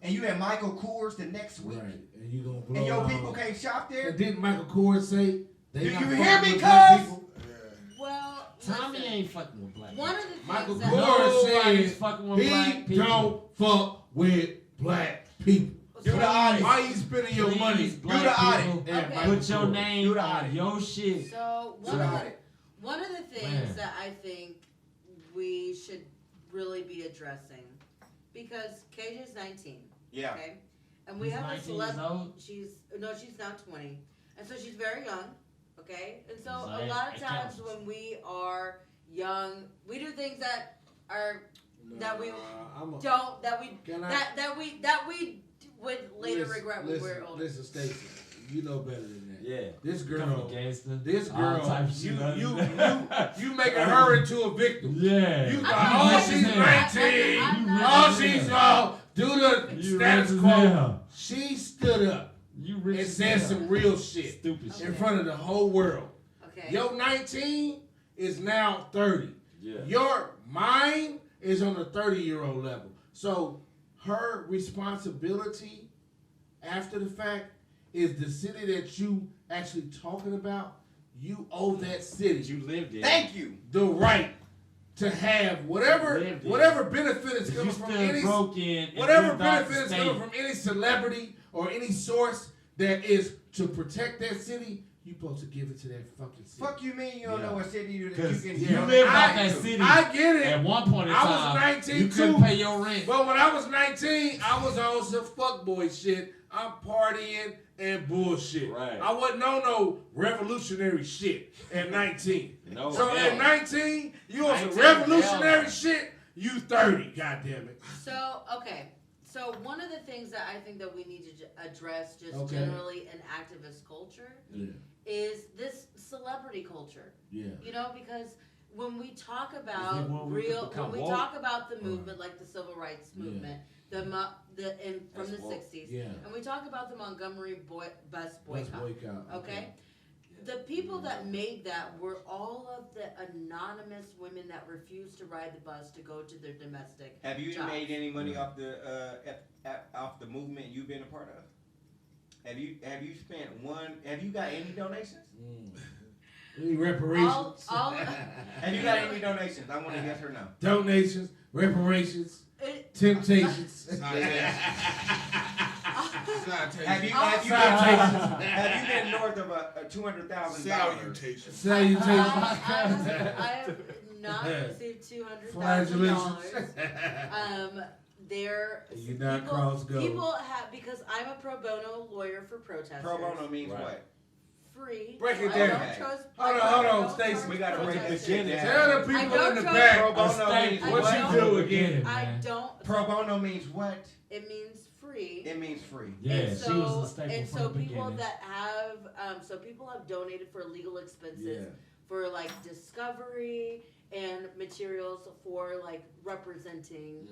And you had Michael Kors the next week. Right. And you going to blow And your it people all. can't shop there? And didn't Michael Kors say they Do not you fucking hear me, with black cuz? people? well, Tommy listen, ain't fucking with black one people. of the things Michael that Kors Nobody's said fucking with black he people. don't fuck with black people. Do the audit. Why you spending your Please, money? black Do the audit. people, Okay. Put your Do name the on audit. your shit. So Do the audit. one of the things Man. that I think we should really be addressing, because KJ is 19, Yeah. okay, and we He's have a 19 years old? She's now 20, and so she's very young, okay, and so So a lot of it times counts. when we are young, we do things that are that we I'm a, don't that we Can I- that we would later regret when we're older. Listen, Stacy, you know better than that. Yeah. This Come girl, on, gangster. this All girl, type of shit you making her into a victim. Yeah. You I thought, mean, oh, rich she's as hell. 19. I'm not- Oh, she's all do the You status rich as quo. hell. She stood up You rich and as said hell. some real shit Stupid Okay. shit. in front of the whole world. Okay. Your 19 is now 30. Yeah. Your mind is on the 30-year-old level. So her responsibility after the fact is the city that you actually talking about. You owe that city You lived in. Thank you. the right to have whatever Lived in. whatever benefit is If you coming from still any broke in. and whatever lived out benefit is the coming state, from any celebrity or any source that is to protect that city, you supposed to give it to that fucking city. Fuck you mean you don't Yeah. know what city you Because can you hear? live out I- that city. I get it. At one point in I was time, 19 you couldn't too. pay your rent. But when I was 19, I was on some fuckboy shit. I'm partying and bullshit. Right. I wasn't on no revolutionary shit at 19. No, So hell. at 19, you on some 19, revolutionary hell. shit, you 30, goddammit. So, okay. So one of the things that I think that we need to address just Okay. generally in activist culture Yeah, is this celebrity culture. yeah. You know, because when we talk Is it about when we when become we woke? talk about the movement like the civil rights Yeah. movement, from That's the woke. 60s, Yeah. and we talk about the Montgomery bus Let's boycott. boycott. Okay? The people that made that were all of the anonymous women that refused to ride the bus to go to their domestic. Have you jobs. made any money off the movement you've been a part of? Have you spent one? Have you got any donations? Any reparations? All Have you got any donations? I want to yes or no. Donations, reparations, it, temptations. Have you Salutations. have you been north of a $200,000? Salutations. Salutations. I have not received $200,000. There, You not cross go. people have, because I'm a pro bono lawyer for protesters. Pro bono means Right. what? Free. Break it I down. don't charge- Hold on, I hold on, don't Stacy. charge We gotta break this protesters. shit down. Tell the I people don't in the trust- back Pro A bono state means I what don't- you do Get again. it, I man. don't. Pro bono means what? It means free. It means free. Yeah, and she so, was a staple and from so the people beginning. that have people have donated for legal expenses for like discovery and materials for like representing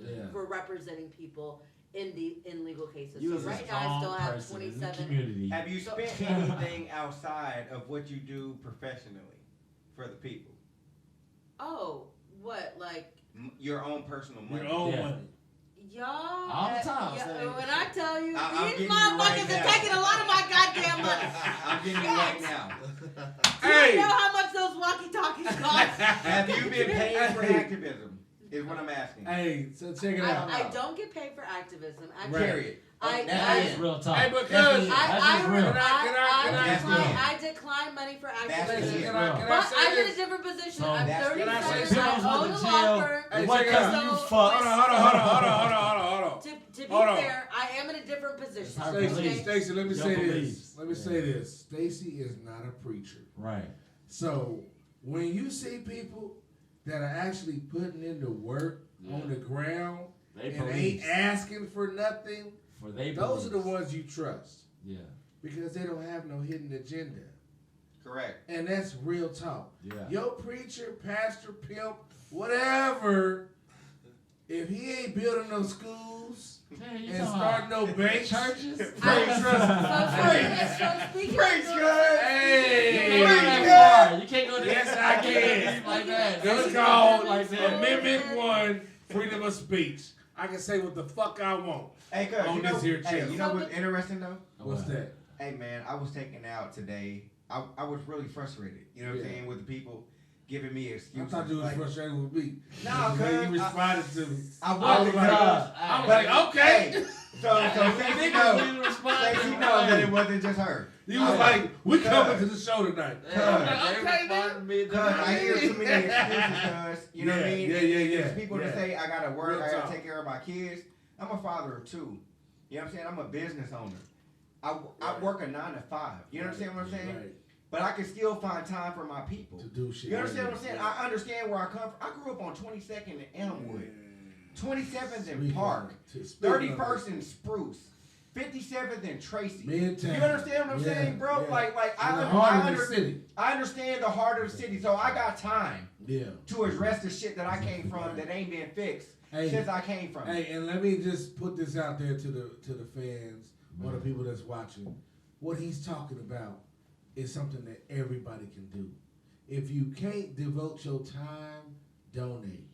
people in legal cases. You So was a right now I strong still have person in the 27. community. Have you So- spent anything outside of what you do professionally for the people? Oh, what like Your own personal money. Your own Yeah. money. y'all? All the time, say- When I tell you, I'm these getting you right motherfuckers now. are taking a lot of my goddamn money. I'm getting you right now. Do you Hey, know how much those walkie-talkies cost? Have you been paid for activism? Is what I'm asking. hey, so check it out. I don't get paid for activism. Right. Period. That is real talk. Hey, because That's real. I decline money for activism. Can But I say I'm in a this? different position. So I'm that's- 37. can I say I something? own a law firm. Hey, What check it cousin out. you fuck? Hold on. To be Hold on. fair, I am in a different position. That's Stacy, beliefs. Okay? Stacy, let me Your say beliefs. this. Let me say this. Stacy is not a preacher. Right. So when you see people that are actually putting in the work on the ground They and beliefs. ain't asking for nothing, For they those are the beliefs. ones you trust Yeah. because they don't have no hidden agenda. Correct. And that's real talk. Yeah. Your preacher, pastor, pimp, whatever, if he ain't building no schools Man, you and talking starting no banks, churches? I don't trust So speaking Praise of God. Hey, You can't go that far. You can't go Yes, that I far. can. Like that. That's You called can't like that. Amendment 1, freedom of speech. I can say what the fuck I want. Hey, cuz, On you know, this here hey, channel. you know what's interesting though? What's that? Hey man, I was taken out today. I was really frustrated. You know what I'm Yeah. saying, with the people giving me I excuses. thought you was like, frustrated with me. Nah, the way cuz, you responded to me. I Oh, was like, God. I was like, okay. Hey, so Stacy knows. Stacy knows that it wasn't just her. You was like, we coming to the show tonight. Okay, Cuz I hear too many excuses, cuz. You know what I mean? Yeah. There's people that Yeah. say I gotta work, Real I gotta talk. take care of my kids. I'm a father of 2. You know what I'm saying? I'm a business owner. I work a 9 to 5. You understand what I'm saying? Right. But I can still find time for my people. To do shit. You understand what I'm saying? I understand where I come from. I grew up on 22nd and Elmwood, 27th and Park, 31st and Spruce, 57th and Tracy. Midtown. You understand what I'm Yeah, saying, bro? yeah. Like In the heart of the understand. city. I understand the heart of the city, so I got time Yeah. to address the shit that I came from that ain't been fixed Hey. since I came from. Hey, and let me just put this out there to the fans or the people that's watching. What he's talking about is something that everybody can do. If you can't devote your time, donate.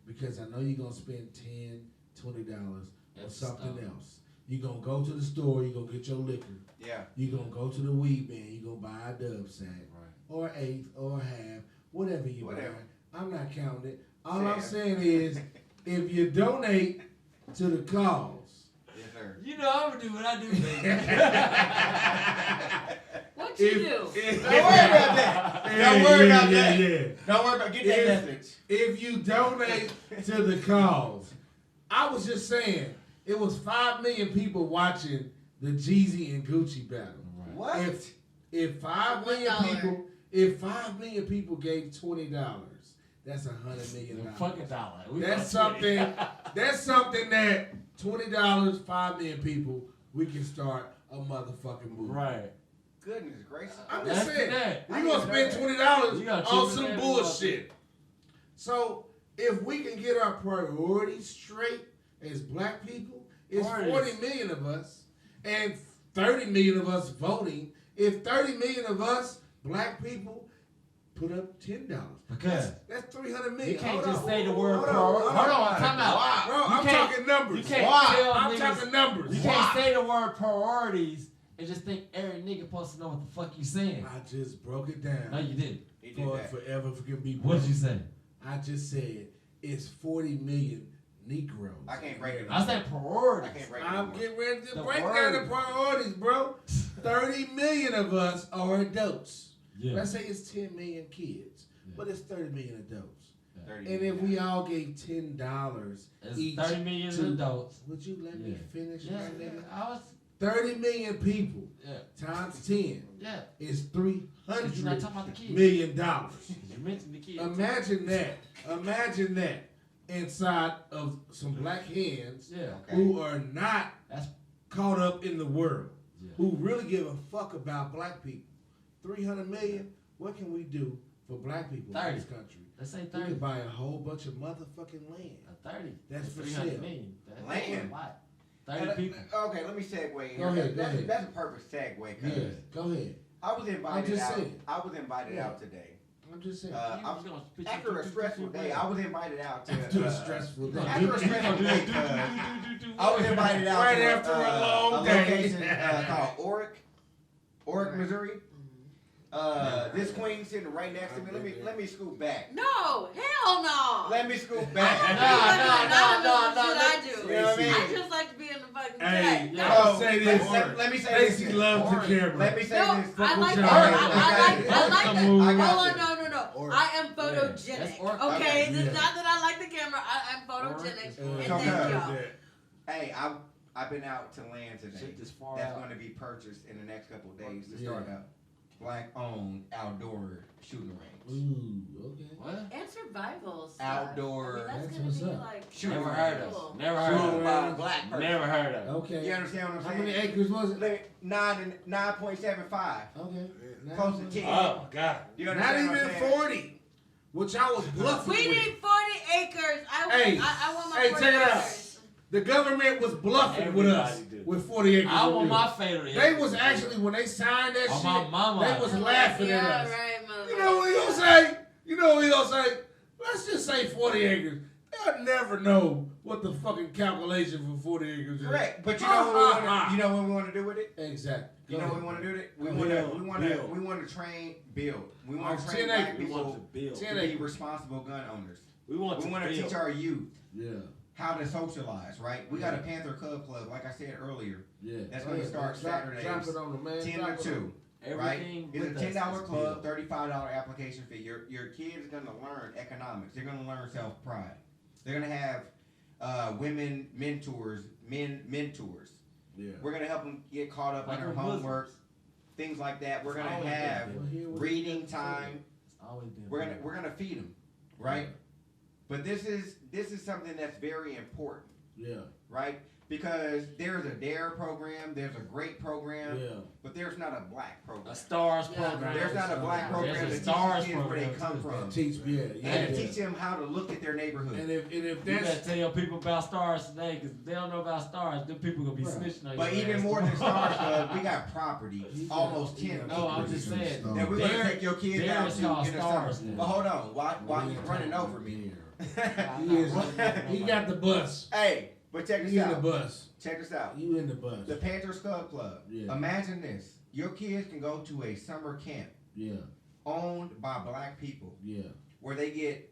Because I know you're gonna spend $10, $20 on That's something stuff. else. You're gonna go to the store, you're gonna get your liquor. Yeah. You're gonna go to the weed man, you're gonna buy a dub sack. Right. Or eighth or half, whatever you Whatever. buy. I'm not counting it. All Fair. I'm saying is, if you donate to the cause, Yes, sir. You know I'm gonna do what I do, baby. what you do? Don't worry about that. Don't worry about that. Yeah. Don't worry about get that If- message. If you donate to the cause, I was just saying, it was 5 million people watching the Jeezy and Gucci battle. What? If 5 million $1. people, if 5 million people gave $20, that's $100 million. Fuck a dollar. We That's gonna do it. something. That's something that $20, 5 million people, we can start a motherfucking movement. Right. Goodness gracious. I'm just That's saying, that. you're gonna spend $20 You gotta on chip some in there, bullshit. So if we can get our priorities straight as black people, it's Priorities. 40 million of us and 30 million of us voting. If 30 million of us black people put up $10, Because that's 300 million. you can't Hold just on, say the hold word on, priority. Hold on, time out. Bro, You I'm can't- talking numbers. You can't Why? tell I'm niggas. talking numbers. You Why? can't say the word priorities and just think every nigga supposed to know what the fuck you saying. I just broke it down. No, you didn't. He did for that. forever can be. What did you say? I just said it's 40 million Negroes. I can't break it. I said I priorities. can't break it. I'm anymore. getting ready to The break down word. the priorities, bro. 30 million of us are adults. Yeah. Let's say it's 10 million kids, Yeah. but it's 30 million adults. 30 And if we all gave $10 It's each, 30 million to- adults. would you let me Yeah. finish, Yeah, my nigga? I was. 30 million people Yeah, times 10 yeah. is You're not $300 talking about the kids. million. You mentioned the kids. Imagine that. Imagine that inside of some black hands Yeah. Okay. who are not That's caught up in the world, Yeah. who really give a fuck about black people. 300 million, what can we do for black people 30. in this country? let's say We 30. can buy a whole bunch of motherfucking land. 30. That's for 300 sale. million. That's Land. a lot. And, 30 people. Okay, let me segue in Go here. ahead, go that's, ahead. that's a perfect segue. Cause Yeah, go ahead. I was invited just out. saying. I was invited Yeah. out today. I'm just saying. You I was gonna spit after your a stressful day, I was invited out to. After a stressful day. After a stressful day, I was invited out Right to after a long day. location called Oric, Missouri. This queen sitting right next to me. Let me scoot back. No, hell no. Let me scoot back. No. I do. You know what I mean? I just like to be in the fucking Hey, cut. y'all No. say this. Let me say Stacy this. loves the camera. Let me say No, this. I like y'all. that. I like that. Hold on, No. I am photogenic. That's or- Okay, okay. it's not that I like the camera. I am photogenic. And Okay. thank y'all. Hey, I've been out to land today. Shit this far That's out. going to be purchased in the next couple of days to start a black-owned outdoor shooting range. Ooh, okay. What? And survival stuff. Outdoor. I mean, That's that's what's gonna be up. like Shooting Never range. heard of. Never heard Shooting of. By a black person. Never heard of. Okay. You understand what I'm How saying? many acres was it? 9.75. Okay. Close to 10. Oh my God. You Not understand what I'm even saying? 40. Which I was bluffing We with. need 40 acres. Hey, I want my hey, 40 check it out. acres. The government was bluffing with us Everybody did. with 40 acres. I of want real. my favorite. They was actually, when they signed that On shit, my mama. they was laughing at Yeah, us. right, motherfucker. You know what he gonna say? You know what he gonna say? Let's just say 40 acres. They'll never know what the fucking calculation for 40 acres is. Correct. But you know what we want to do with it? Exactly. You know what we want to do with it? We Build. want to train, build. We want to On train 10 black acres. We people want to build. to 10 be acres. responsible gun owners. We want We to want to build. teach our youth Yeah. how to socialize, right? We got a Panther Club, like I said earlier. Yeah. That's gonna start Saturdays, Drop it on the man. 10 Drop to it 2. Everything Right? It's a with us $10 is club, build. $35 application fee. Your kid's gonna learn economics. They're gonna learn self pride. They're gonna have women mentors, men mentors. Yeah. We're gonna help them get caught up Like on their our homework, bosoms. things like that. We're It's gonna always have been Well, here was- reading time. It's always been. We're build. gonna feed them, right? But this is something that's very important, Yeah. right? Because there's a DARE program, there's a GREAT program, Yeah. but there's not a black program. A stars Yeah. program. There's not a black program There's a that teaches stars kids where they program, come too. from. Teach me. And Yeah. to teach them how to look at their neighborhood. And if You that's better tell your people about stars today, because if they don't know about stars, them people gonna be Right. snitching on But your even ass more than tomorrow. Stars Club, we got property, almost 10 No, I'm acres just saying. that we're gonna There- take your kids there out is to called in the Stars summer. now. But hold on, why you running over me? he got the bus. Hey, but check this You in the out. bus. Check this out. You in the bus. The Panthers Club. Yeah. Imagine this. Your kids can go to a summer camp Yeah. owned by black people Yeah. where they get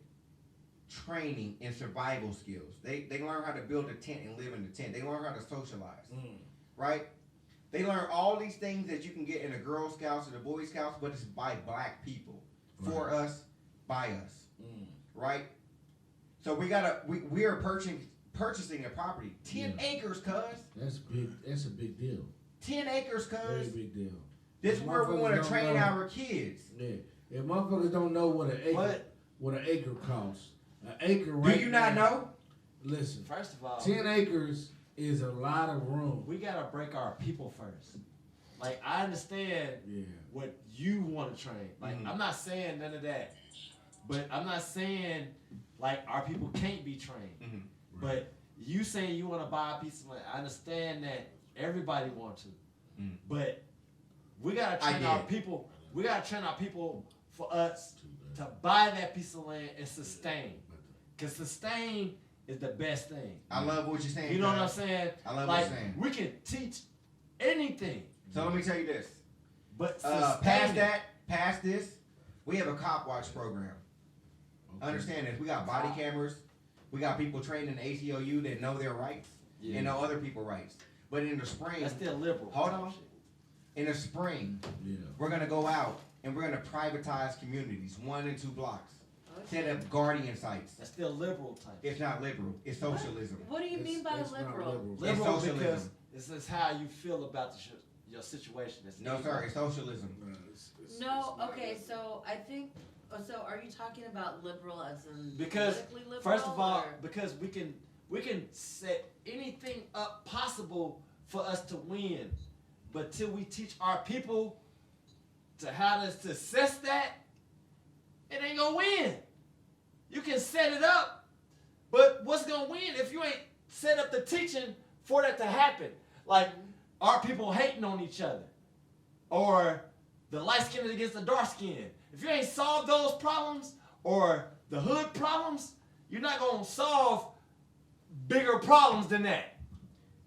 training in survival skills. They learn how to build a tent and live in the tent. They learn how to socialize. Right? They learn all these things that you can get in the Girl Scouts or the Boy Scouts, but it's by black people. For us, by us. Right? So we are purchasing a property. 10 acres, cuz. That's big. That's a big deal. 10 acres, Very cuz. big deal. This is where we want to Motherfuckers train don't know. our kids. Yeah. If motherfuckers don't know what an acre, what an acre costs, an acre Do right you not now- know? Listen, First of all, 10 acres is a lot of room. we gotta break our people first. Like, I understand Yeah. what you want to train. Like, I'm not saying none of that, but I'm not saying like our people can't be trained. But you saying you want to buy a piece of land, I understand that everybody wants to, but we gotta train our people. We gotta train our people for us to buy that piece of land and sustain. Cause sustain is the best thing. I love what you're saying. You know what I'm cuz. saying? I love like, what you're saying. we can teach anything, So let me tell you this. but Past this, we have a cop watch program. Understand this. We got body cameras. We got people trained in the ACLU that know their rights and know other people's rights. But in the spring, that's still liberal. hold on. In the spring, Yeah. we're gonna go out and we're gonna privatize communities, 1 and 2 blocks. Set up guardian sites. That's still liberal type. It's not liberal. It's socialism. What do you mean by It's not liberal? Liberal socialism. because this is how you feel about your situation. It's No, liberal. sir. It's socialism. No, okay, so I think, so are you talking about liberal as in Because politically liberal? first of all, or- because we can set anything up possible for us to win, but till we teach our people to how to assess that, it ain't gonna win. You can set it up, but what's gonna win if you ain't set up the teaching for that to happen? Like, our people hating on each other, or the light skin against the dark skin. If you ain't solved those problems, or the hood problems, you're not gonna solve bigger problems than that.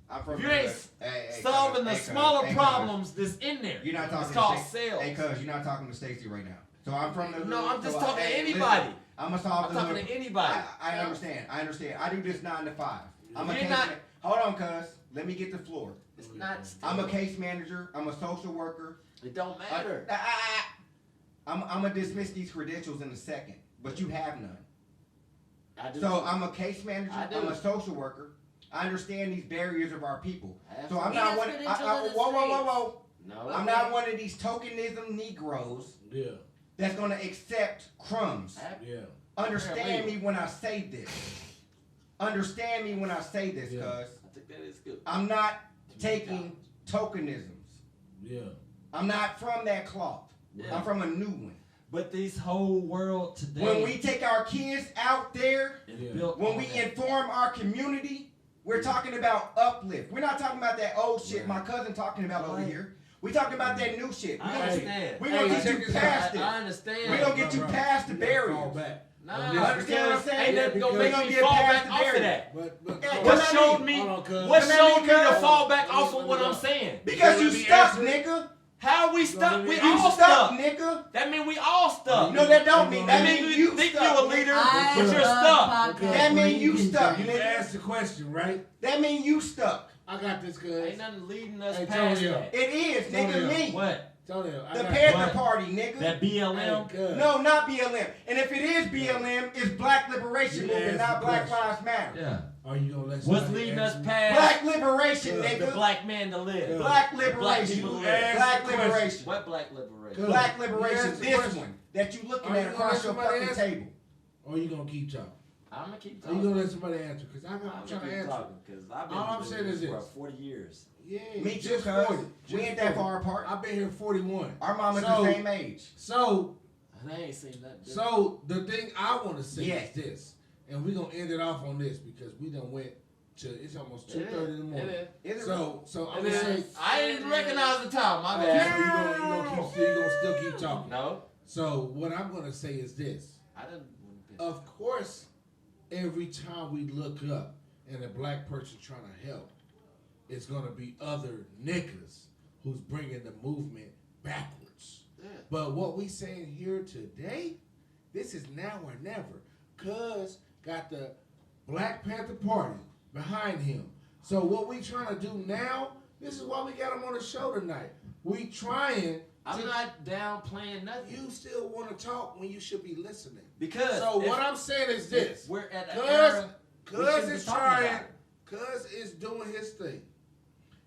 I'm from If the you ain't hood. Hey, solving the cuz, smaller cuz. problems that's in there. You're not talking It's called to sales. Hey, cuz, you're not talking to Stacy right now. So I'm from the hood. No, I'm just so talking to hey, anybody. listen, I'm gonna solve I'm the talking hood. to anybody. I understand. I do this 9 to 5. I'm a You're case not- hold on, cuz. Let me get the floor. It's not. I'm a case manager. I'm a social worker. It don't matter. I'm gonna dismiss these credentials in a second, but you have none. I do. So too. I'm a case manager. I do. I'm a social worker. I understand these barriers of our people. So I'm He not has one. credentials in the Whoa. No. I'm not one of these tokenism Negroes Yeah. that's gonna accept crumbs. Yeah. Understand me when I say this. Understand me when I say this, Yeah. cuz I think that is good. I'm not taking tokenisms. Yeah. I'm not from that cloth. Yeah. I'm from a new one. But this whole world today, When we take our kids out there, is Yeah. built when on we that. inform our community, we're talking about uplift. We're not talking about that old shit Right. my cousin talking about over Right. here. We talking about that new shit. I understand. We're gonna Hey, get check you this out. past it. I understand. We gonna get you Bro, past the you gotta fall barriers. back. Nah, You understand what I'm saying? Ain't nothing gonna Yeah, make because me we fall gonna get back past off the of barrier. that. But Hey, What come at showed me. me? Hold on, cuz. What Come at showed me, me to cuz. fall back off Let of me what go. I'm saying? Because you Let me stuck, answer it. nigga. How we stuck? We You all stuck, stuck. nigga. That mean we all stuck. No, that don't mean. That That mean mean you you think stuck. you're a leader, I but you're love stuck. podcasts That where mean you can stuck, You judge. nigga. asked the question, right? That mean you stuck. I got this, cuz. Ain't nothing leading us Hey, past Tonyo. that. It is, nigga, Tonyo. me. What? Tonyo, I The got Panther What? Party, nigga. That BLM? Hey, cuz. No, not BLM. And if it is BLM, it's Black Liberation You Movement, asked not the Black question. Lives Matter. Yeah. Are you gonna let What's somebody leading us answer me? past Black Liberation, Good. the nigga. black man to live? Black Black Liberation. people You live. asked Black the question. Liberation. What black liberation? Good. Black You Liberation. asked the This question. one that you looking Are at you gonna across let your somebody fucking answer? table. Or are you gonna keep talking? I'm gonna keep Are you talking. gonna let somebody answer? Because I'm I'm trying to gonna keep answer. talking because I've been All I'm doing saying is this for this. 40 years. Yeah, Me too, just cuz. 40. We Just ain't that 40. far apart. I've been here 41. Our mama's So- the same age. So, I ain't seen nothing. so the thing I want to say Yeah. is this, and we're gonna end it off on this because we done went to it's almost 2:30 in the morning. It Is it So I'm is. gonna say, I didn't even recognize the time. My so bad. you gonna still keep talking. No, So what I'm gonna say is this. I didn't. Of course, every time we look up and a black person trying to help, it's gonna be other niggas who's bringing the movement backwards. Yeah. But what we saying here today, this is now or never. Cuz got the Black Panther Party behind him. So what we trying to do now, this is why we got him on the show tonight. We trying I'm to, not downplaying nothing. you still want to talk when you should be listening. Because So if- what I'm saying is this. if we're at an Cuz era, we Cuz shouldn't be is talking trying, about it. Cuz is doing his thing.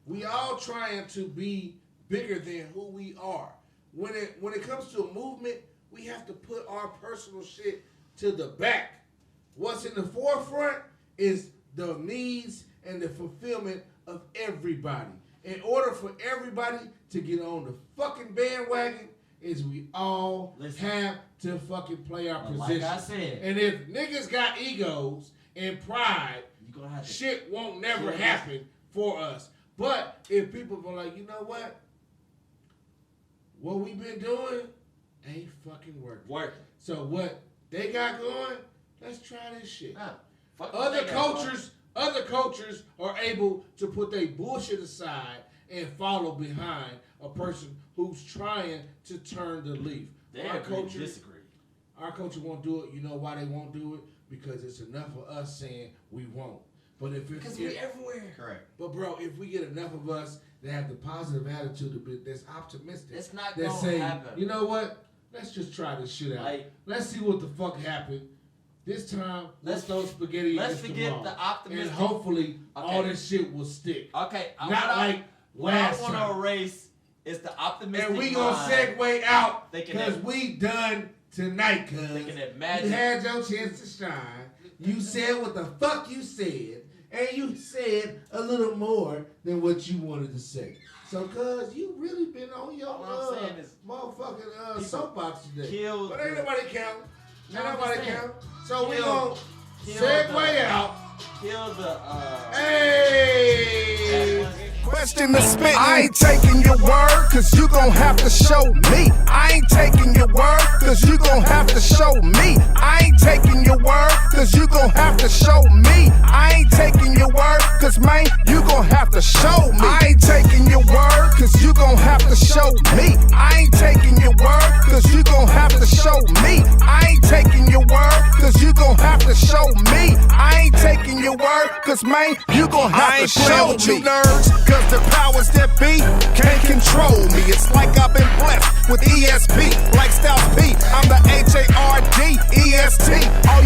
We all trying to be bigger than who we are. When it comes to a movement, we have to put our personal shit to the back. What's in the forefront is the needs and the fulfillment of everybody. In order for everybody to get on the fucking bandwagon, is we all Listen. have to fucking play our But position. like I said, And if niggas got egos and pride, you're gonna have to. shit won't never Yeah. happen for us. But if people be like, you know what we've been doing ain't fucking working. Working. So what they got going, let's try this shit. Nah, fuck what Other they got cultures are able to put their bullshit aside and follow behind a person who's trying to turn the leaf. They Our agree, culture, disagree. our culture won't do it. You know why they won't do it? Because it's enough of us saying we won't. But if it's Because we everywhere. Correct. but bro, if we get enough of us that have the positive attitude that's optimistic, It's not that gonna say, happen. you know what? Let's just try this shit out. Like- Let's see what the fuck happened. This time, let's Let's- throw spaghetti let's against the forget wall. the optimistic- And hopefully, all Okay. this shit will stick. Okay, Not like what last I want time. to erase is the optimistic And we gonna mind, segue out thinking because that- we done tonight, cuz. thinking that You magic. had your chance to shine. You said what the fuck you said. And you said a little more than what you wanted to say. So, cuz, you really been on your All I'm saying is motherfucking people soapbox today. kill But ain't the- nobody count. No, Ain't I'm nobody just saying. count. So we Kill- gonna kill segue the- out. Kill the. Hey! Question the spit. I ain't taking your word, cause you gon' have to show me. I ain't taking your word, cause you gon' have to show me. I ain't taking your word, cause you gon' have to show me. I ain't taking your word, cause man, you gon' have to to show me. I ain't taking your word, cause you gon' have to show me. I ain't taking your word, cause you gon' have to show me. I ain't taking your word, cause you gon' have to show me. I ain't taking your word, cause man, you gon' have to show me. You nerds, cause the powers that be can't control me. It's like I've been blessed with ESP, like Styles P. I'm the HARD EST. All